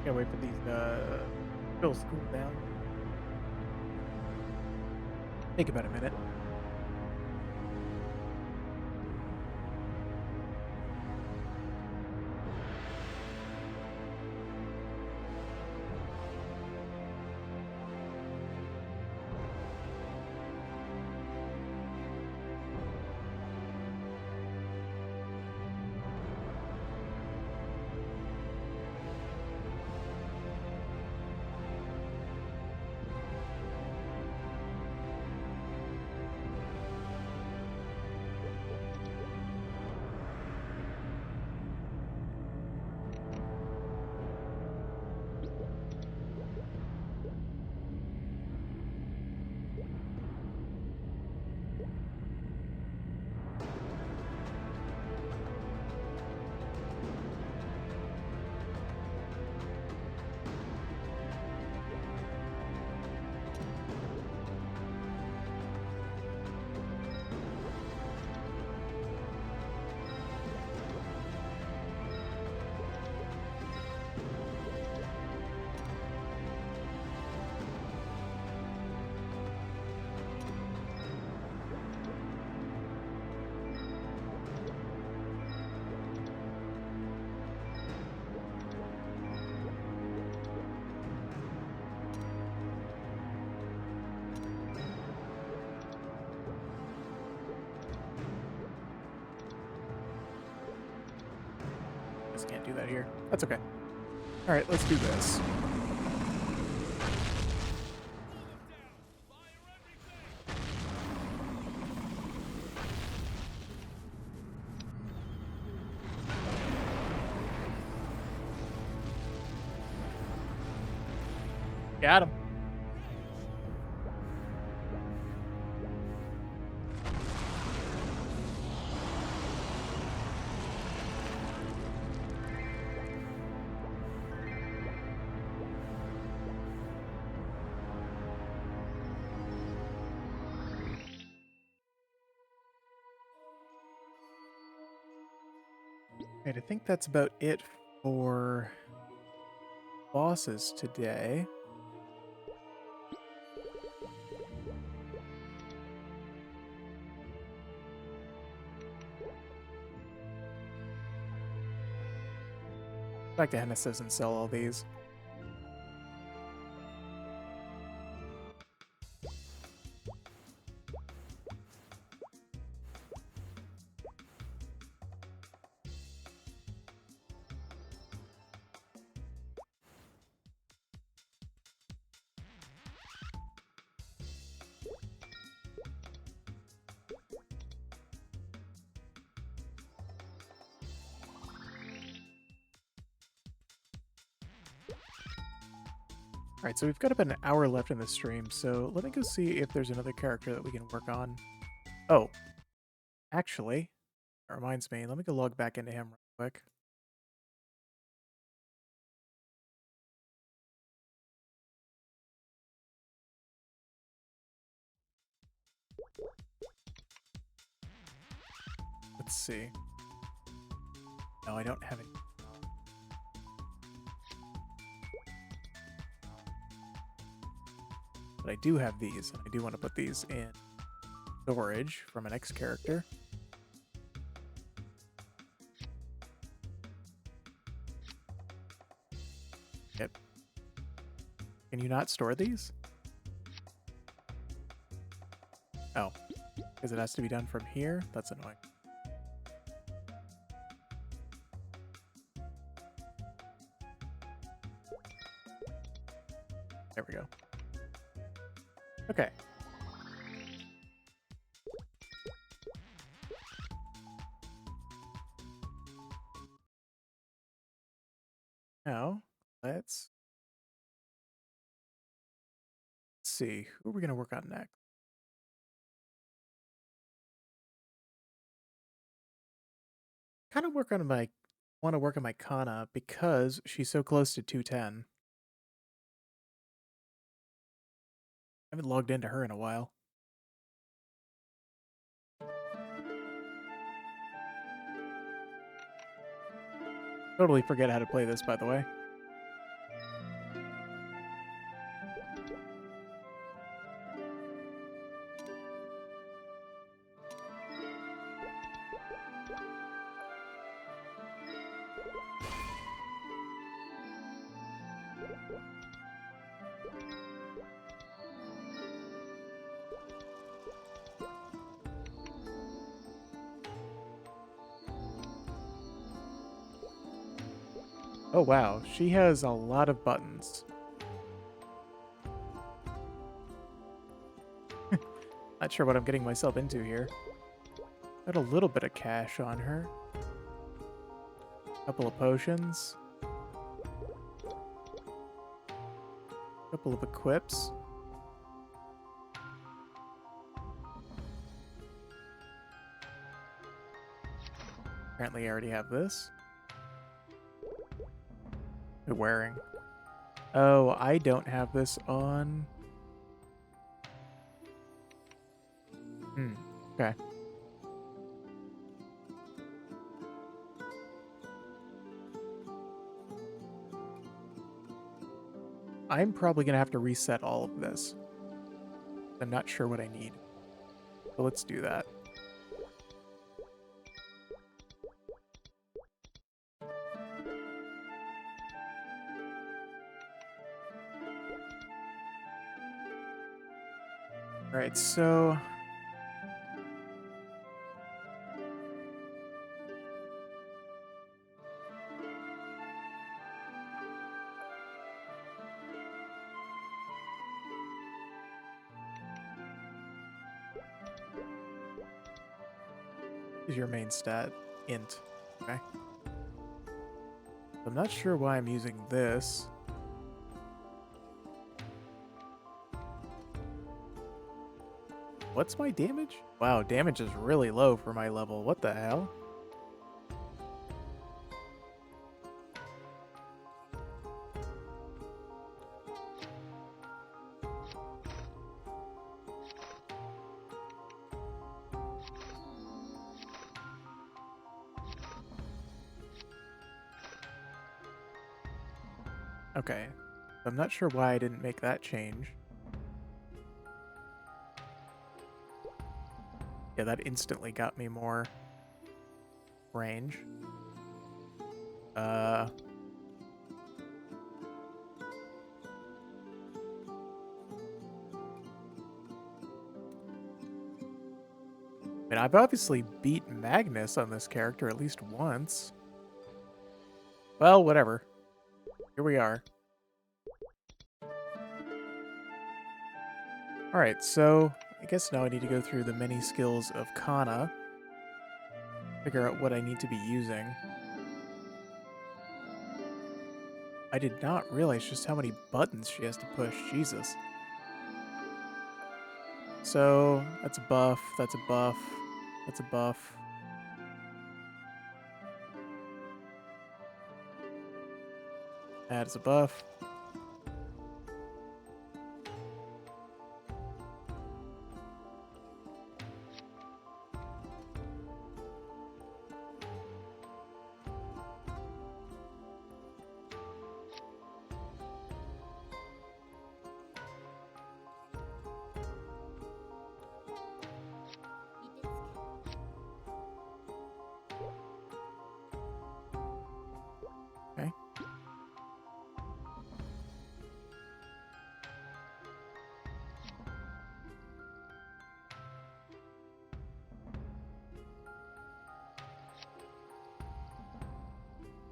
Gotta wait for these bills to cool down. Take about a minute. Just can't do that here. That's okay. All right, let's do this. Got him. Right, I think that's about it for bosses today. Back to Hennessy's and sell all these. All right, so we've got about an hour left in the stream, so let me go see if there's another character that we can work on. Oh, actually, that reminds me. Let me go log back into him real quick. Let's see. No, I don't have any. But I do have these, and I do want to put these in storage for my next character. Yep. Can you not store these? Oh, because it has to be done from here? That's annoying. There we go. Okay. Now, let's see. Who are we going to work on next? Kind of work on my... want to work on my Kana because she's so close to 210. I haven't logged into her in a while. Totally forget how to play this, by the way. Oh wow, she has a lot of buttons. Not sure what I'm getting myself into here. Got a little bit of cash on her. Couple of potions. Couple of equips. Apparently I already have this. What wearing? Oh, I don't have this on. Okay. I'm probably going to have to reset all of this. I'm not sure what I need. So let's do that. Alright, so... is your main stat? Int. Okay. I'm not sure why I'm using this. What's my damage? Wow, damage is really low for my level. What the hell? Okay. I'm not sure why I didn't make that change. Yeah, that instantly got me more range. I mean, I've obviously beat Magnus on this character at least once. Well, whatever. Here we are. Alright, so I guess now I need to go through the many skills of Kana. Figure out what I need to be using. I did not realize just how many buttons she has to push. Jesus. So, that's a buff, that's a buff, that's a buff. That is a buff. Okay.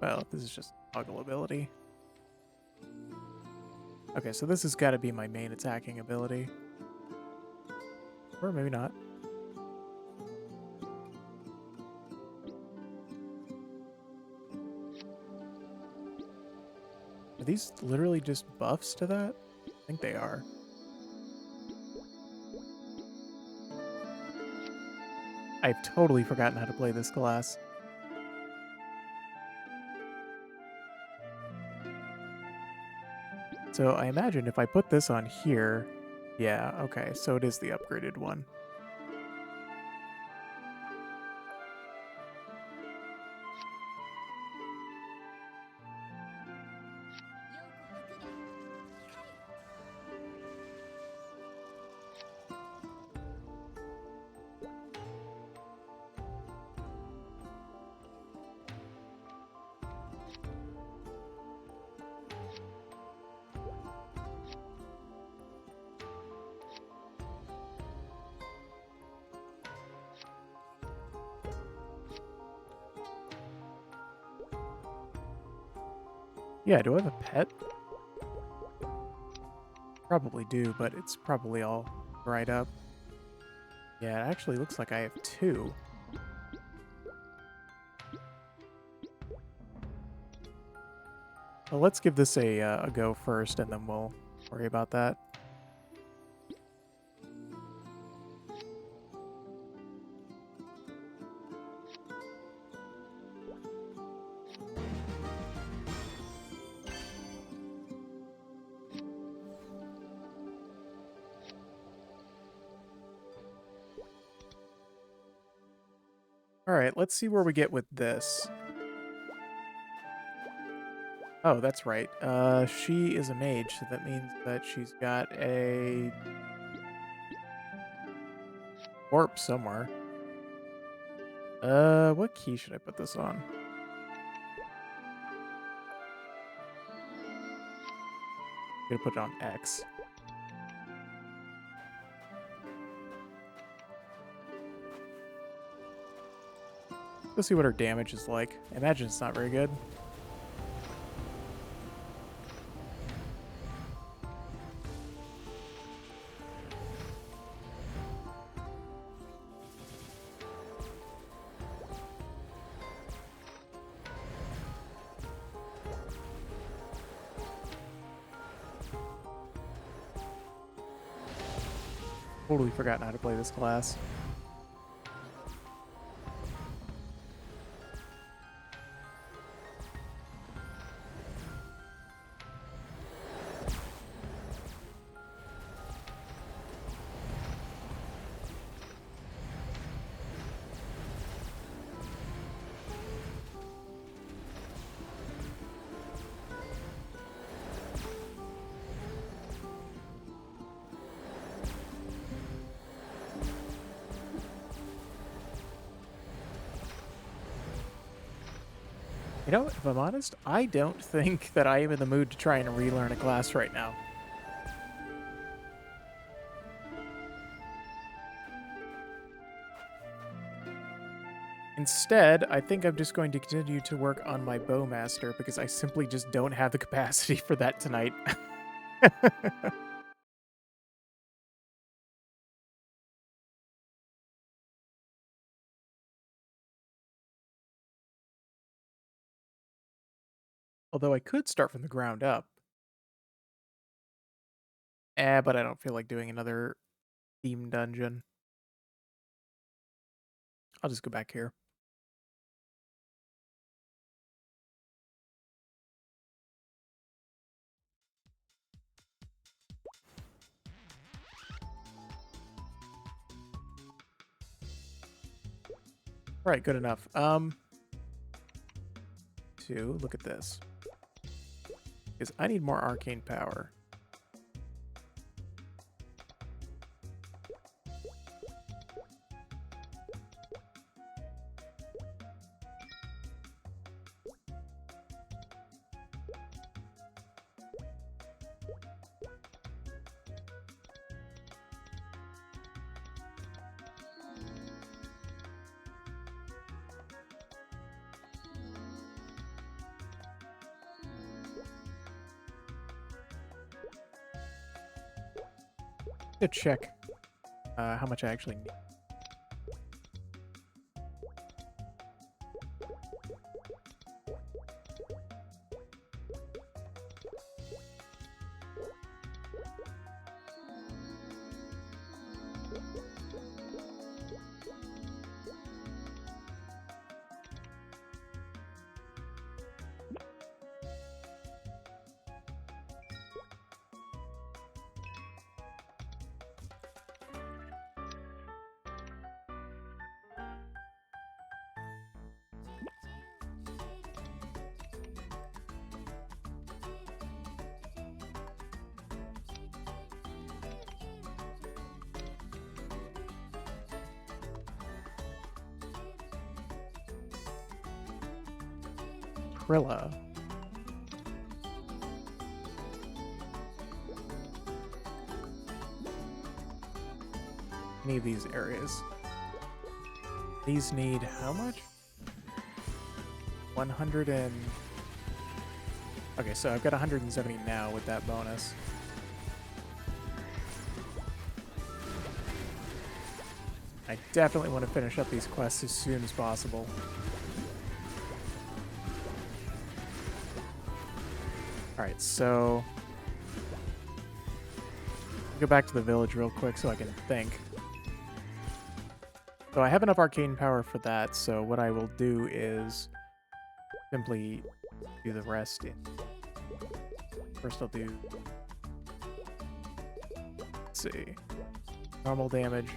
Well, this is just toggle ability. Okay, so this has got to be my main attacking ability. Or maybe not. Are these literally just buffs to that? I think they are. I've totally forgotten how to play this class. So I imagine if I put this on here... Yeah, okay, so it is the upgraded one. Yeah, do I have a pet? Probably do, but it's probably all dried up. Yeah, it actually looks like I have 2. Well, let's give this a go first, and then we'll worry about that. All right, let's see where we get with this. Oh, that's right. She is a mage, so that means that she's got a warp somewhere. What key should I put this on? I'm gonna put it on X. Let's see what her damage is like. I imagine it's not very good. Totally forgotten how to play this class. You know, if I'm honest, I don't think that I am in the mood to try and relearn a class right now. Instead, I think I'm just going to continue to work on my Bowmaster because I simply just don't have the capacity for that tonight. Although I could start from the ground up. But I don't feel like doing another theme dungeon. I'll just go back here. Right, good enough. Look at this. Because I need more arcane power. To check how much I actually need. Trilla. Any of these areas. These need how much? 100 and... Okay, so I've got 170 now with that bonus. I definitely want to finish up these quests as soon as possible. Alright, so... go back to the village real quick so I can think. So I have enough arcane power for that, so what I will do is simply do the rest in... First I'll do... Let's see... normal damage.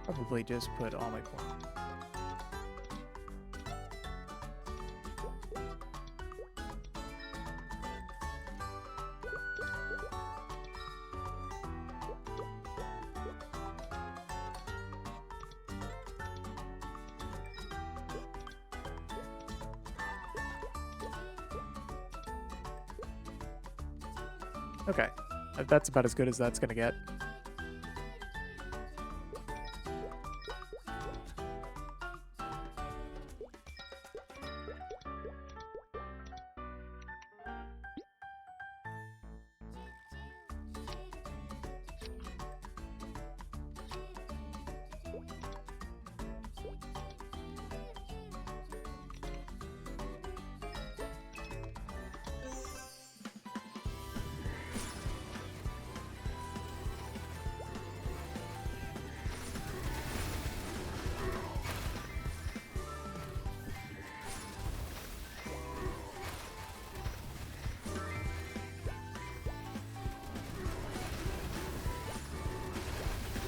Probably just put all my points. Okay, that's about as good as that's gonna get.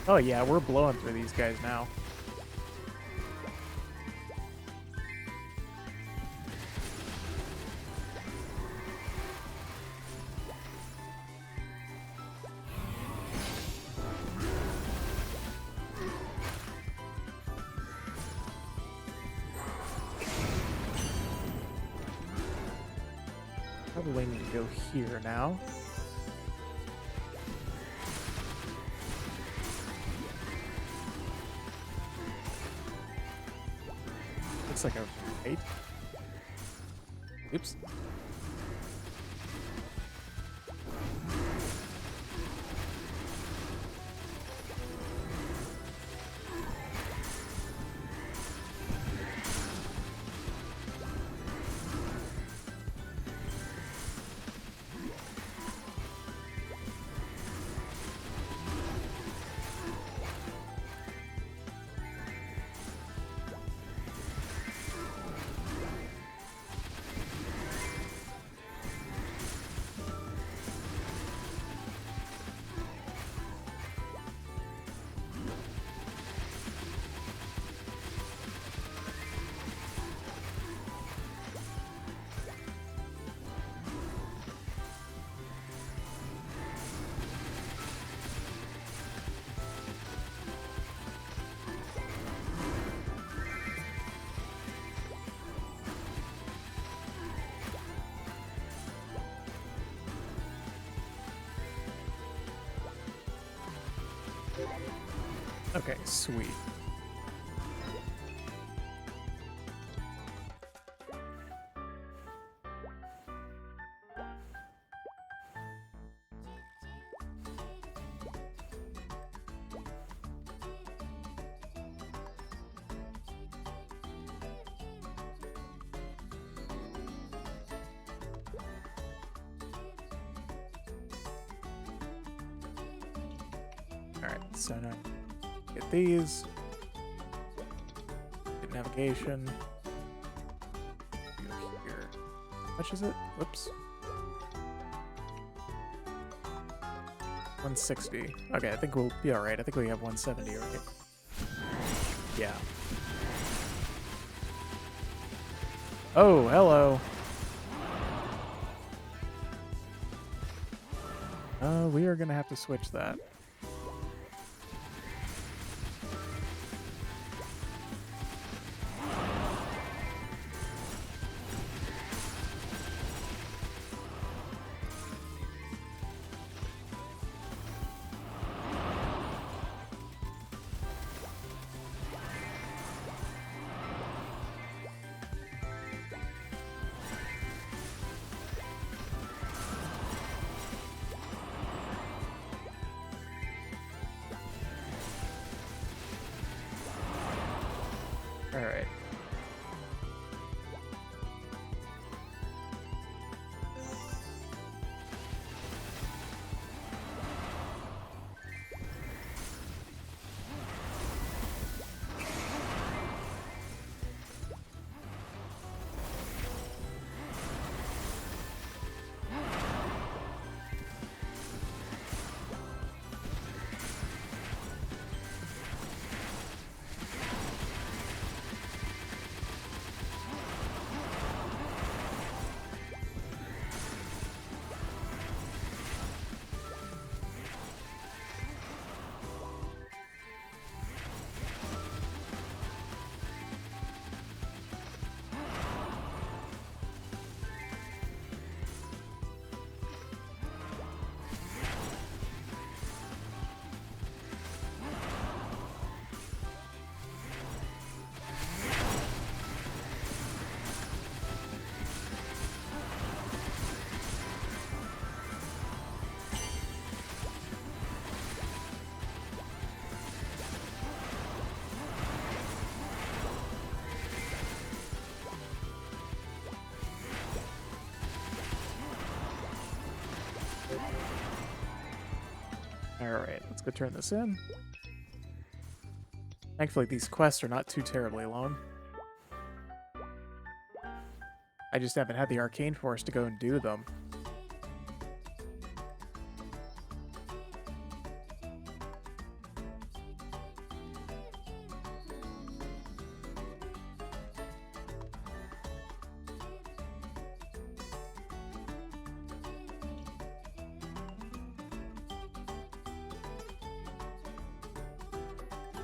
Oh yeah, we're blowing through these guys now. Probably need to go here now. Looks like a right. Oops. Okay, sweet. All right, so now get these. Get navigation. Go here. How much is it? Whoops. 160. Okay, I think we'll be alright. I think we have 170, right? Yeah. Oh, hello. We are gonna have to switch that. All right. Alright, let's go turn this in. Thankfully, these quests are not too terribly long. I just haven't had the Arcane Force to go and do them.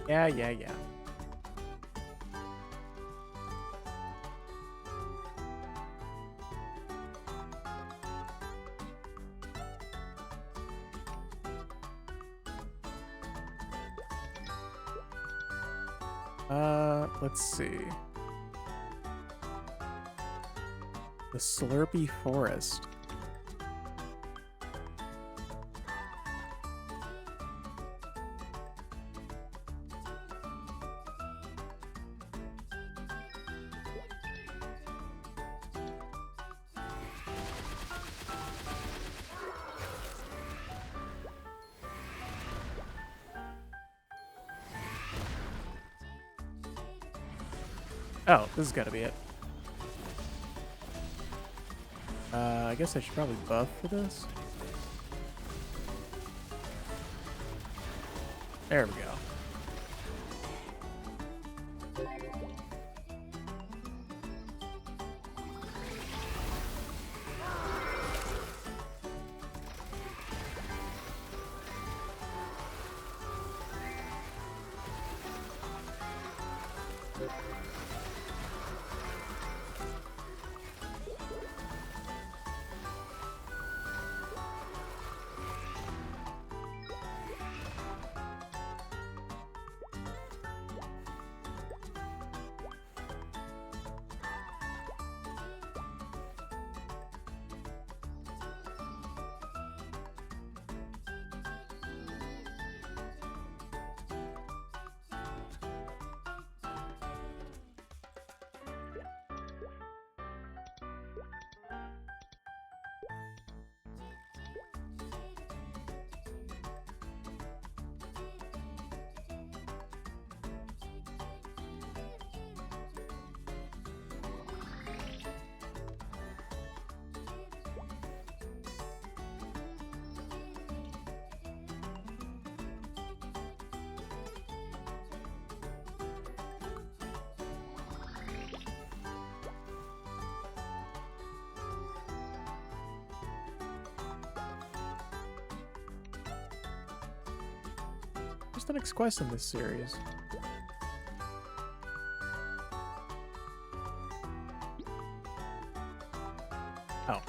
Yeah. Let's see. The Slurpy Forest. Oh, this has got to be it. I guess I should probably buff for this. There we go. What's the next quest in this series? Oh.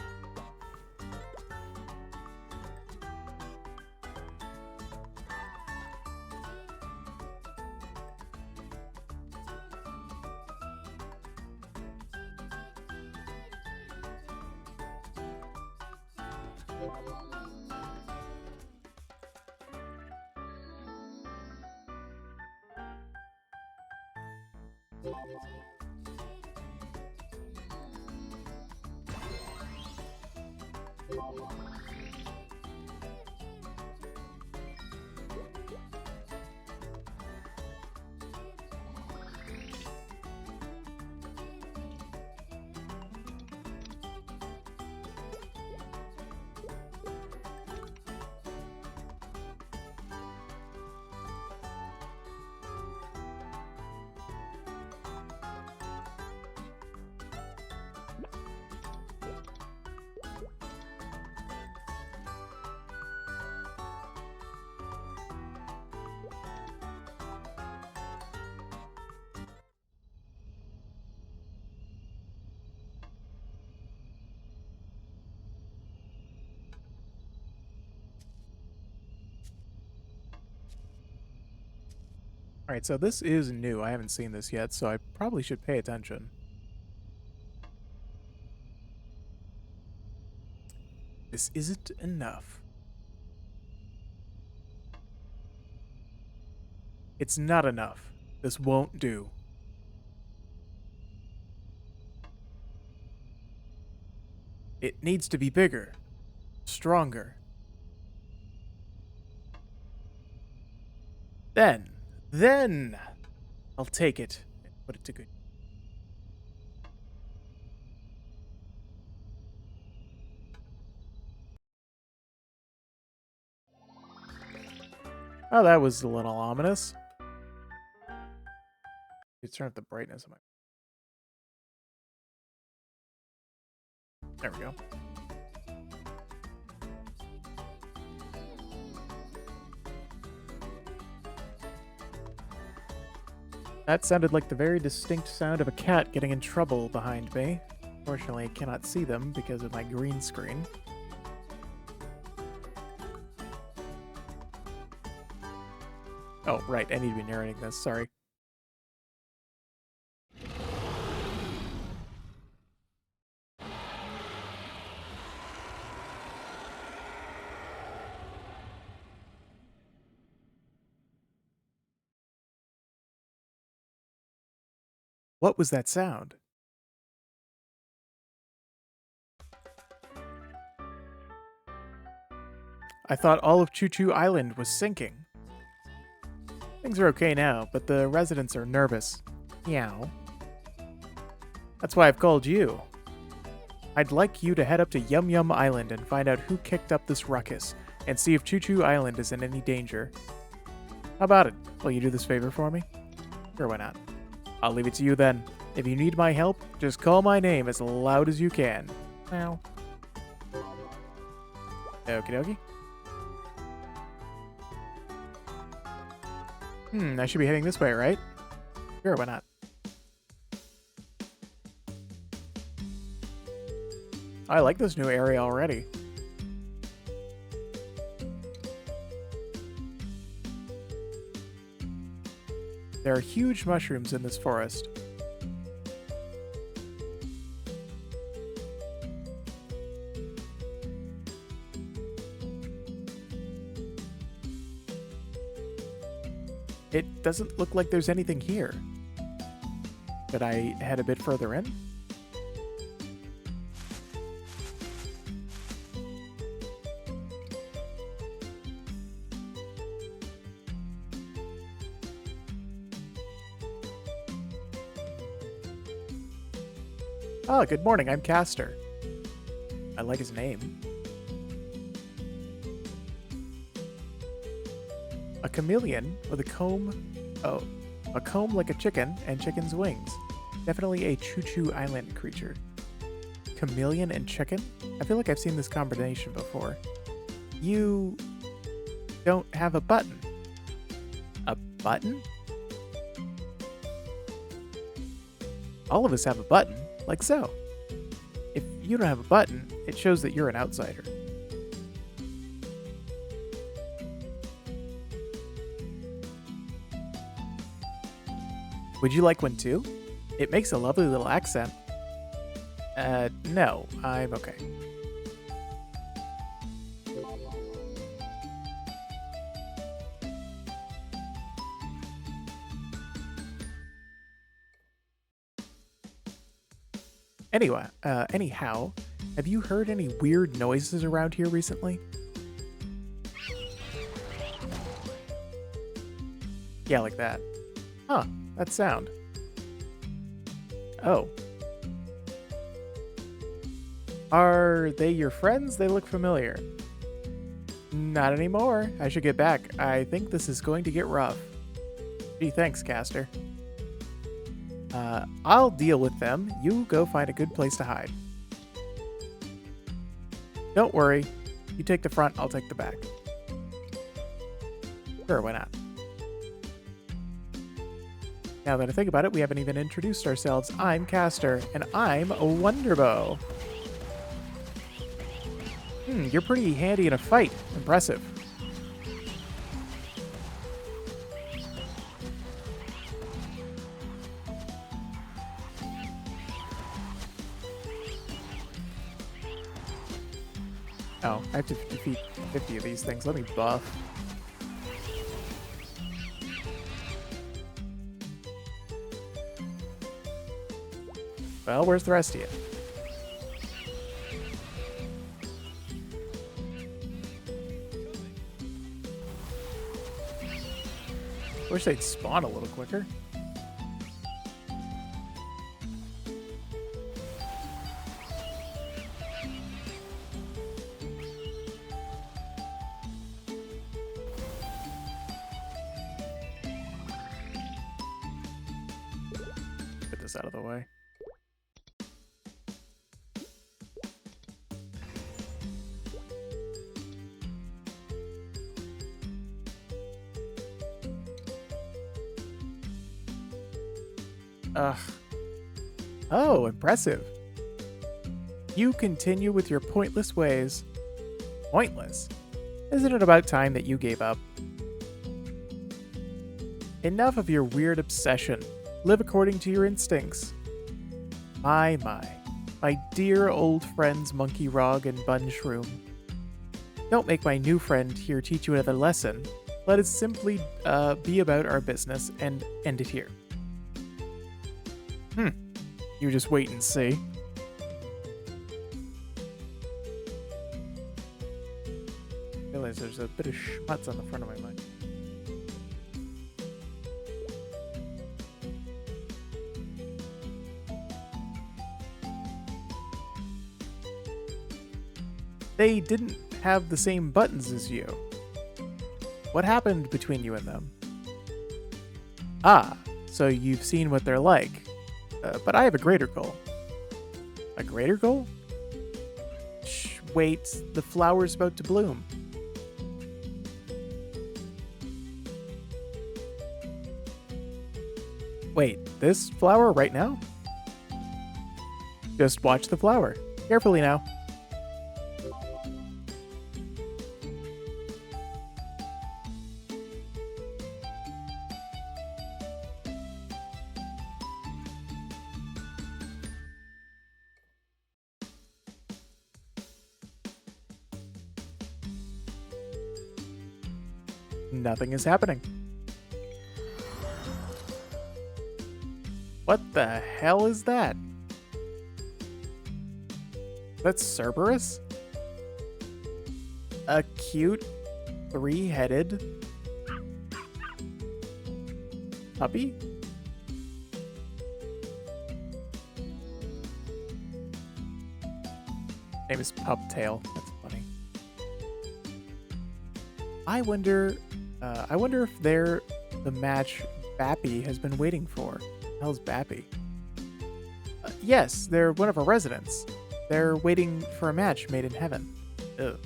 All right, so this is new. I haven't seen this yet, so I probably should pay attention. This isn't enough. It's not enough. This won't do. It needs to be bigger, stronger. Then, I'll take it and put it to good. Oh, that was a little ominous. You turn up the brightness of my. There we go. That sounded like the very distinct sound of a cat getting in trouble behind me. Fortunately, I cannot see them because of my green screen. Oh, right, I need to be narrating this, sorry. What was that sound? I thought all of Choo Choo Island was sinking. Things are okay now, but the residents are nervous. Meow. That's why I've called you. I'd like you to head up to Yum Yum Island and find out who kicked up this ruckus, and see if Choo Choo Island is in any danger. How about it? Will you do this favor for me? Sure, why not? I'll leave it to you then. If you need my help, just call my name as loud as you can. Meow. Okie dokie. I should be heading this way, right? Sure, why not? I like this new area already. There are huge mushrooms in this forest. It doesn't look like there's anything here. Should I head a bit further in? Oh, good morning, I'm Castor. I like his name. A chameleon with a comb. Oh, a comb like a chicken and chicken's wings. Definitely a Choo Choo Island creature. Chameleon and chicken? I feel like I've seen this combination before. You don't have a button. A button? All of us have a button, like so. If you don't have a button, it shows that you're an outsider. Would you like one too? It makes a lovely little accent. No, I'm okay. Anyhow, have you heard any weird noises around here recently? Yeah, like that. Huh, that sound. Oh. Are they your friends? They look familiar. Not anymore. I should get back. I think this is going to get rough. Gee, thanks, Caster. I'll deal with them. You go find a good place to hide. Don't worry. You take the front, I'll take the back. Sure, why not? Now that I think about it, we haven't even introduced ourselves. I'm Caster, and I'm a Wonderbow. You're pretty handy in a fight. Impressive. Oh, I have to defeat 50 of these things. Let me buff. Well, where's the rest of you? Wish they'd spawn a little quicker. Get this out of the way. Ugh. Oh, impressive. You continue with your pointless ways. Pointless? Isn't it about time that you gave up? Enough of your weird obsession. Live according to your instincts. My. My dear old friends Monkey Rog and Bun Shroom. Don't make my new friend here teach you another lesson. Let us simply be about our business and end it here. You just wait and see. I realize there's a bit of schmutz on the front of my mic. They didn't have the same buttons as you. What happened between you and them? Ah, so you've seen what they're like. But I have a greater goal. A greater goal? Shh, wait, the flower's about to bloom. Wait, this flower right now? Just watch the flower. Carefully now. Nothing is happening. What the hell is that? That's Cerberus? A cute, three-headed puppy? Name is Puptail. That's funny. I wonder if they're the match Bappy has been waiting for. Hell's Bappy? Yes, they're one of our residents. They're waiting for a match made in heaven. Ugh.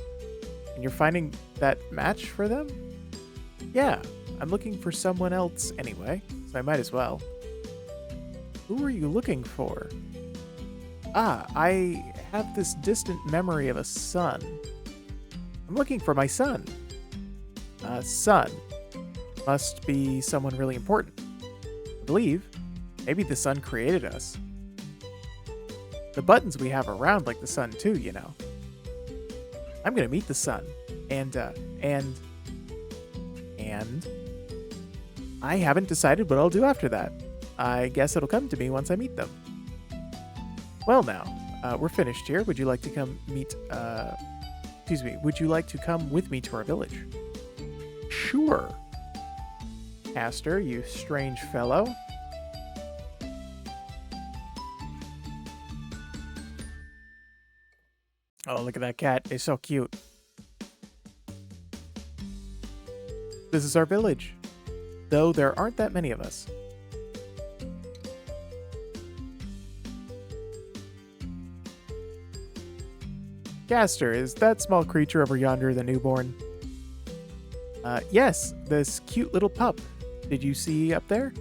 And you're finding that match for them? Yeah, I'm looking for someone else anyway, so I might as well. Who are you looking for? Ah, I have this distant memory of a son. I'm looking for my son. Son. Must be someone really important. I believe. Maybe the sun created us. The buttons we have are round like the sun too, you know. I'm gonna meet the sun. And I haven't decided what I'll do after that. I guess it'll come to me once I meet them. Well, now, we're finished here. Would you like to come would you like to come with me to our village? Sure. Castor, you strange fellow. Oh, look at that cat. It's so cute. This is our village, though there aren't that many of us. Castor, is that small creature over yonder the newborn? Yes, this cute little pup. Did you see up there?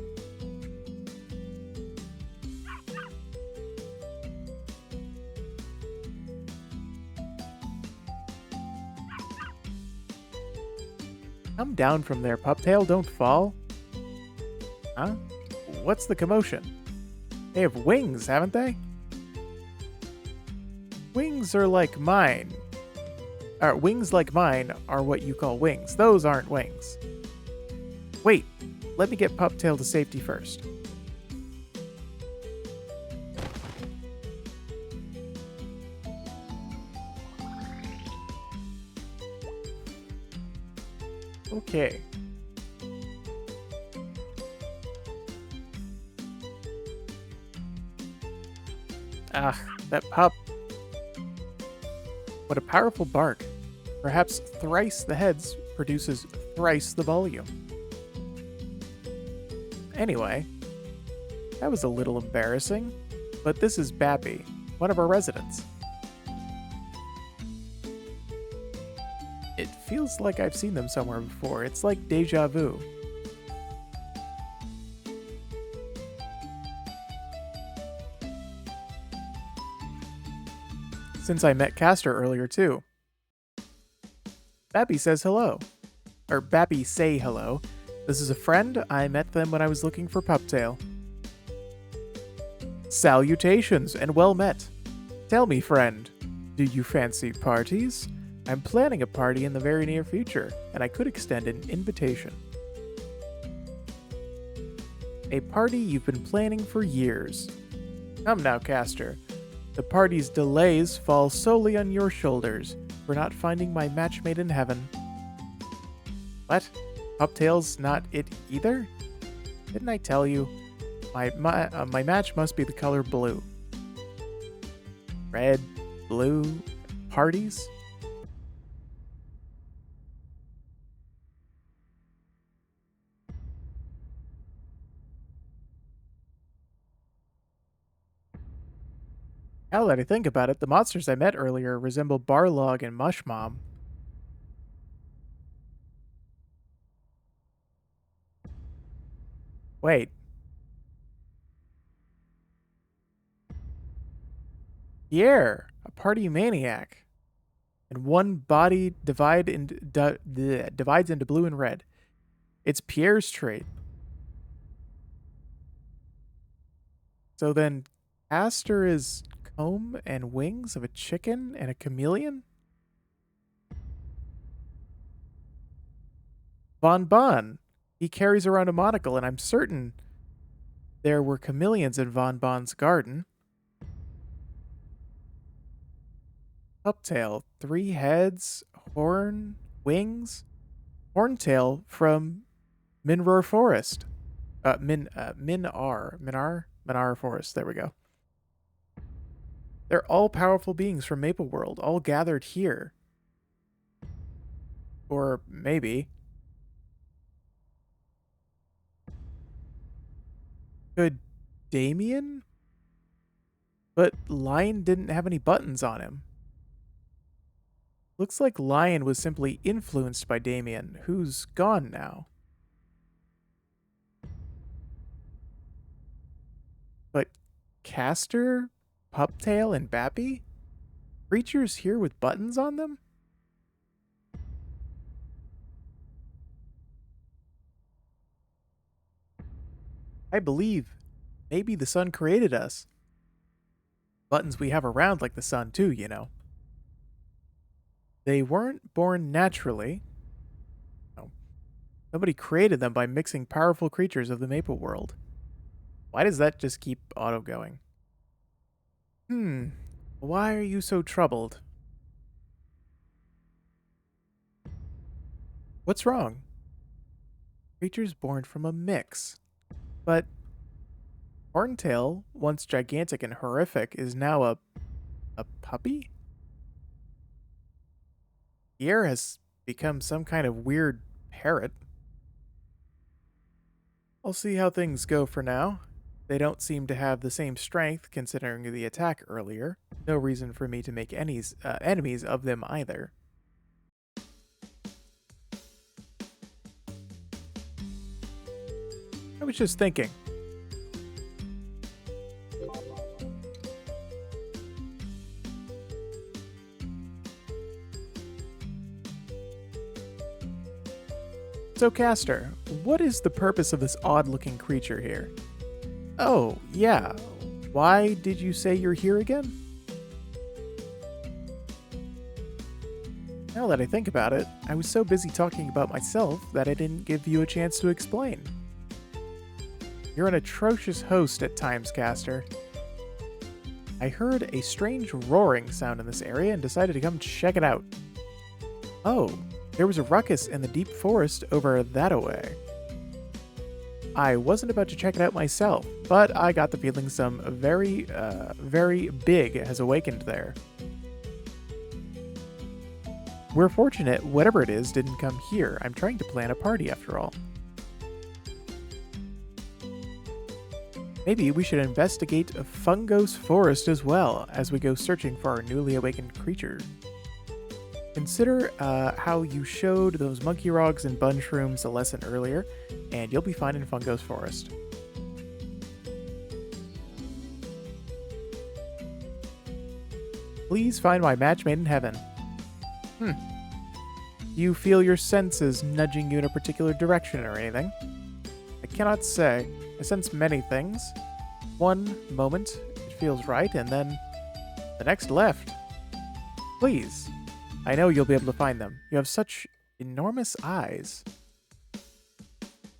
Come down from there, Puptail, don't fall. Huh? What's the commotion? They have wings, haven't they? Wings are like mine. Wings like mine are what you call wings. Those aren't wings. Wait, let me get Puptail to safety first. Okay. Ah, that pup. What a powerful bark. Perhaps thrice the heads produces thrice the volume. Anyway, that was a little embarrassing, but this is Bappy, one of our residents. It feels like I've seen them somewhere before. It's like deja vu. Since I met Castor earlier too. Bappy says hello. Or Bappy say hello. This is a friend. I met them when I was looking for Puptail. Salutations and well met. Tell me, friend, do you fancy parties? I'm planning a party in the very near future, and I could extend an invitation. A party you've been planning for years. Come now, Castor. The party's delays fall solely on your shoulders for not finding my match made in heaven. What? Puptail's not it either? Didn't I tell you? My match must be the color blue. Red, blue, parties? Now that I think about it, the monsters I met earlier resemble Barlog and Mushmom. Wait. Pierre, a party maniac. And one body divides into blue and red. It's Pierre's trait. So then Castor is comb and wings of a chicken and a chameleon? Bon Bon. He carries around a monocle, and I'm certain there were chameleons in Von Bon's garden. Puptail, 3 heads, horn, wings. Horntail from Minroar Forest. Minar Forest. There we go. They're all powerful beings from Maple World, all gathered here. Or maybe. Could Damien? But Lion didn't have any buttons on him. Looks like Lion was simply influenced by Damien, who's gone now. But Castor, Puptail, and Bappy? Creatures here with buttons on them? I believe maybe the sun created us. Buttons we have around like the sun too, you know. They weren't born naturally. No. Somebody created them by mixing powerful creatures of the Maple World. Why does that just keep auto going? Hmm. Why are you so troubled? What's wrong? Creatures born from a mix. But Horntail, once gigantic and horrific, is now a puppy? Pierre has become some kind of weird parrot. I'll see how things go for now. They don't seem to have the same strength considering the attack earlier. No reason for me to make enemies of them either. I was just thinking. So, Castor, what is the purpose of this odd-looking creature here? Oh, yeah. Why did you say you're here again? Now that I think about it, I was so busy talking about myself that I didn't give you a chance to explain. You're an atrocious host at times, Castor. I heard a strange roaring sound in this area and decided to come check it out. Oh, there was a ruckus in the deep forest over that-a-way. I wasn't about to check it out myself, but I got the feeling some very big has awakened there. We're fortunate whatever it is didn't come here. I'm trying to plan a party after all. Maybe we should investigate Fungos Forest as well as we go searching for our newly awakened creature. Consider how you showed those monkey rogs and bunshrooms a lesson earlier, and you'll be fine in Fungos Forest. Please find my match made in heaven. Do you feel your senses nudging you in a particular direction or anything? I cannot say. I sense many things. One moment, it feels right, and then the next left. Please. I know you'll be able to find them. You have such enormous eyes.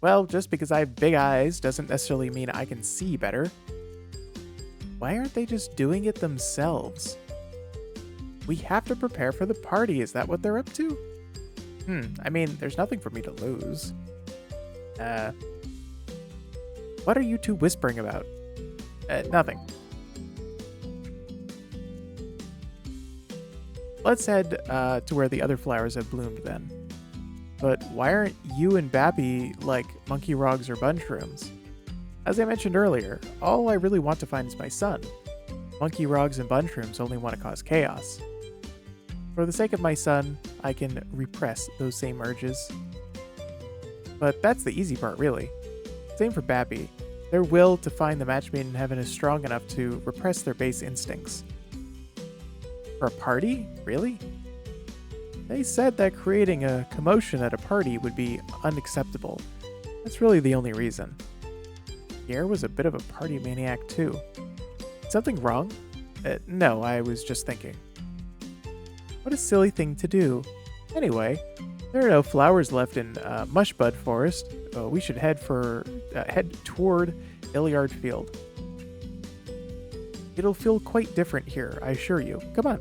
Well, just because I have big eyes doesn't necessarily mean I can see better. Why aren't they just doing it themselves? We have to prepare for the party. Is that what they're up to? I mean, there's nothing for me to lose. What are you two whispering about? Nothing. Let's head to where the other flowers have bloomed then. But why aren't you and Bappy like monkey rogs or bunshrooms? As I mentioned earlier, all I really want to find is my son. Monkey rogs and bunshrooms only want to cause chaos. For the sake of my son, I can repress those same urges. But that's the easy part, really. Same for Bappy. Their will to find the match made in heaven is strong enough to repress their base instincts. For a party? Really? They said that creating a commotion at a party would be unacceptable. That's really the only reason. Pierre was a bit of a party maniac too. Something wrong? No, I was just thinking. What a silly thing to do. Anyway, there are no flowers left in Mushbud Forest. We should head toward Illiard Field. It'll feel quite different here, I assure you. Come on.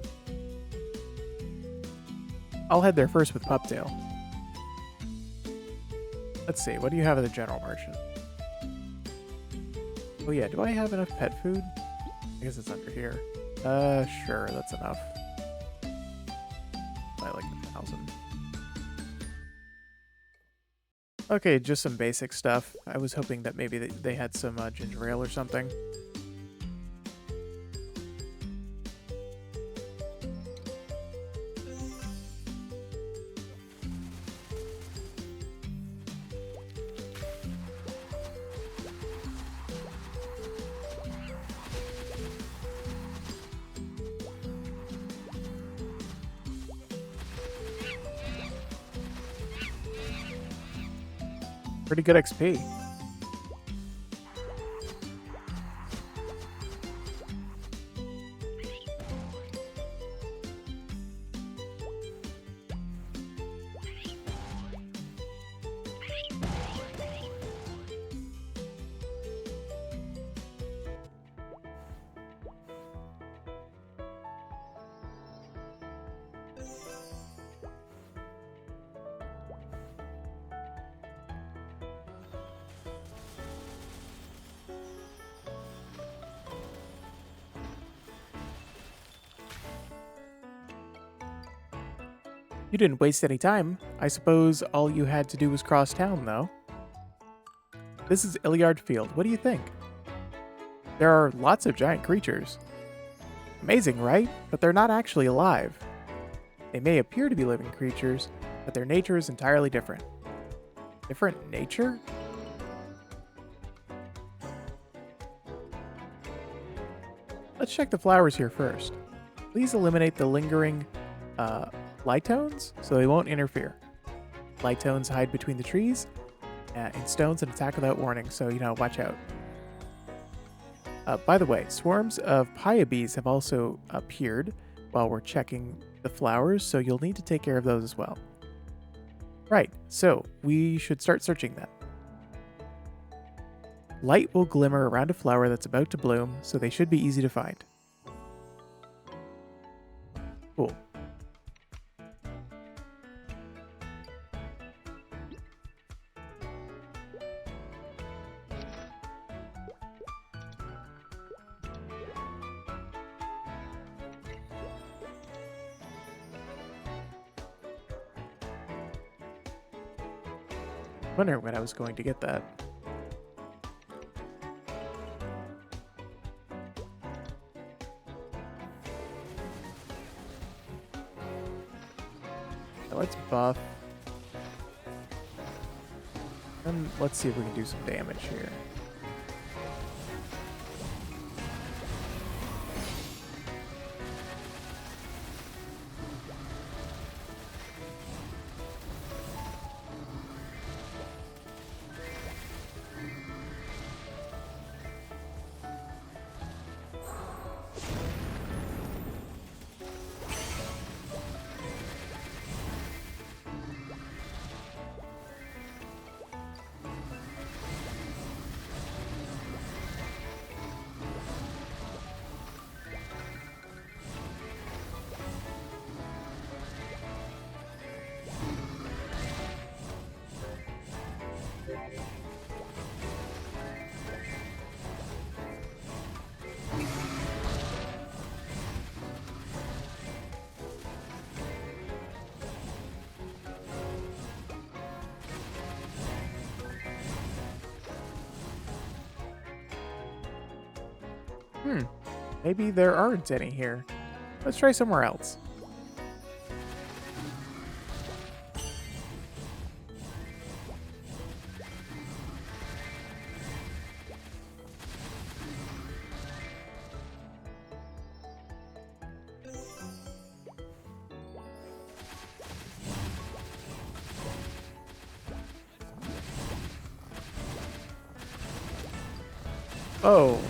I'll head there first with Puptail. Let's see, what do you have at the General Merchant? Oh yeah, do I have enough pet food? I guess it's under here. Sure, that's enough. I like 1,000. Okay, just some basic stuff. I was hoping that maybe they had some ginger ale or something. Pretty good XP. You didn't waste any time. I suppose all you had to do was cross town, though. This is Iliard Field. What do you think? There are lots of giant creatures. Amazing, right? But they're not actually alive. They may appear to be living creatures, but their nature is entirely different. Different nature? Let's check the flowers here first. Please eliminate the lingering light tones so they won't interfere. Light tones hide between the trees in stones and attack without warning, so, watch out. By the way, swarms of paya bees have also appeared while we're checking the flowers, so you'll need to take care of those as well. Right, so we should start searching then. Light will glimmer around a flower that's about to bloom, so they should be easy to find. Cool. Wondering when I was going to get that. So let's buff. And let's see if we can do some damage here. Maybe there aren't any here. Let's try somewhere else. Oh.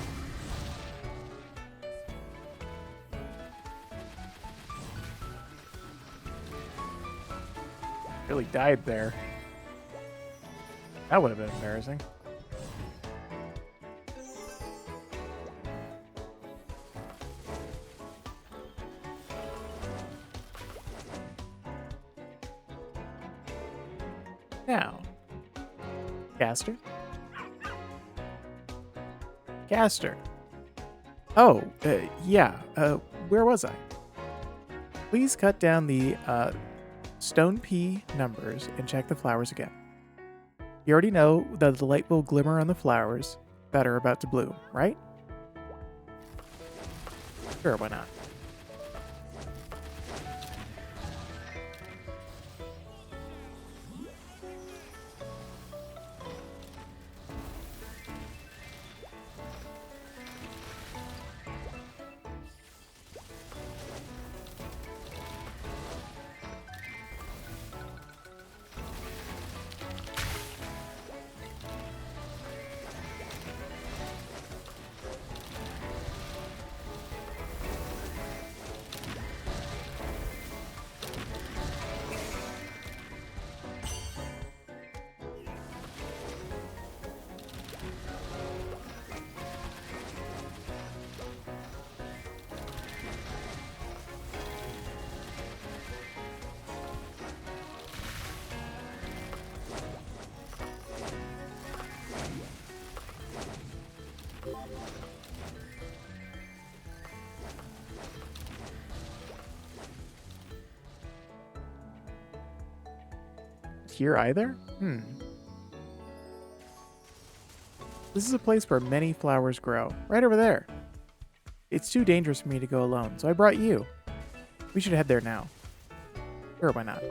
Really died there. That would have been embarrassing. Now, Caster. Caster. Oh, yeah. Where was I? Please cut down the stone P numbers and check the flowers again. You already know that the light will glimmer on the flowers that are about to bloom, right? Sure, why not? here either? This is a place where many flowers grow. Right over there. It's too dangerous for me to go alone, so I brought you. We should head there now. Sure, why not?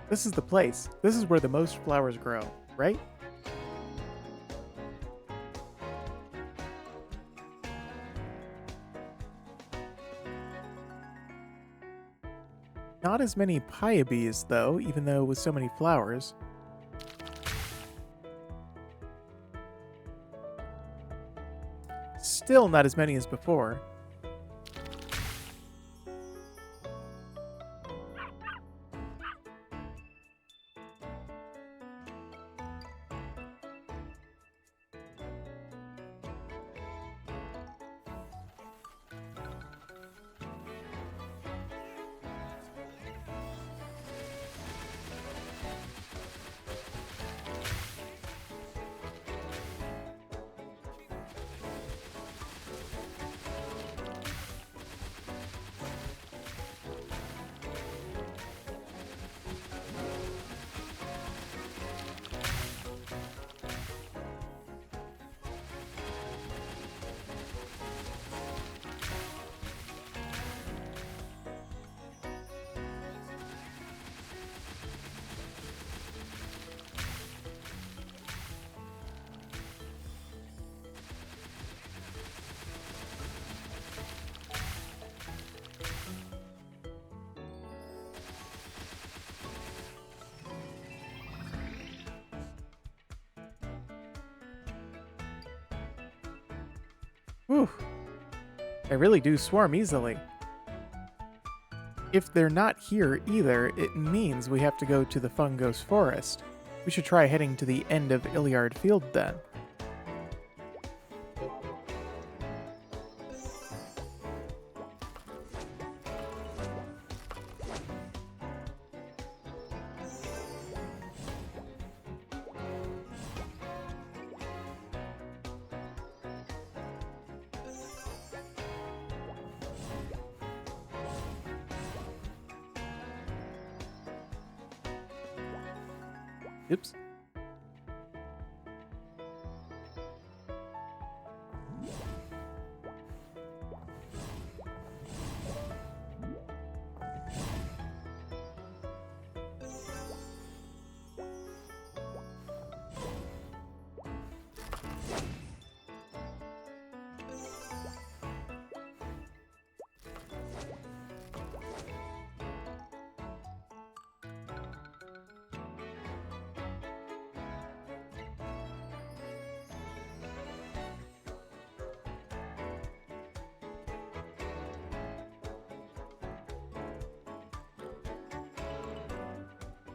This is the place. This is where the most flowers grow, right? Not as many Pyabees, though, even though with so many flowers. Still not as many as before. Whew. They really do swarm easily. If they're not here either, it means we have to go to the Fungos Forest. We should try heading to the end of Iliard Field then. Oops.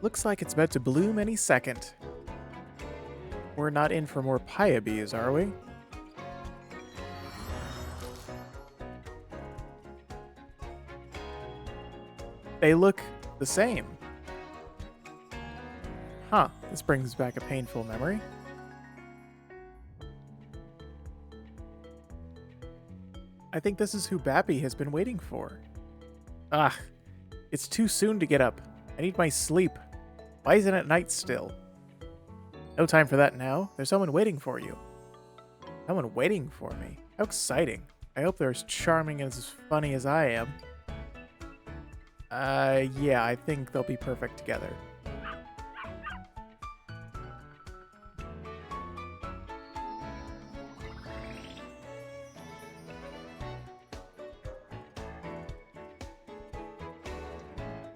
Looks like it's about to bloom any second. We're not in for more Pyabees, are we? They look the same. Huh, this brings back a painful memory. I think this is who Bappy has been waiting for. Ah, it's too soon to get up. I need my sleep. Why isn't it night still? No time for that now. There's someone waiting for you. Someone waiting for me? How exciting. I hope they're as charming and as funny as I am. Yeah, I think they'll be perfect together.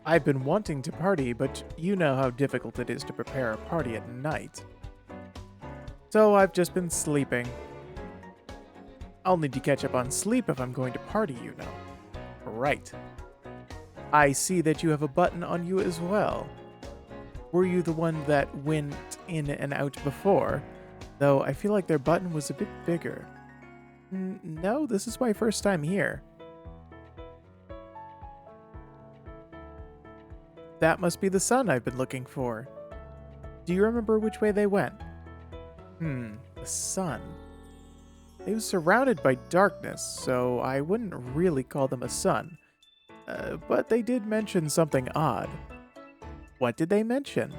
I've been wanting to party, but you know how difficult it is to prepare a party at night. So I've just been sleeping. I'll need to catch up on sleep if I'm going to party, you know. Right. I see that you have a button on you as well. Were you the one that went in and out before? Though I feel like their button was a bit bigger. No, this is my first time here. That must be the sun I've been looking for. Do you remember which way they went? The sun. They were surrounded by darkness, so I wouldn't really call them a sun. But they did mention something odd. What did they mention?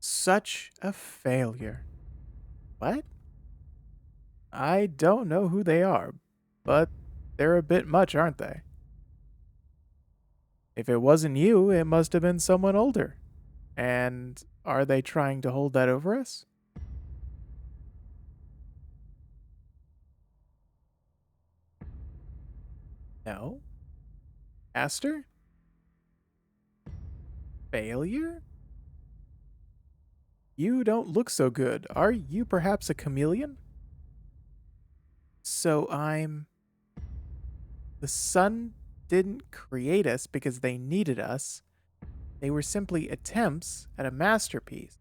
Such a failure. What? I don't know who they are, but they're a bit much, aren't they? If it wasn't you, it must have been someone older. And are they trying to hold that over us? No. Aster? Failure? You don't look so good. Are you perhaps a chameleon? So I'm. The sun didn't create us because they needed us. They were simply attempts at a masterpiece.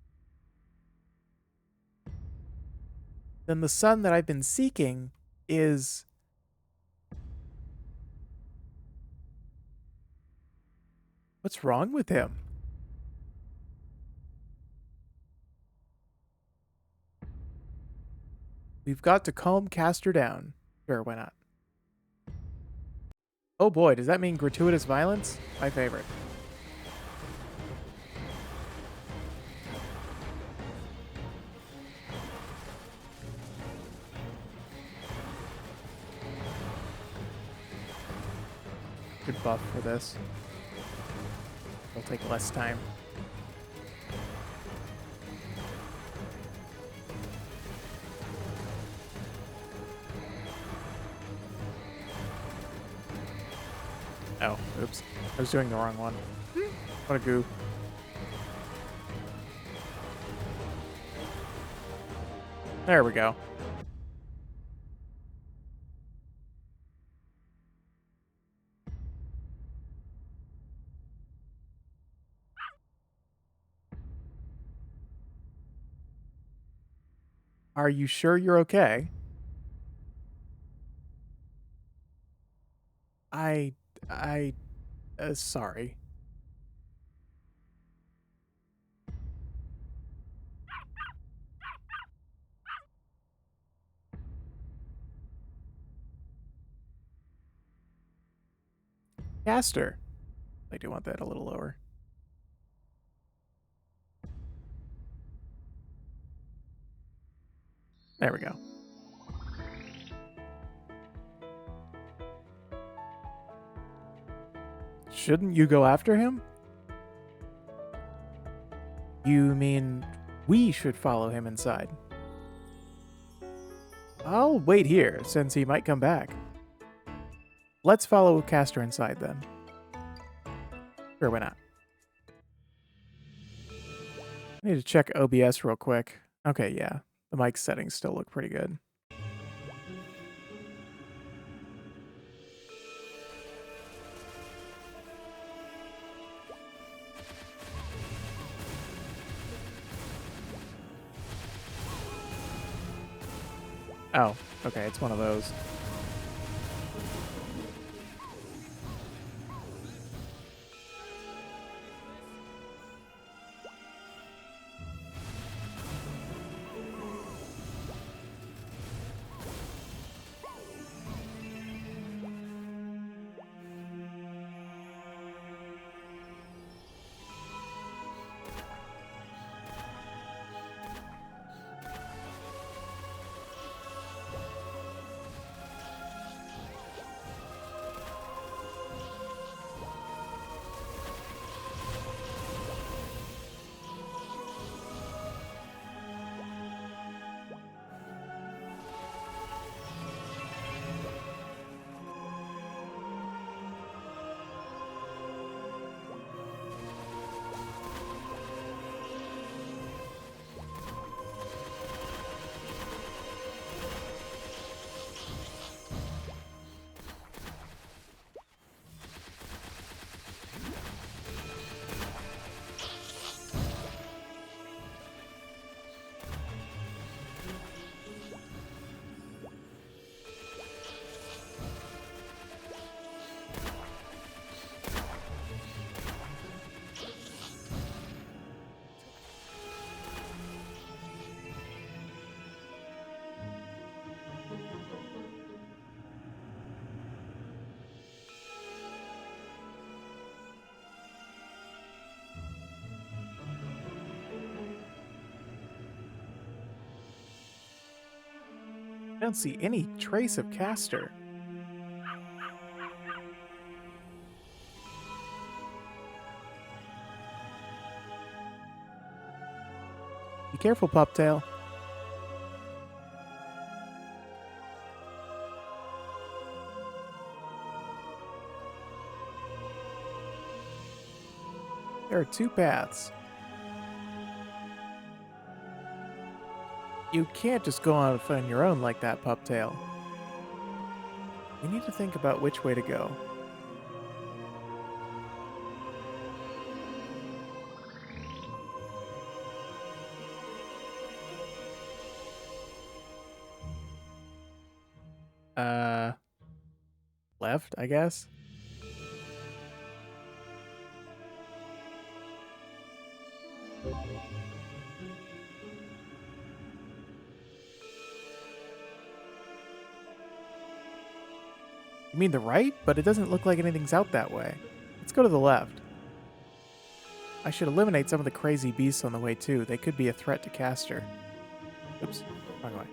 Then the sun that I've been seeking is. What's wrong with him? We've got to calm Castor down. Sure, why not? Oh boy, does that mean gratuitous violence? My favorite. Good buff for this. It'll take less time. Oh, oops. I was doing the wrong one. What a goo. There we go. Are you sure you're okay? I... I... sorry. Castor. I do want that a little lower. There we go. Shouldn't you go after him? You mean we should follow him inside? I'll wait here, since he might come back. Let's follow Castor inside, then. Sure, why not? I need to check OBS real quick. Okay, yeah. The mic settings still look pretty good. Oh, okay, it's one of those. I don't see any trace of Castor. Be careful, Puptail. There are two paths. You can't just go on your own like that, Puptail. You need to think about which way to go. Left, I guess? You mean the right? But it doesn't look like anything's out that way. Let's go to the left. I should eliminate some of the crazy beasts on the way too. They could be a threat to Castor. Oops, wrong way.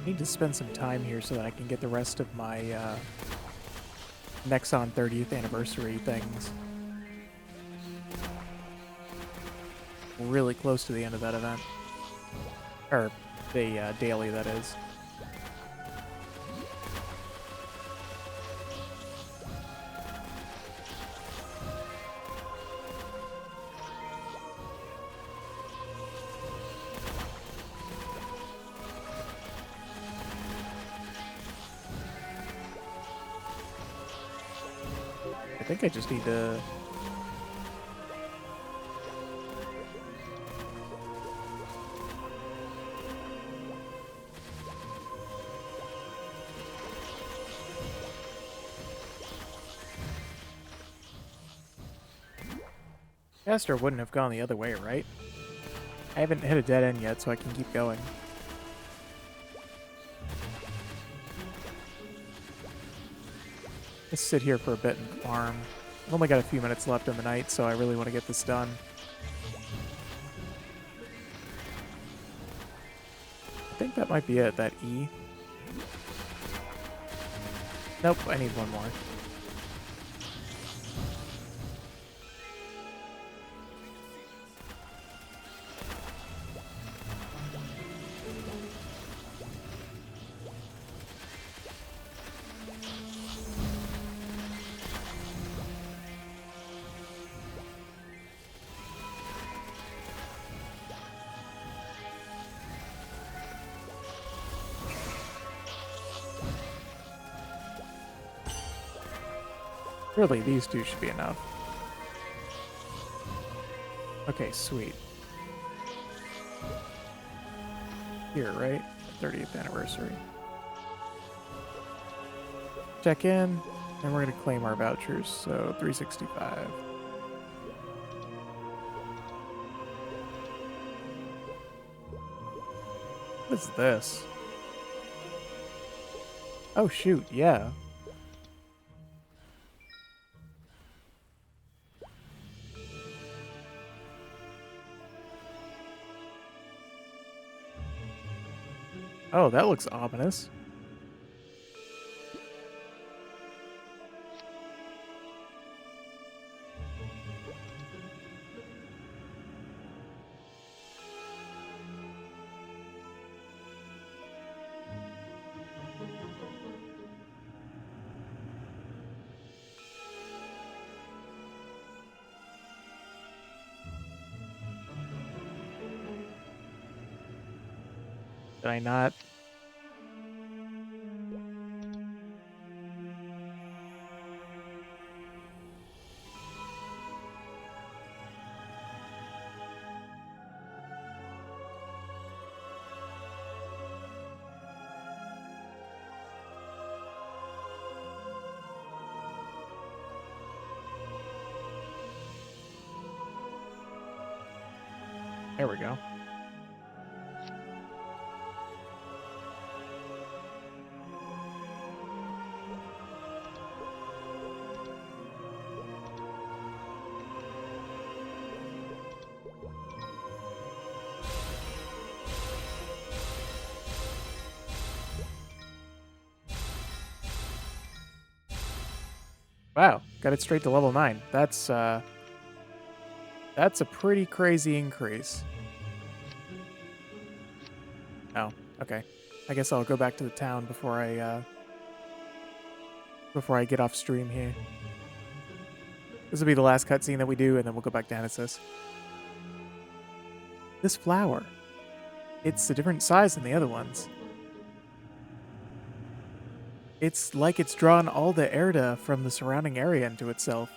I need to spend some time here so that I can get the rest of my Nexon 30th anniversary things. Really close to the end of that event. Or the daily, that is. I think I just need to... Castor wouldn't have gone the other way, right? I haven't hit a dead end yet, so I can keep going. Let's sit here for a bit and farm. I've only got a few minutes left in the night, so I really want to get this done. I think that might be it, that E. Nope, I need one more. Really, these two should be enough. Okay, sweet. Here, right? 30th anniversary. Check in, and we're going to claim our vouchers, so 365. What is this? Oh, shoot, yeah. Oh, that looks ominous. Did I not? There we go. Wow, got it straight to level 9. That's a pretty crazy increase. Oh, okay. I guess I'll go back to the town before I get off stream here. This will be the last cutscene that we do, and then we'll go back to Genesis. This flower. It's a different size than the other ones. It's like it's drawn all the Erda from the surrounding area into itself.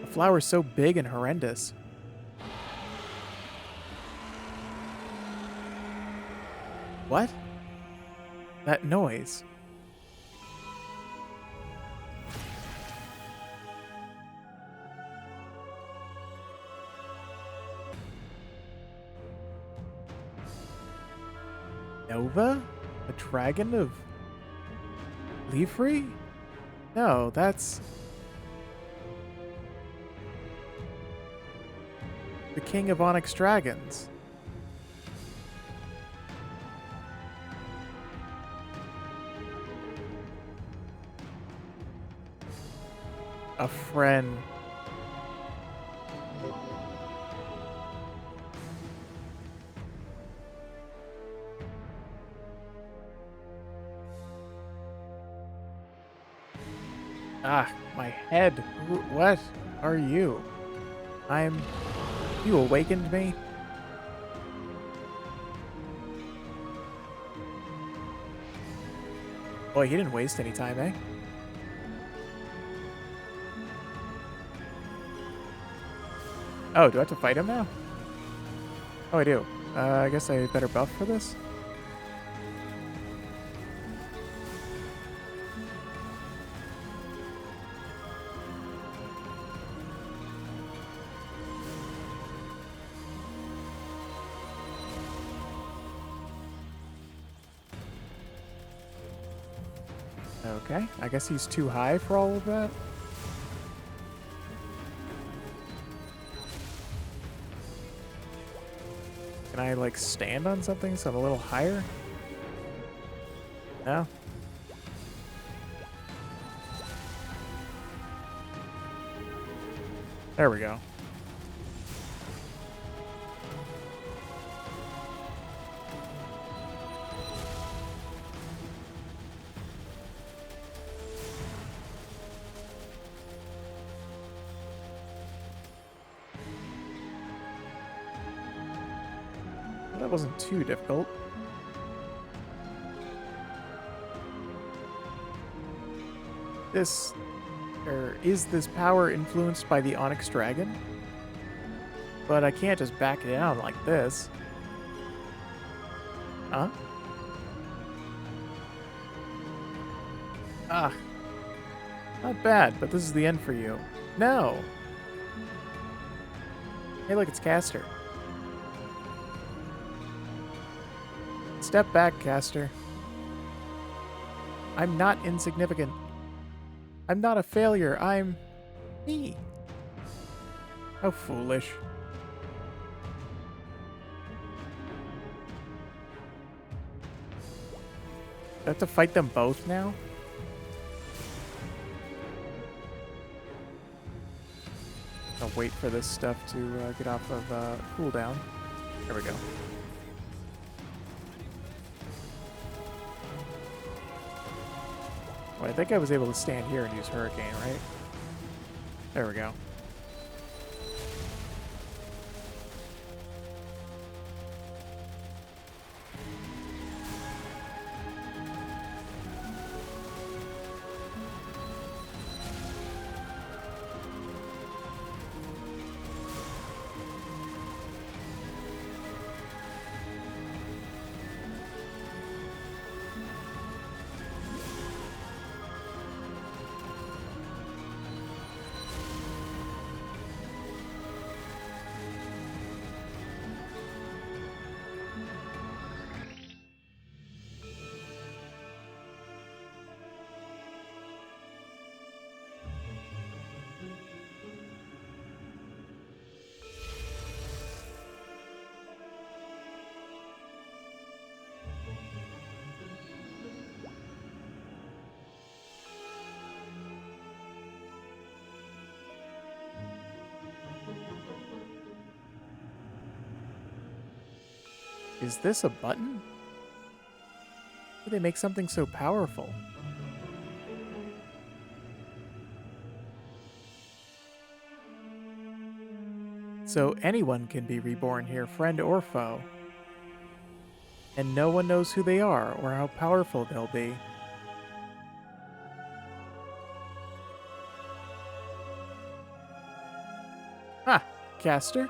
The flower's so big and horrendous. What? That noise. Nova? A dragon of Leafree? No, that's the king of Onyx dragons. A friend. Ah, my head. What are you? You awakened me? Boy, he didn't waste any time, eh? Oh, do I have to fight him now? Oh, I do. I guess I better buff for this? Okay, I guess he's too high for all of that. Can I, like, stand on something so I'm a little higher? No? There we go. That wasn't too difficult. Is this power influenced by the Onyx Dragon? But I can't just back it down like this. Huh? Ah. Not bad, but this is the end for you. No! Hey, look, it's Caster. Step back, Caster. I'm not insignificant. I'm not a failure. I'm me. How foolish. Do I have to fight them both now? I'll wait for this stuff to get off of cooldown. There we go. Well, I think I was able to stand here and use Hurricane, right? There we go. Is this a button? How do they make something so powerful? So anyone can be reborn here, friend or foe. And no one knows who they are or how powerful they'll be. Ah, Caster?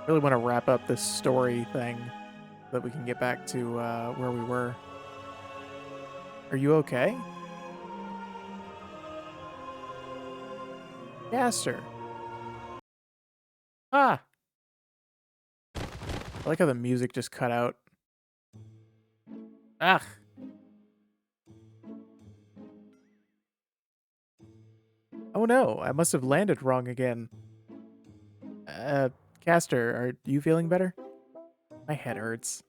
Really want to wrap up this story thing so that we can get back to where we were. Are you okay? Caster. Ah! I like how the music just cut out. Ugh. Oh no, I must have landed wrong again. Caster, are you feeling better? My head hurts.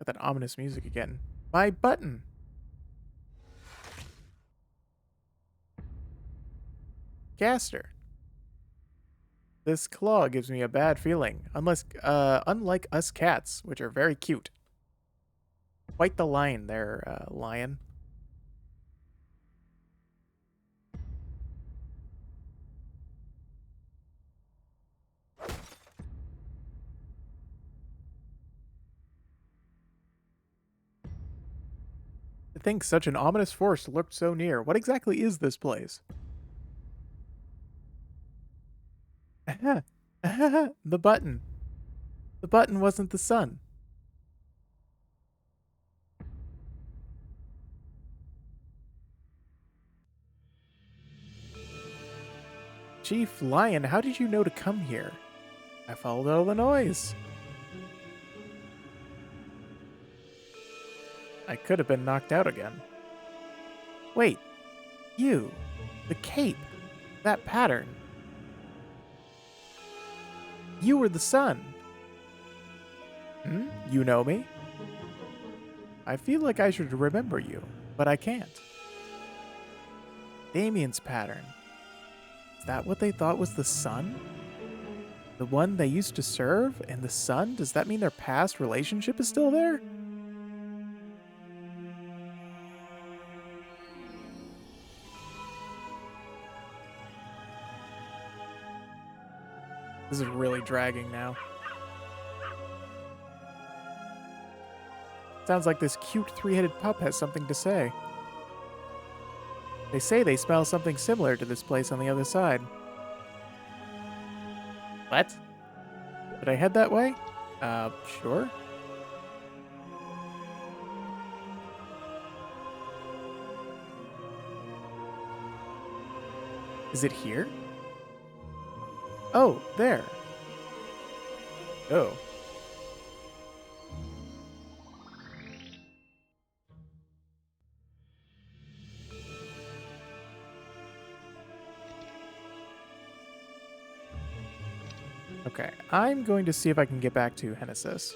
Got that ominous music again. My button! Caster. This claw gives me a bad feeling, unlike us cats, which are very cute. Quite the line there, lion. To think such an ominous force lurked so near. What exactly is this place? The button. The button wasn't the sun. Chief Lion, how did you know to come here? I followed all the noise. I could have been knocked out again. Wait, you, the cape, that pattern. You were the sun. Hmm? You know me? I feel like I should remember you, but I can't. Damien's pattern. Is that what they thought was the sun? The one they used to serve and the sun? Does that mean their past relationship is still there? This is really dragging now. Sounds like this cute three-headed pup has something to say. They say they smell something similar to this place on the other side. What? Did I head that way? Sure. Is it here? Oh, there. Oh. Okay, I'm going to see if I can get back to Genesis.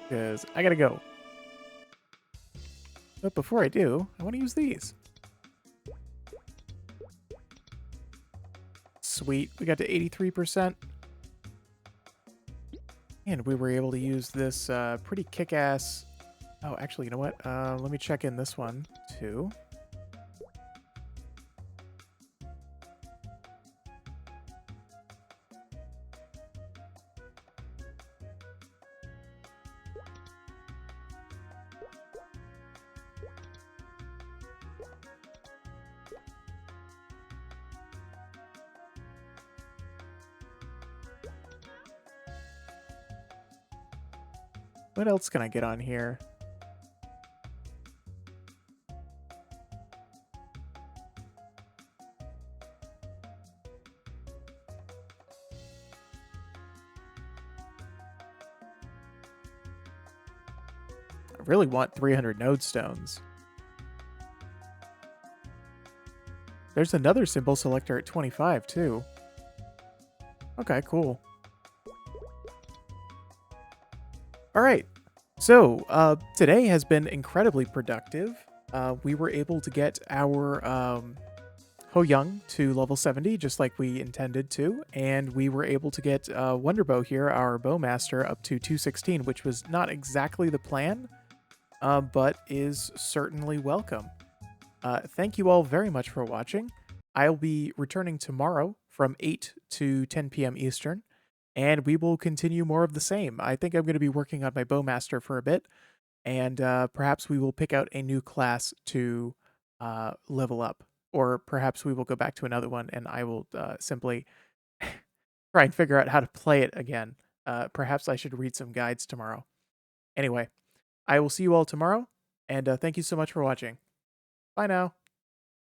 Because I gotta go. But before I do, I want to use these. Sweet, we got to 83%. And we were able to use this pretty kick-ass... Oh, actually, you know what? Let me check in this one, too. What else can I get on here? I really want 300 node stones. There's another symbol selector at 25, too. Okay, cool. All right. So, today has been incredibly productive. We were able to get our Hoyoung to level 70, just like we intended to, and we were able to get Wonderbow here, our Bowmaster, up to 216, which was not exactly the plan, but is certainly welcome. Thank you all very much for watching. I'll be returning tomorrow from 8 to 10 p.m. Eastern, and we will continue more of the same. I think I'm going to be working on my Bowmaster for a bit, and perhaps we will pick out a new class to level up. Or perhaps we will go back to another one, and I will simply try and figure out how to play it again. Perhaps I should read some guides tomorrow. Anyway, I will see you all tomorrow, and thank you so much for watching. Bye now.